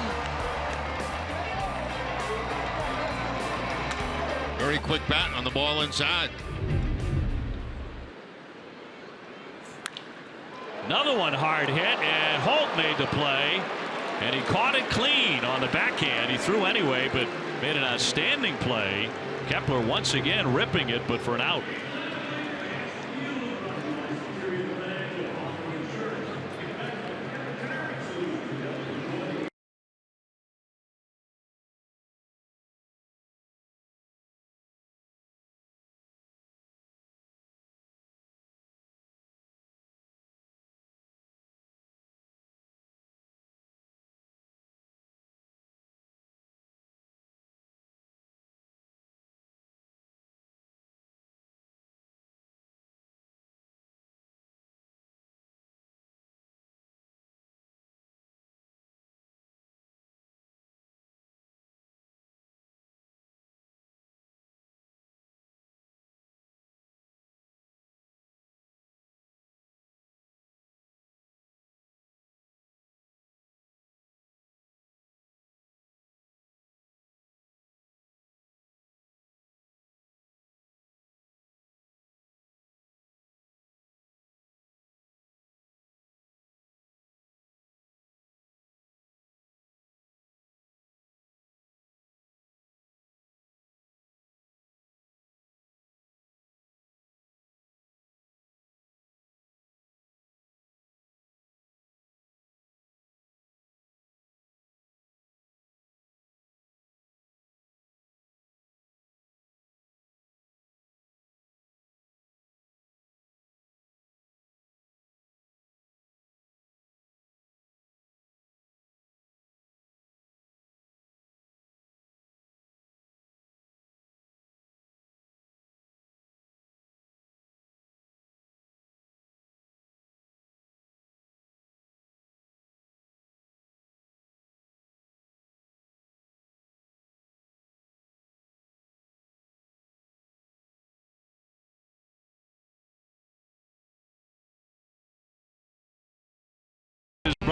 Very quick bat on the ball inside. Another one hard hit, and Holt made the play, and he caught it clean on the backhand. He threw anyway, but made an outstanding play. Kepler once again ripping it, but for an out.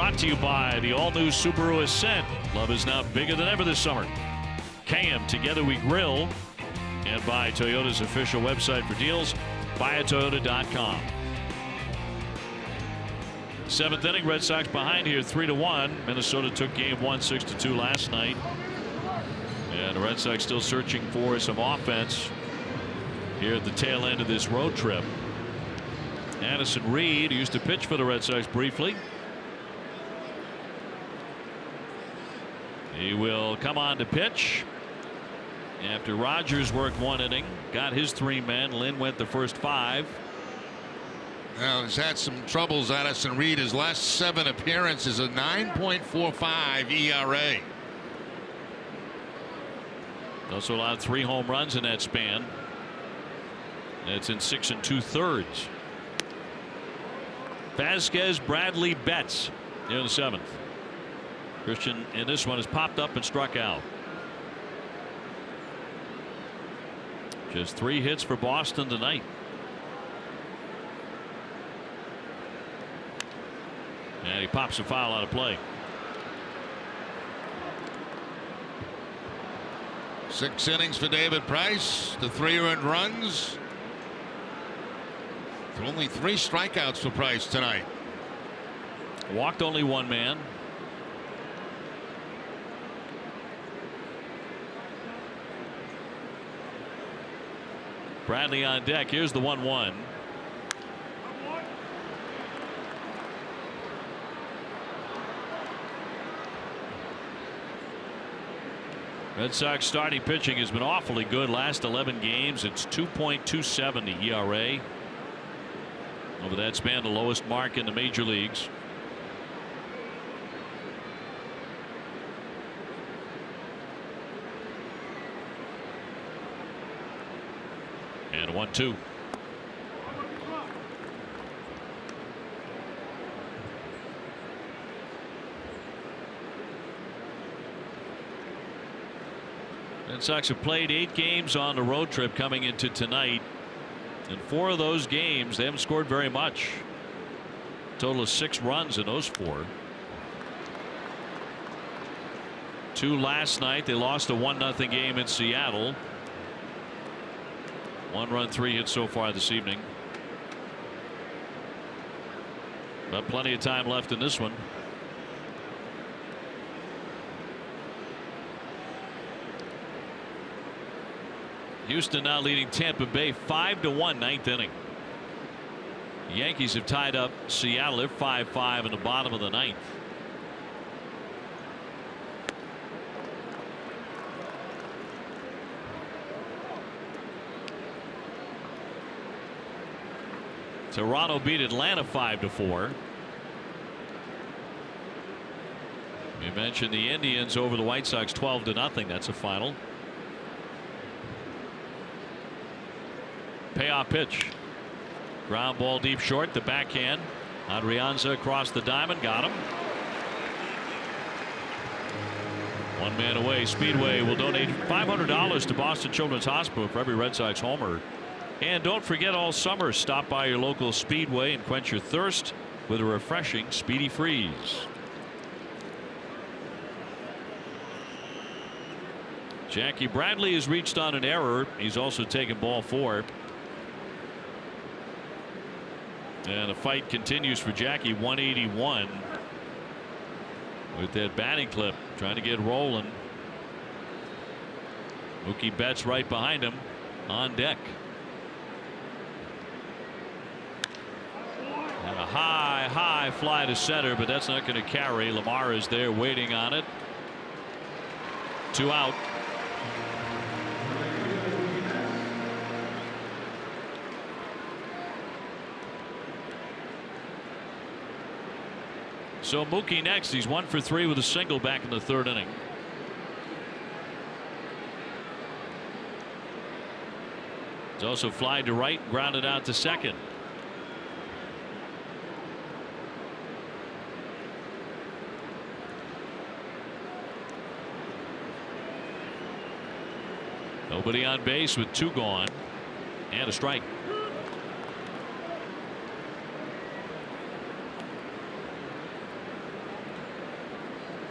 Brought to you by the all-new Subaru Ascent. Love is now bigger than ever this summer. KM, Together We Grill. And by Toyota's official website for deals, buyatoyota.com. Seventh inning, Red Sox behind here 3-1. Minnesota took game 1 6-2 last night. And the Red Sox still searching for some offense here at the tail end of this road trip. Addison Reed used to pitch for the Red Sox briefly. He will come on to pitch after Rogers worked 1 inning, got his 3 men. Lynn went the first 5. Now he's had some troubles. Addison Reed, his last 7 appearances, a 9.45 ERA. Also allowed 3 home runs in that span. That's in 6 2/3. Vasquez, Bradley, Betts in the 7th. Christian in this one has popped up and struck out. Just 3 hits for Boston tonight. And he pops a foul out of play. 6 innings for David Price. The 3 earned runs. Only 3 strikeouts for Price tonight. Walked only 1 man. Bradley on deck. Here's the 1-1. Red Sox starting pitching has been awfully good. Last 11 games, it's 2.27 the ERA. Over that span, the lowest mark in the major leagues. And 1-2. Red Sox have played 8 games on the road trip coming into tonight. In 4 of those games, they haven't scored very much. Total of 6 runs in those 4. 2 last night. They lost a 1-0 game in Seattle. 1 run, 3 hits so far this evening. But plenty of time left in this one. Houston now leading Tampa Bay 5-1, 9th inning. The Yankees have tied up Seattle. They're 5-5 in the bottom of the 9th. Toronto beat Atlanta 5-4. We mentioned the Indians over the White Sox 12-0. That's a final. Payoff pitch. Ground ball deep short. The backhand. Adrianza across the diamond. Got him. 1 man away. Speedway will donate $500 to Boston Children's Hospital for every Red Sox homer. And don't forget, all summer, stop by your local Speedway and quench your thirst with a refreshing Speedy Freeze. Jackie Bradley has reached on an error. He's also taken ball 4. And the fight continues for Jackie. 181 with that batting clip, trying to get rolling. Mookie Betts right behind him on deck. And a high fly to center, but that's not going to carry. Lamar is there waiting on it. 2 out. So Mookie next. He's 1 for 3 with a single back in the 3rd inning. He's also flied to right, grounded out to 2nd. Nobody on base with 2 gone and a strike.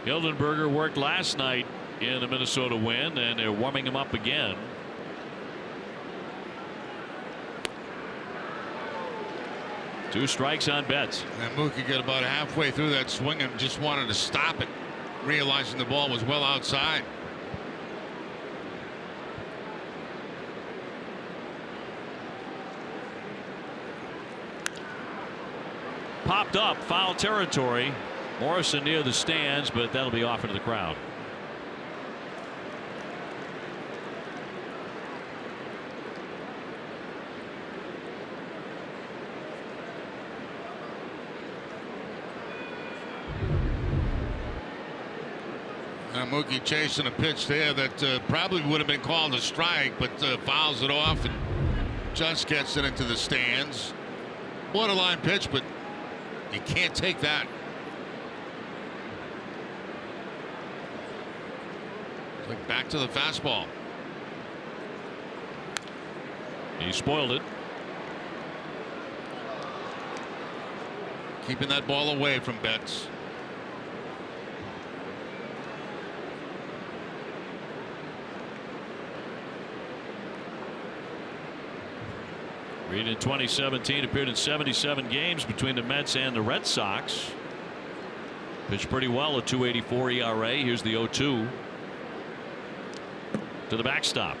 Hildenberger worked last night in the Minnesota win, and they're warming him up again. Two strikes on Betts. And Mookie got about halfway through that swing and just wanted to stop it, realizing the ball was well outside. Popped up, foul territory. Morrison near the stands, but that'll be off into the crowd. Mookie chasing a pitch there that probably would have been called a strike, but fouls it off and just gets it into the stands. Borderline pitch, but you can't take that. Like back to the fastball. He spoiled it. Keeping that ball away from Betts. Reed in 2017 appeared in 77 games between the Mets and the Red Sox. Pitched pretty well, a 2.84 ERA. Here's the 0-2 to the backstop.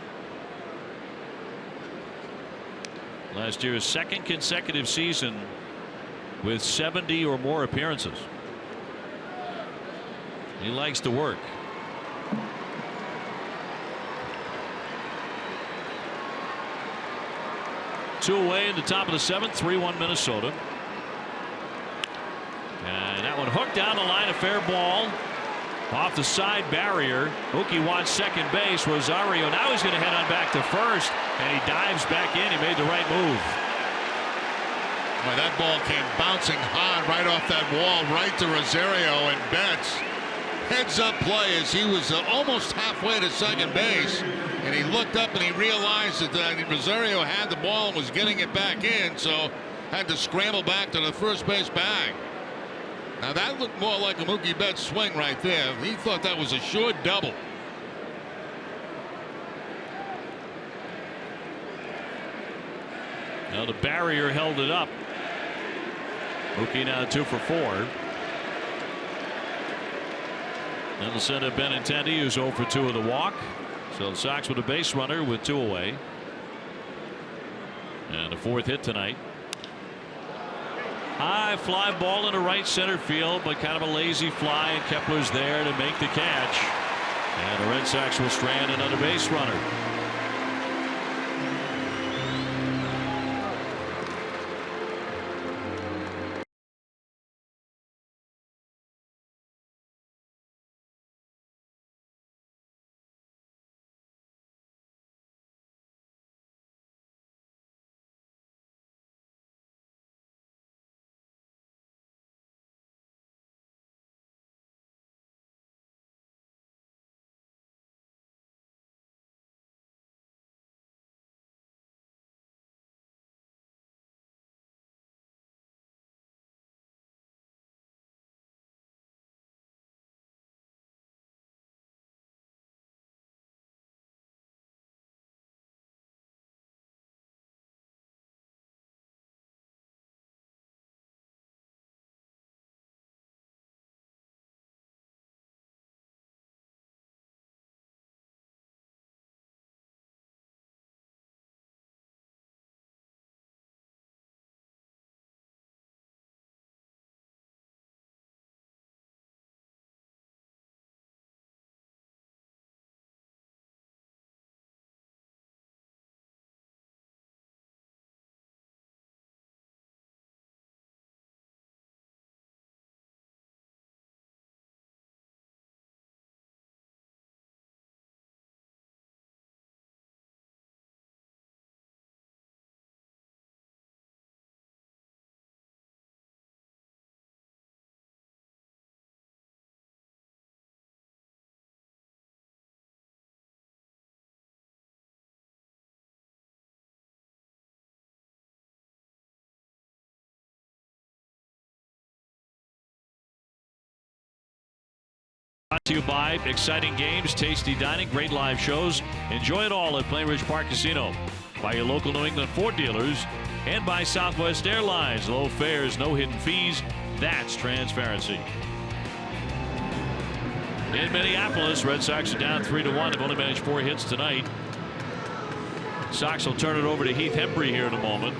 Last year's second consecutive season with 70 or more appearances. He likes to work. Two away in the top of the seventh. 3-1 Minnesota. And that one hooked down the line, a fair ball off the side barrier. Mookie wants second base. Rosario now he's going to head on back to first, and he dives back in. He made the right move. Boy, that ball came bouncing hard right off that wall right to Rosario, and Betts heads up play as he was almost halfway to second base, and he looked up and he realized that Rosario had the ball and was getting it back in, so had to scramble back to the first base bag. Now that looked more like a Mookie Betts swing right there. He thought that was a sure double. Now the barrier held it up. Mookie now 2 for 4. And the center Benintendi, who's 0 for 2 of the walk. So the Sox with a base runner with 2 away. And a 4th hit tonight. High fly ball into right center field, but kind of a lazy fly, and Kepler's there to make the catch. And the Red Sox will strand another base runner. To you by exciting games, tasty dining, great live shows. Enjoy it all at Plain Ridge Park Casino. By your local New England Ford dealers and by Southwest Airlines. Low fares, no hidden fees. That's transparency. In Minneapolis, Red Sox are down 3-1. They've only managed 4 hits tonight. Sox will turn it over to Heath Hembree here in a moment.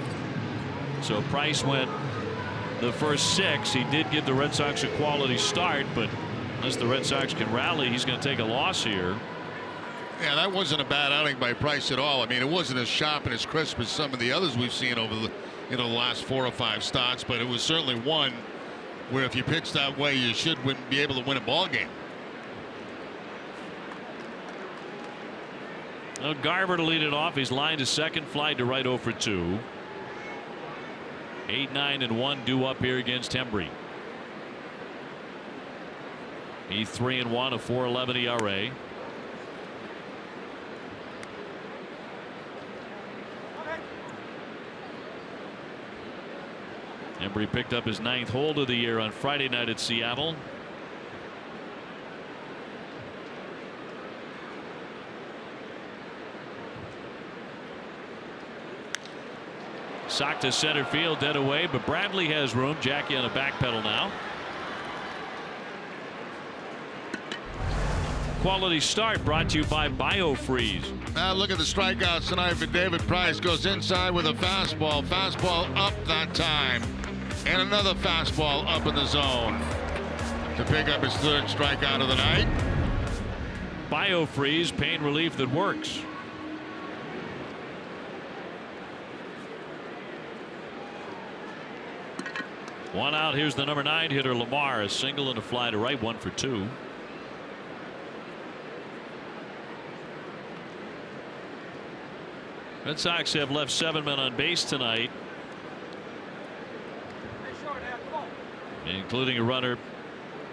So Price went the first 6. He did give the Red Sox a quality start, but unless the Red Sox can rally, he's going to take a loss here. Yeah, that wasn't a bad outing by Price at all. I mean, it wasn't as sharp and as crisp as some of the others we've seen over the last 4 or 5 starts, but it was certainly one where if you pitch that way, you should be able to win a ball game. Well, Garver to lead it off. He's lined to second, fly to right 0 for 2. 8-9-1 due up here against Hembree. He's 3-1, a 4.11 ERA. Hembree picked up his 9th hold of the year on Friday night at Seattle. Sock to center field, dead away, but Bradley has room. Jackie on a back pedal now. Quality start brought to you by BioFreeze. Now look at the strikeouts tonight for David Price. Goes inside with a fastball. Fastball up that time. And another fastball up in the zone to pick up his 3rd strikeout of the night. BioFreeze, pain relief that works. One out. Here's the number 9 hitter, Lamar. A single and a fly to right, 1 for 2. Red Sox have left 7 men on base tonight, including a runner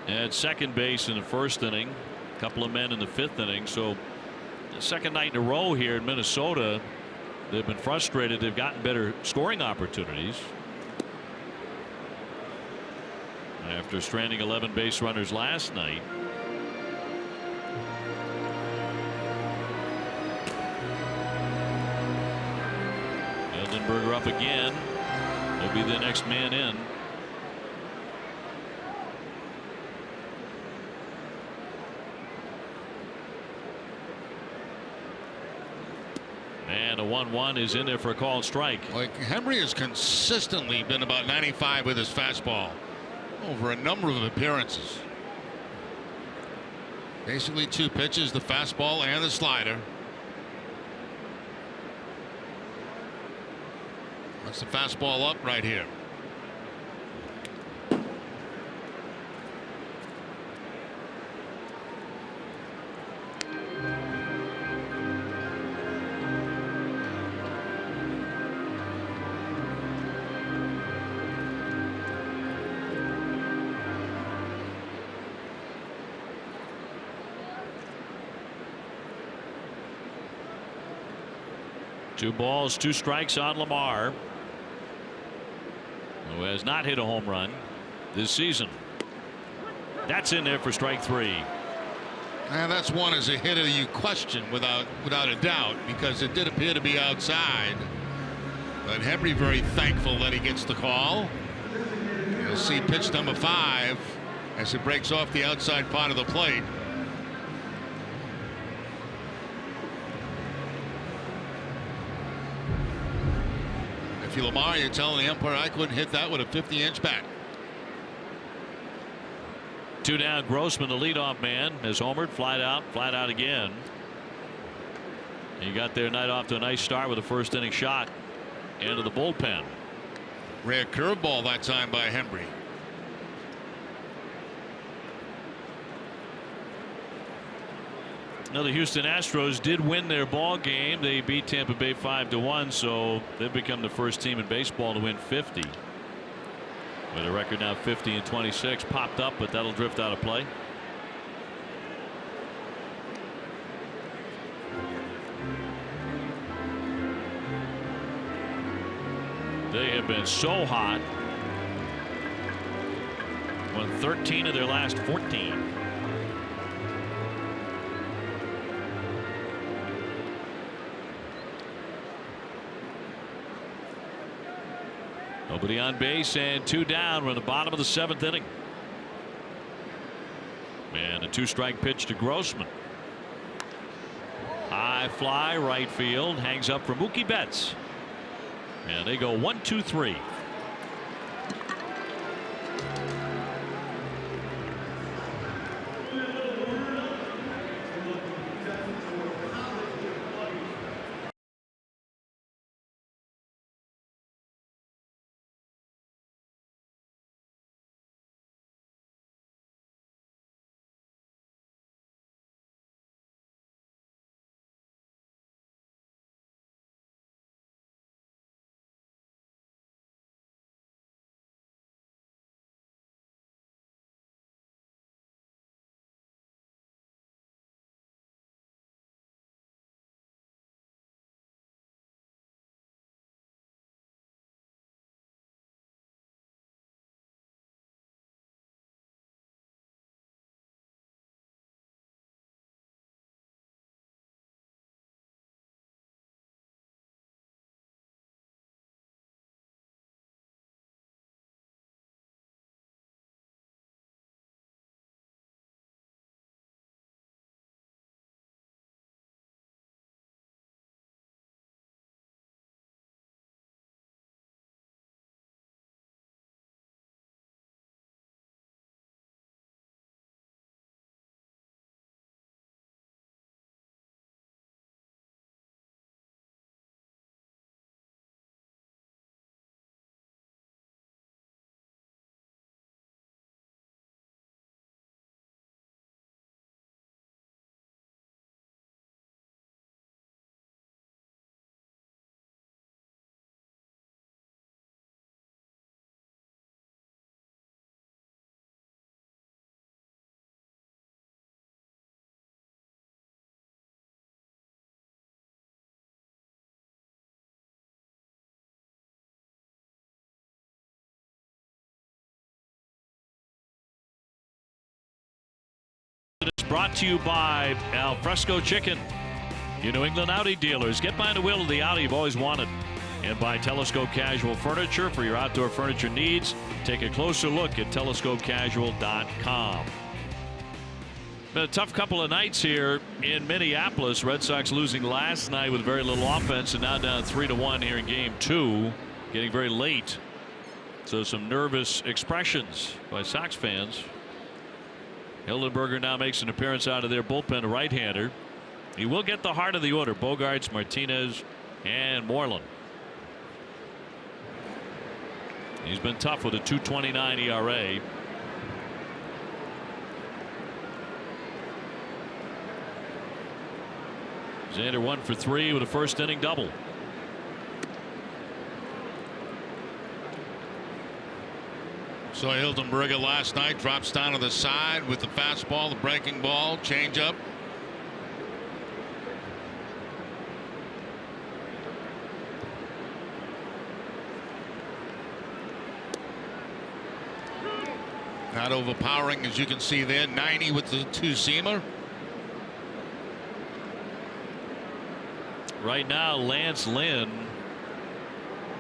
at second base in the 1st inning, a couple of men in the 5th inning. So the 2nd night in a row here in Minnesota, they've been frustrated. They've gotten better scoring opportunities after stranding 11 base runners last night. Eldenberger up again. He'll be the next man in. And a 1-1 is in there for a called strike. Like Hembree has consistently been about 95 with his fastball over a number of appearances. Basically 2 pitches, the fastball and the slider. That's the fastball up right here. Two balls, 2 strikes on Lamar, who has not hit a home run this season. That's in there for strike 3. And that's one as a hitter you question without a doubt, because it did appear to be outside. But Hembree very thankful that he gets the call. You'll see pitch number 5 as it breaks off the outside part of the plate. If you're Lamar, you're telling the umpire, I couldn't hit that with a 50-inch bat. 2 down. Grossman, the leadoff man, has homered, flat out again. He got there night off to a nice start with a 1st inning shot into the bullpen. Rare curveball that time by Hembree. Now the Houston Astros did win their ball game. They beat Tampa Bay 5-1, so they've become the first team in baseball to win 50. With a record now 50-26. Popped up, but that'll drift out of play. They have been so hot. Won 13 of their last 14. Nobody on base and 2 down. We're in the bottom of the 7th inning. And a 2-strike pitch to Grossman. High fly right field, hangs up for Mookie Betts. And they go 1, 2, 3. It's brought to you by Al Fresco Chicken, your New England Audi dealers. Get behind the wheel of the Audi you've always wanted. And by Telescope Casual Furniture for your outdoor furniture needs. Take a closer look at telescopecasual.com. Been a tough couple of nights here in Minneapolis. Red Sox losing last night with very little offense and now down 3-1 here in game 2. Getting very late. So some nervous expressions by Sox fans. Hildenberger now makes an appearance out of their bullpen, a right-hander. He will get the heart of the order. Bogarts, Martinez, and Moreland. He's been tough with a 2.29 ERA. Xander 1 for 3 with a first inning double. So Hildenberger last night drops down to the side with the fastball, the breaking ball, changeup. Not overpowering, as you can see there. 90 with the 2-seamer. Right now, Lance Lynn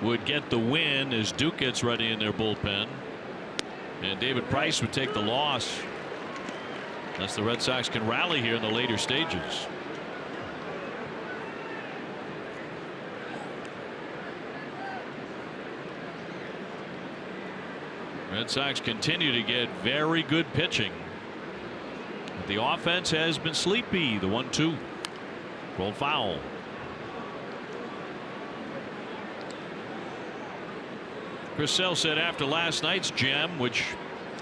would get the win as Duke gets ready in their bullpen. And David Price would take the loss unless the Red Sox can rally here in the later stages. Red Sox continue to get very good pitching. But the offense has been sleepy. The 1-2 roll foul. Chris Sale said after last night's gem, which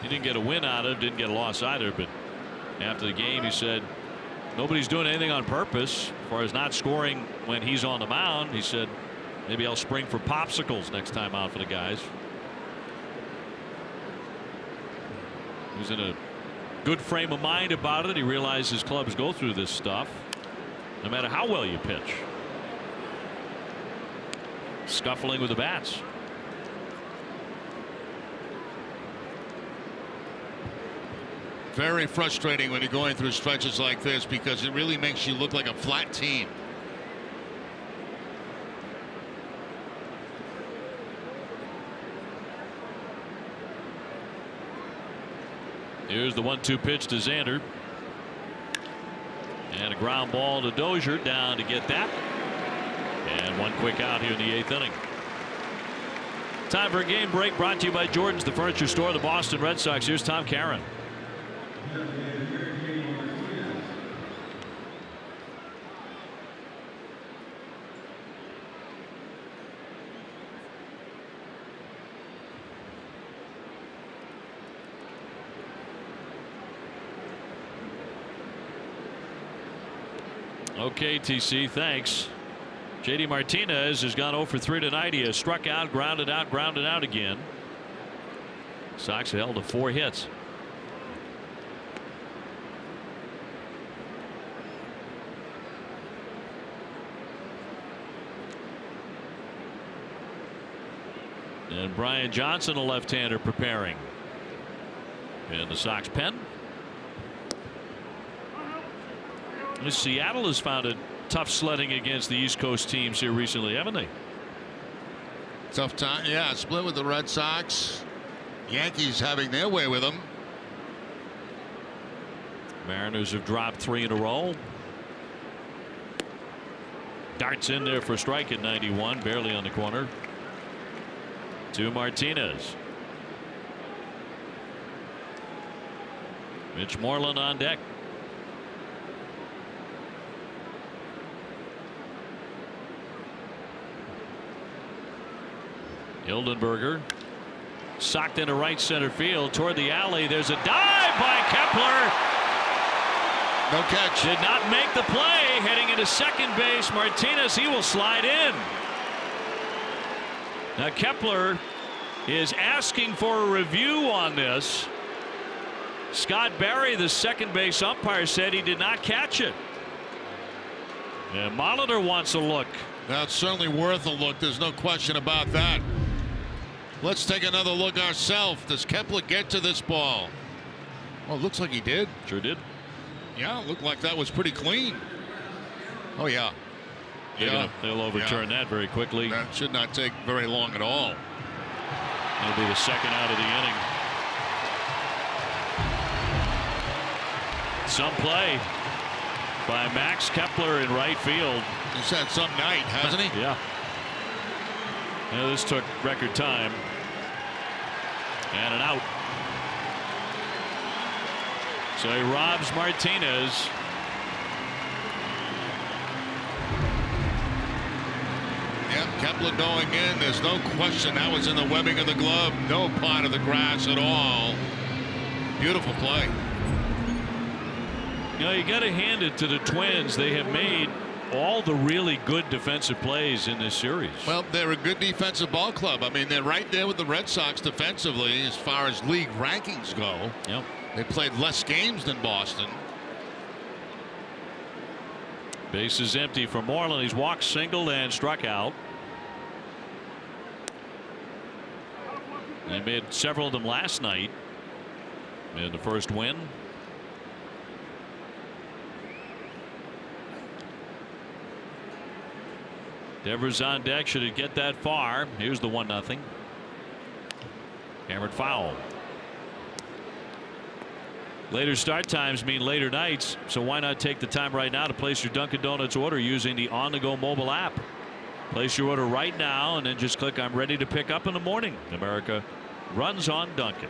he didn't get a win out of, didn't get a loss either, but after the game he said nobody's doing anything on purpose as far as not scoring when he's on the mound. He said maybe I'll spring for popsicles next time out for the guys. He's in a good frame of mind about it. He realizes clubs go through this stuff no matter how well you pitch. Scuffling with the bats. Very frustrating when you're going through stretches like this because it really makes you look like a flat team. Here's the 1-2 pitch to Xander. And a ground ball to Dozier, down to get that. And one quick out here in the 8th inning. Time for a game break, brought to you by Jordan's, the furniture store, the Boston Red Sox. Here's Tom Caron. Okay, TC, thanks. JD Martinez has gone 0 for 3 tonight. He has struck out, grounded out again. Sox held to 4 hits. And Brian Johnson, a left-hander, preparing in the Sox pen. Seattle has found it tough sledding against the East Coast teams here recently, haven't they? Tough time. Yeah, split with the Red Sox. Yankees having their way with them. Mariners have dropped 3 in a row. Darts in there for a strike at 91, barely on the corner. To Martinez. Mitch Moreland on deck. Hildenberger socked into right center field toward the alley. There's a dive by Kepler. No catch. Did not make the play. Heading into second base, Martinez, he will slide in. Now Kepler is asking for a review on this. Scott Barry, the second base umpire, said he did not catch it. And Molitor wants a look. That's certainly worth a look. There's no question about that. Let's take another look ourselves. Does Kepler get to this ball? Oh, looks like he did. Sure did. Yeah, looked like that was pretty clean. Oh, yeah. They'll overturn that very quickly. That should not take very long at all. That'll be the second out of the inning. Some play by Max Kepler in right field. He's had some night, hasn't he? Yeah. Yeah, this took record time. And an out. So he robs Martinez. Yep, Kepler going in. There's no question that was in the webbing of the glove. No part of the grass at all. Beautiful play. You know, you got to hand it to the Twins. They have made all the really good defensive plays in this series. Well, they're a good defensive ball club. I mean, they're right there with the Red Sox defensively as far as league rankings go. Yep. They played less games than Boston. Base is empty for Moreland. He's walked, singled, and struck out. They made several of them last night in the first win. Devers on deck. Should it get that far? Here's the 1-0. Hammered foul. Later start times mean later nights, so why not take the time right now to place your Dunkin' Donuts order using the on-the-go mobile app. Place your order right now and then just click I'm ready to pick up in the morning. America runs on Dunkin'.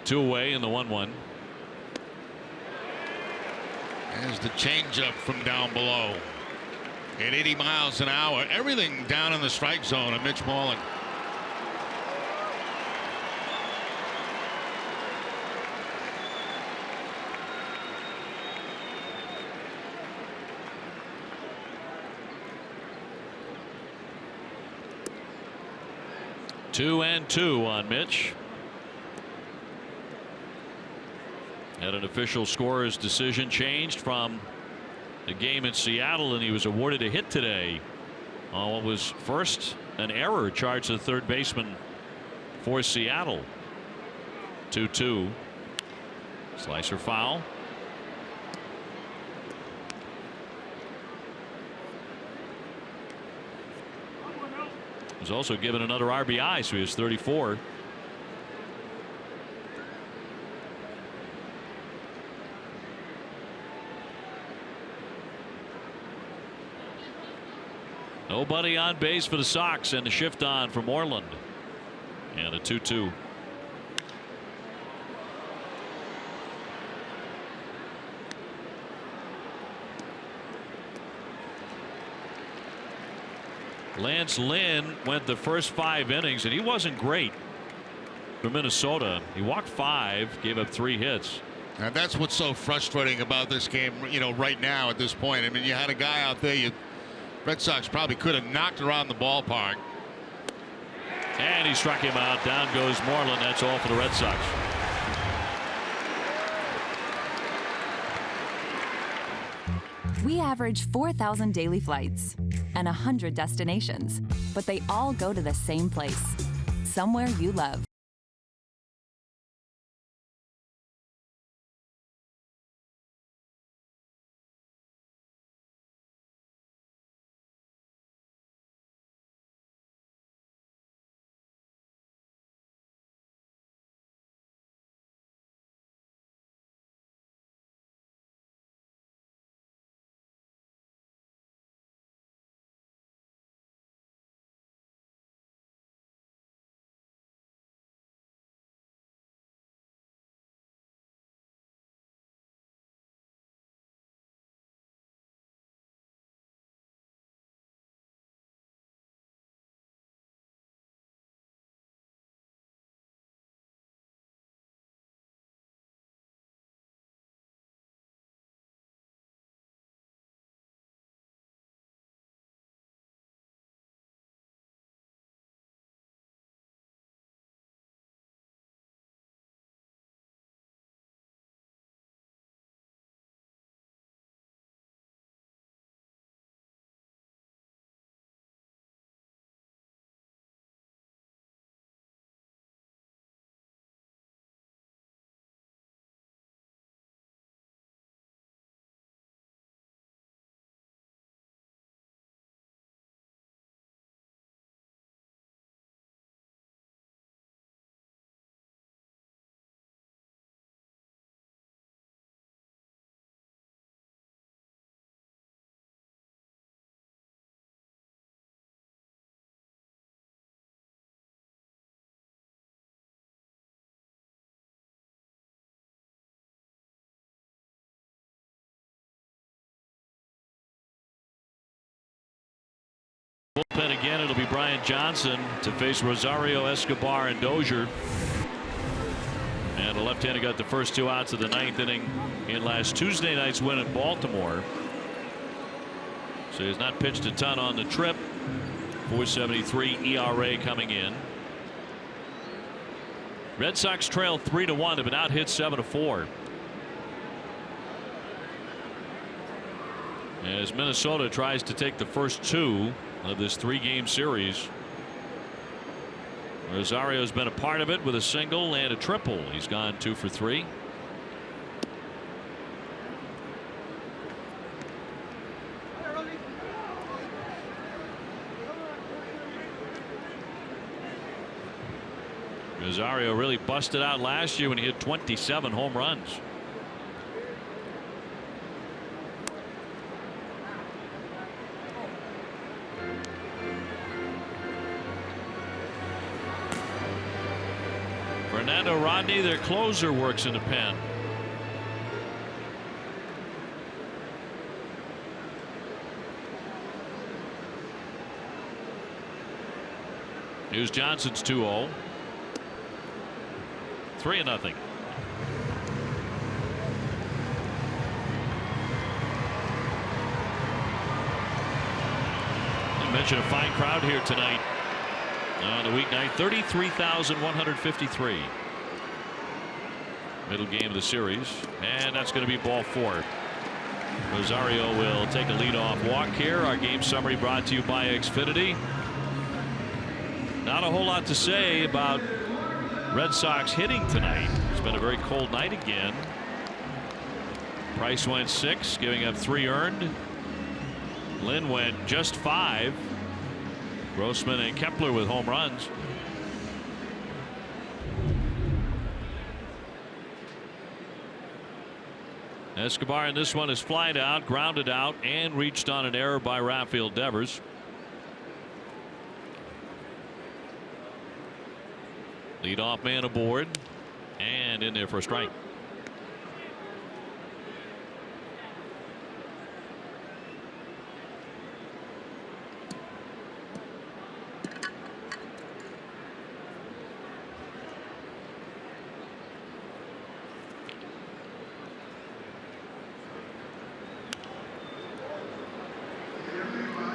Two away in the 1-1. There's the changeup from down below. At 80 miles an hour. Everything down in the strike zone of Mitch Moreland. Two and two on Mitch. Had an official scorer's decision changed from the game in Seattle, and he was awarded a hit today on what was first an error charged to the third baseman for Seattle. 2-2. Slicer foul. He's also given another RBI, so he has 34. Nobody on base for the Sox, and the shift on from Moreland. And a 2-2. Lance Lynn went the first 5 innings, and he wasn't great for Minnesota. He walked 5, gave up 3 hits. And that's what's so frustrating about this game, you know, right now at this point. I mean, you had a guy out there, Red Sox probably could have knocked around the ballpark. And he struck him out. Down goes Moreland. That's all for the Red Sox. We average 4,000 daily flights and 100 destinations, but they all go to the same place, somewhere you love. Bullpen again. It'll be Brian Johnson to face Rosario, Escobar, and Dozier. And the left-hander got the first 2 outs of the 9th inning in last Tuesday night's win in Baltimore. So he's not pitched a ton on the trip. 4.73 ERA coming in. Red Sox trail 3-1. They've been out hit 7-4. As Minnesota tries to take the first 2 of this 3-game series. Rosario's been a part of it with a single and a triple. He's gone 2 for 3. Rosario really busted out last year when he hit 27 home runs. Fernando Rodney, their closer, works in the pen. Here's Johnson's 2-0. 3-0. I mentioned a fine crowd here tonight. On the weeknight, 33,153. Middle game of the series, and that's going to be ball 4. Rosario will take a leadoff walk here. Our game summary brought to you by Xfinity. Not a whole lot to say about Red Sox hitting tonight. It's been a very cold night again. Price went 6, giving up 3 earned. Lynn went just 5. Grossman and Kepler with home runs. Escobar in this one is flied out, grounded out, and reached on an error by Rafael Devers. Leadoff man aboard and in there for a strike.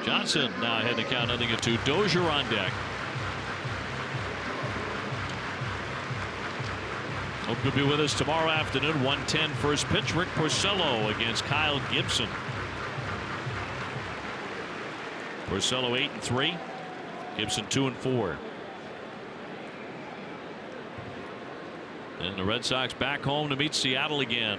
Johnson now ahead to count 0-2. Dozier on deck. Hope you'll be with us tomorrow afternoon. 1:10 first pitch. Rick Porcello against Kyle Gibson. Porcello 8-3. Gibson 2-4. And the Red Sox back home to meet Seattle again.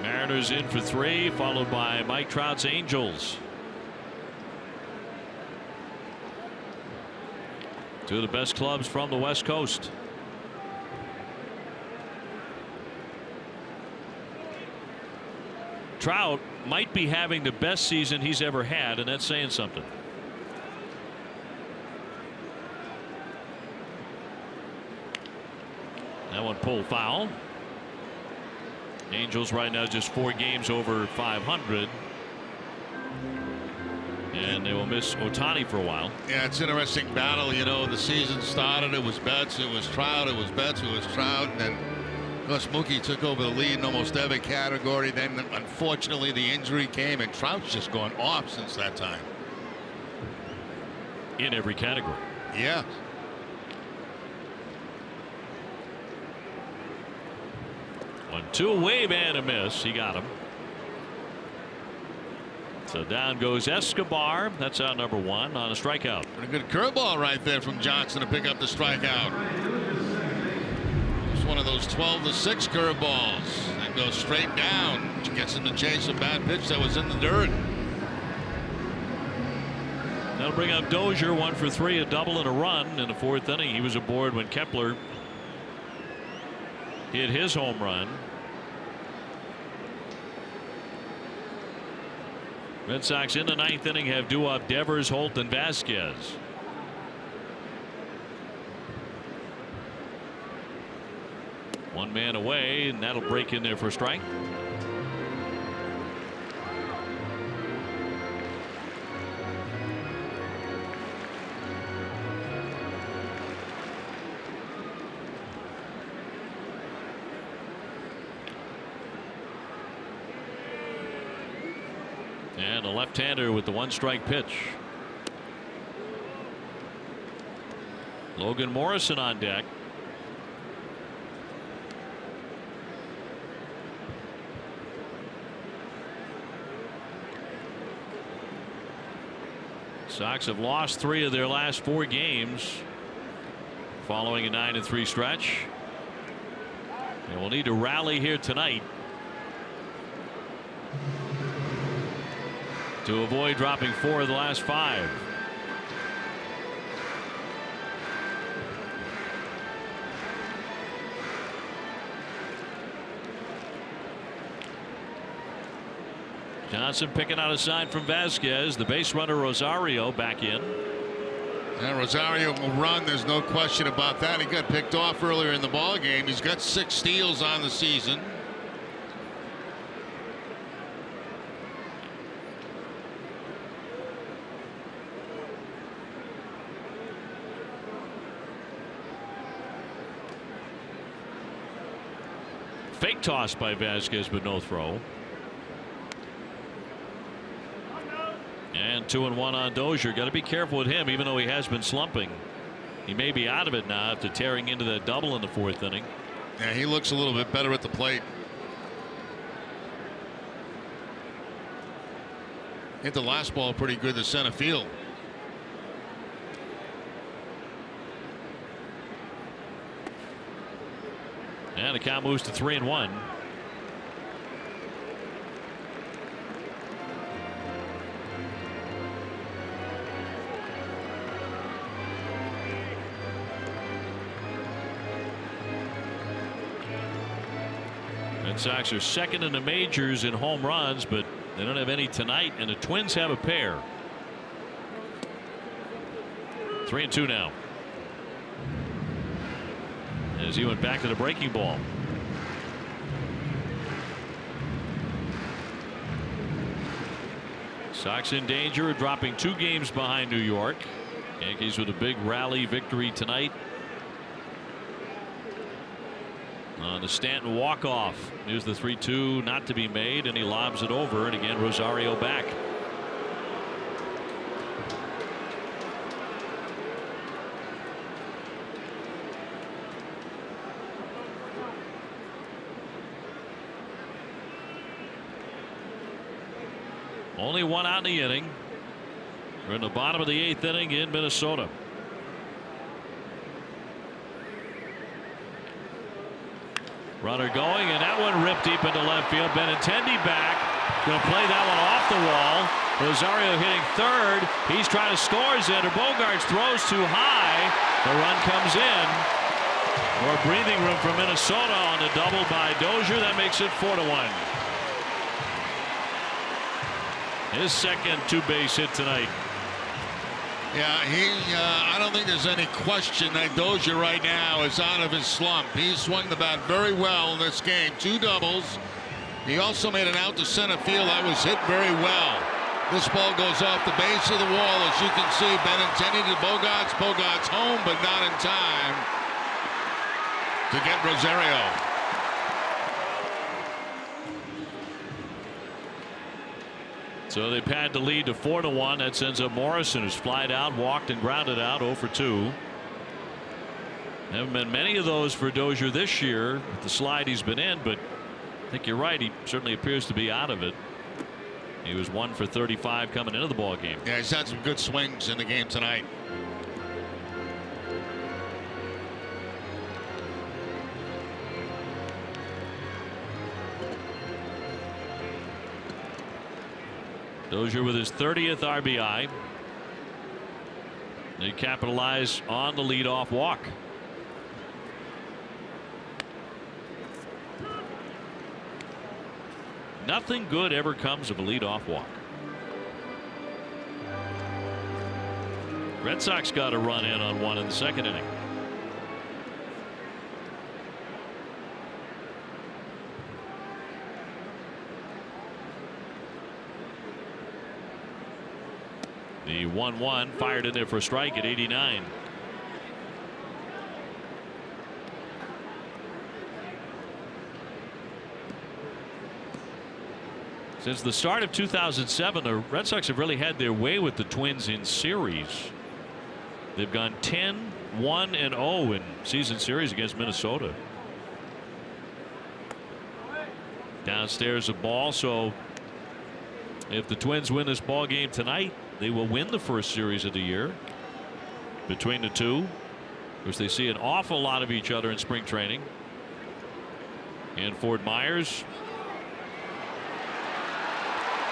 Mariners in for 3, followed by Mike Trout's Angels. Two of the best clubs from the West Coast. Trout might be having the best season he's ever had, and that's saying something. That one pulled foul. Angels right now just 4 games over 500. And they will miss Ohtani for a while. Yeah, it's an interesting battle. You know, the season started, it was Betts, it was Trout, it was Betts, it was Trout. And then, of course, Mookie took over the lead in almost every category. Then, unfortunately, the injury came, and Trout's just gone off since that time. In every category. Yeah. 1-2, wave and a miss. He got him. So down goes Escobar. That's out number 1 on a strikeout. And a good curveball right there from Johnson to pick up the strikeout. It's one of those 12-6 curveballs that goes straight down, which gets him to chase a bad pitch that was in the dirt. That'll bring up Dozier, 1 for 3, a double and a run in the 4th inning. He was aboard when Kepler hit his home run. Red Sox in the 9th inning have due up Devers, Holt, and Vasquez. One man away, and that'll break in there for a strike. And a left-hander with the 1-strike pitch. Logan Morrison on deck. Sox have lost 3 of their last 4 games following a 9-3 stretch. And will need to rally here tonight to avoid dropping 4 of the last 5. Johnson picking out a sign from Vasquez. The base runner Rosario back in. And Rosario will run. There's no question about that. He got picked off earlier in the ball game. He's got 6 steals on the season. Fake toss by Vasquez, but no throw. And 2-1 on Dozier. Got to be careful with him, even though he has been slumping. He may be out of it now after tearing into that double in the 4th inning. Yeah, he looks a little bit better at the plate. Hit the last ball pretty good to center field. And And the count moves to 3-1. Red Sox are second in the majors in home runs, but they don't have any tonight, and the Twins have a pair. 3-2 now. As he went back to the breaking ball. Sox in danger, dropping 2 games behind New York. Yankees with a big rally victory tonight. On the Stanton walk-off. Here's the 3-2 not to be made, and he lobs it over, and again Rosario back. Only 1 out in the inning. We're in the bottom of the 8th inning in Minnesota. Runner going, and that one ripped deep into left field. Benintendi back. Going to play that one off the wall. Rosario hitting third. He's trying to score. Xander Bogaerts throws too high. The run comes in. More breathing room for Minnesota on the double by Dozier. That makes it 4-1. His second 2-base hit tonight. Yeah, I don't think there's any question that Dozier right now is out of his slump. He swung the bat very well in this game. 2 doubles. He also made an out to center field that was hit very well. This ball goes off the base of the wall, as you can see. Benintendi to Bogaerts. Bogaerts home, but not in time to get Rosario. So they pad the lead to 4-1. That sends up Morrison, who's flied out, walked, and grounded out 0 for 2. Haven't been many of those for Dozier this year with the slide he's been in, but I think you're right. He certainly appears to be out of it. He was 1 for 35 coming into the ball game. Yeah, he's had some good swings in the game tonight. Dozier with his 30th RBI. They capitalize on the leadoff walk. Nothing good ever comes of a leadoff walk. Red Sox got a run in on 1 in the 2nd inning. The 1-1 fired in there for a strike at 89. Since the start of 2007, the Red Sox have really had their way with the Twins in series. They've gone 10-1-0 in season series against Minnesota. Downstairs a ball, so if the Twins win this ball game tonight, they will win the first series of the year between the two. Of course, they see an awful lot of each other in spring training. And Fort Myers.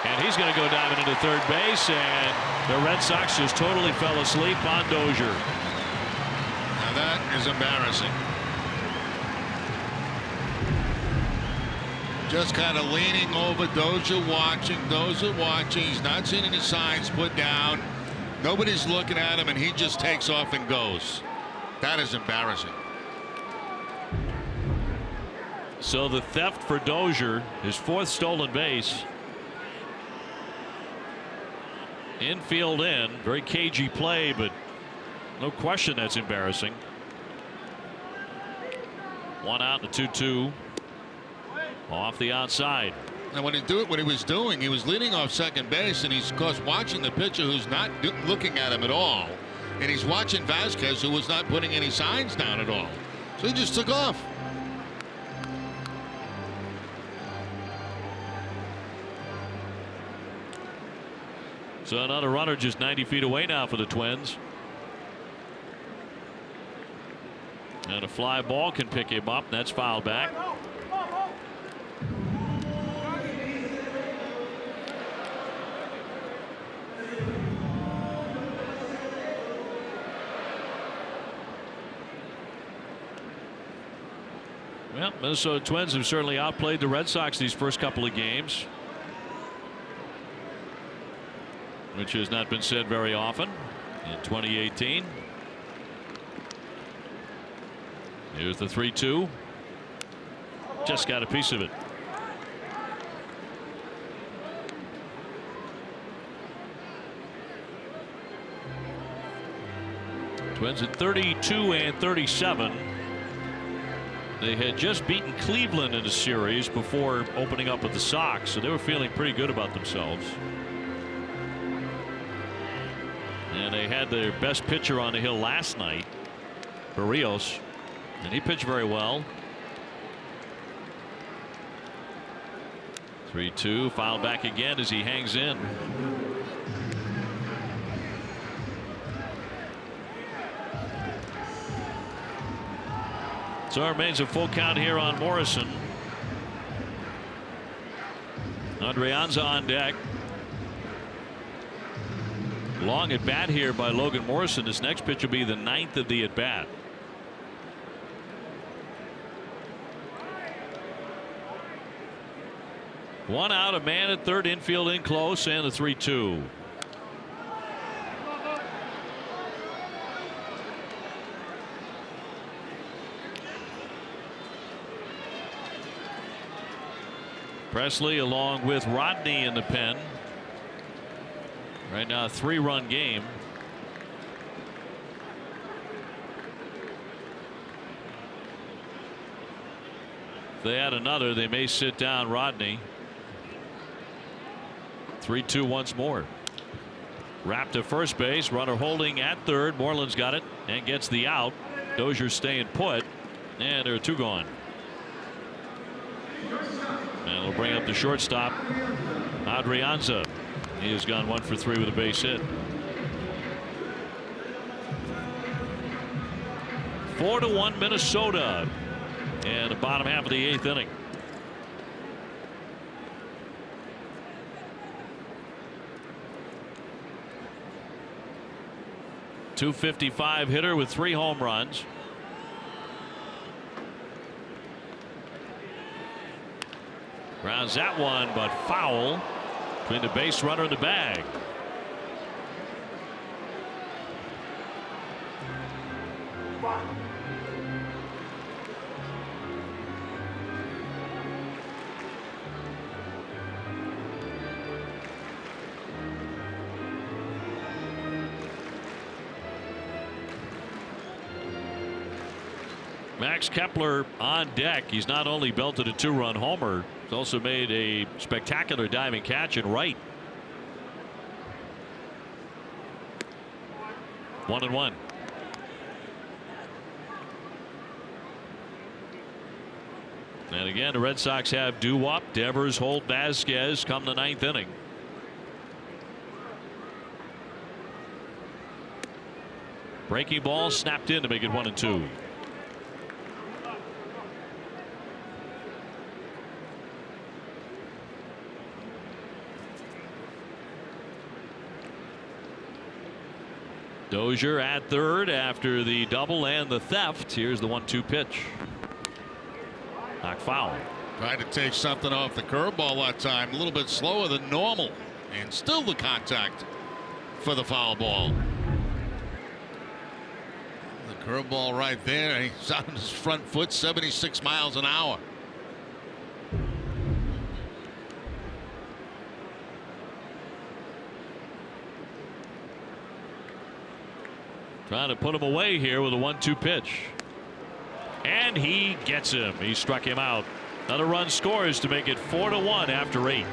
And he's going to go diving into third base, and the Red Sox just totally fell asleep on Dozier. Now that is embarrassing. Just kind of leaning over, Dozier watching. He's not seeing any signs put down. Nobody's looking at him, and he just takes off and goes. That is embarrassing. So the theft for Dozier, his 4th stolen base. Infield in, very cagey play, but no question that's embarrassing. 1 out, the 2-2 off the outside. And when he was doing, he was leading off second base, and he's of course watching the pitcher who's not looking at him at all, and he's watching Vasquez, who was not putting any signs down at all. So he just took off. So another runner just 90 feet away now for the Twins. And a fly ball can pick him up. That's fouled back. Well, Minnesota Twins have certainly outplayed the Red Sox these first couple of games, which has not been said very often in 2018. Here's the 3-2. Just got a piece of it. Twins at 32 and 37. They had just beaten Cleveland in a series before opening up with the Sox, so they were feeling pretty good about themselves. And they had their best pitcher on the hill last night, Barrios, and he pitched very well. 3-2, fouled back again as he hangs in. So it remains a full count here on Morrison. Adrianza on deck. Long at bat here by Logan Morrison. This next pitch will be the 9th of the at bat. One out, a man at third, infield in close, and the 3-2. Presley along with Rodney in the pen. Right now a 3-run game. If they add another, they may sit down Rodney. 3-2 once more. Wrapped to first base, runner holding at third. Moreland's got it and gets the out. Dozier staying put, and there are 2 gone. And we'll bring up the shortstop, Adrianza. He has gone 1 for 3 with a base hit. 4-1 Minnesota in the bottom half of the 8th inning. .255 hitter with 3 home runs. Grounds that one, but foul between the base runner and the bag. Max Kepler on deck. He's not only belted a 2-run homer, he's also made a spectacular diving catch in right. 1-1. And again, the Red Sox have Doo-Wop, Devers, Holt, Vasquez come the 9th inning. Breaking ball snapped in to make it 1-2. Dozier at third after the double and the theft. Here's the 1-2 pitch. Knock foul. Tried to take something off the curveball that time. A little bit slower than normal. And still the contact for the foul ball. The curveball right there. He's on his front foot, 76 miles an hour. Trying to put him away here with a 1-2 pitch. And he gets him. He struck him out. Another run scores to make it 4-1 after 8.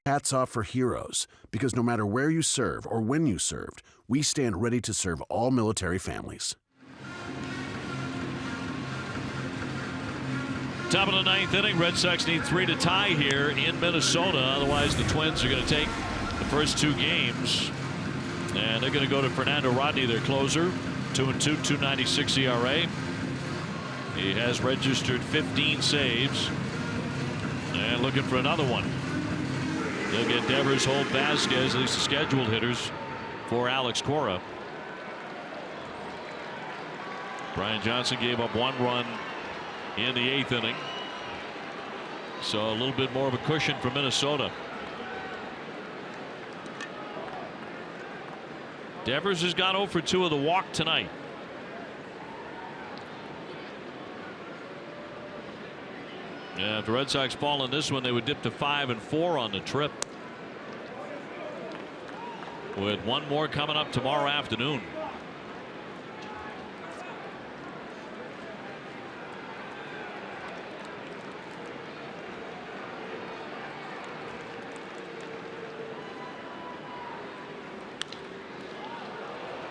Hats off for heroes, because no matter where you serve or when you served, we stand ready to serve all military families. Top of the 9th inning, Red Sox need 3 to tie here in Minnesota. Otherwise, the Twins are going to take the first 2 games. And they're going to go to Fernando Rodney, their closer. 2-2, 2.96 ERA. He has registered 15 saves. And looking for another one. They'll get Devers, Holt, Vasquez, at least the scheduled hitters, for Alex Cora. Brian Johnson gave up 1 run in the 8th inning. So a little bit more of a cushion for Minnesota. Devers has gone 0 for 2 of the walk tonight. Yeah, if the Red Sox fall in this one, they would dip to 5-4 on the trip, with 1 more coming up tomorrow afternoon.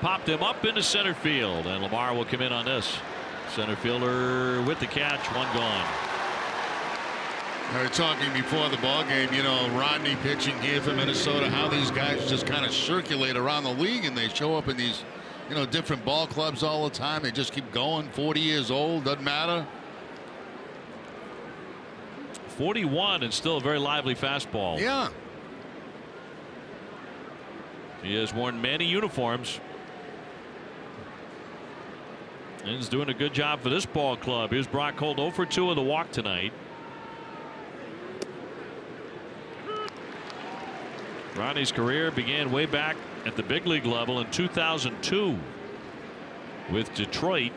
Popped him up into center field, and Lamar will come in on this. Center fielder with the catch, 1 gone. We were talking before the ball game, you know, Rodney pitching here for Minnesota, how these guys just kind of circulate around the league and they show up in these, you know, different ball clubs all the time. They just keep going. 40 years old, doesn't matter. 41 and still a very lively fastball. Yeah. He has worn many uniforms. And he's doing a good job for this ball club. Here's Brock Holt, 0 for 2 of the walk tonight. Rodney's career began way back at the big league level in 2002 with Detroit.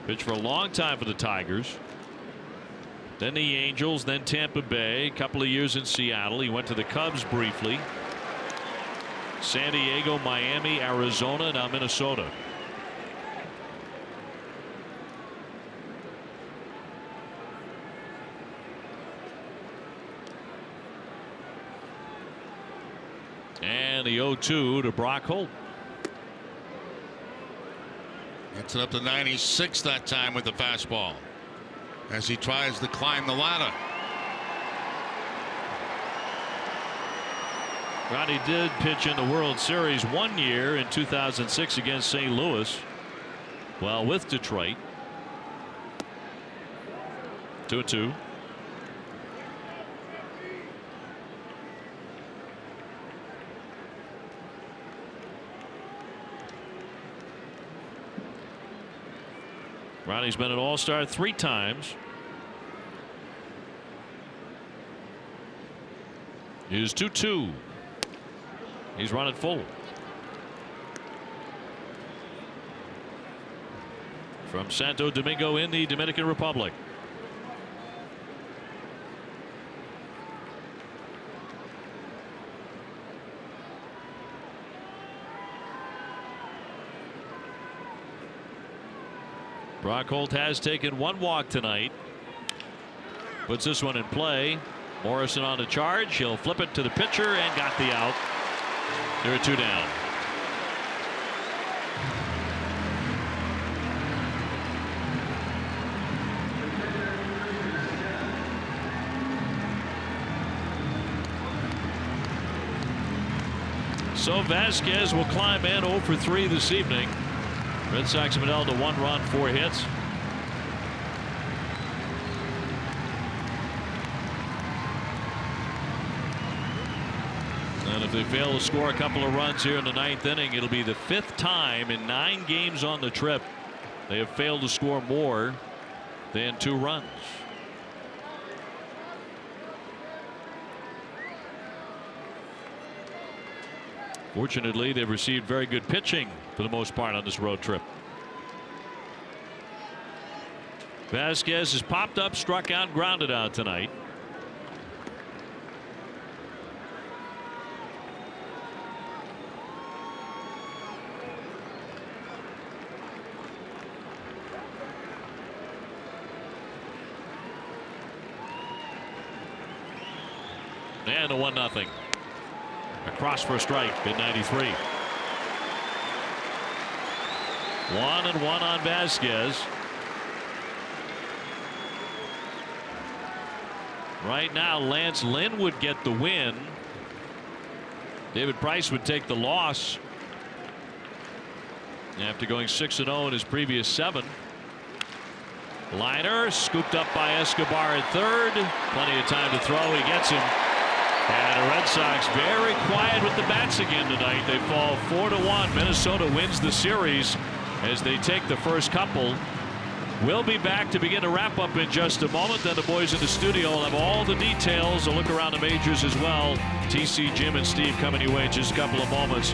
Pitched for a long time for the Tigers. Then the Angels, then Tampa Bay, a couple of years in Seattle. He went to the Cubs briefly. San Diego, Miami, Arizona, now Minnesota. And the 0-2 to Brock Holt. Gets it up to 96 that time with the fastball as he tries to climb the ladder. Rodney did pitch in the World Series 1 year in 2006 against St. Louis, while with Detroit. 2-2. Rodney's been an All-Star 3 times. Here's 2-2. He's running full. From Santo Domingo in the Dominican Republic. Brock Holt has taken 1 walk tonight. Puts this one in play. Morrison on the charge. He'll flip it to the pitcher and got the out. There are 2 down. So Vasquez will climb in 0 for 3 this evening. Red Sox have been held to 1 run, 4 hits. And if they fail to score a couple of runs here in the 9th inning, it'll be the 5th time in 9 games on the trip they have failed to score more than 2 runs. Fortunately, they've received very good pitching for the most part on this road trip. Vasquez has popped up, struck out, grounded out tonight. And a 1-0. Across for a strike in 93. 1-1 on Vasquez. Right now, Lance Lynn would get the win. David Price would take the loss after going 6-0 in his previous 7. Liner scooped up by Escobar at third. Plenty of time to throw. He gets him. And the Red Sox very quiet with the bats again tonight. They fall 4-1. Minnesota wins the series as they take the first couple. We'll be back to begin to wrap up in just a moment. Then the boys in the studio will have all the details. A look around the majors as well. TC, Jim, and Steve coming your way in just a couple of moments.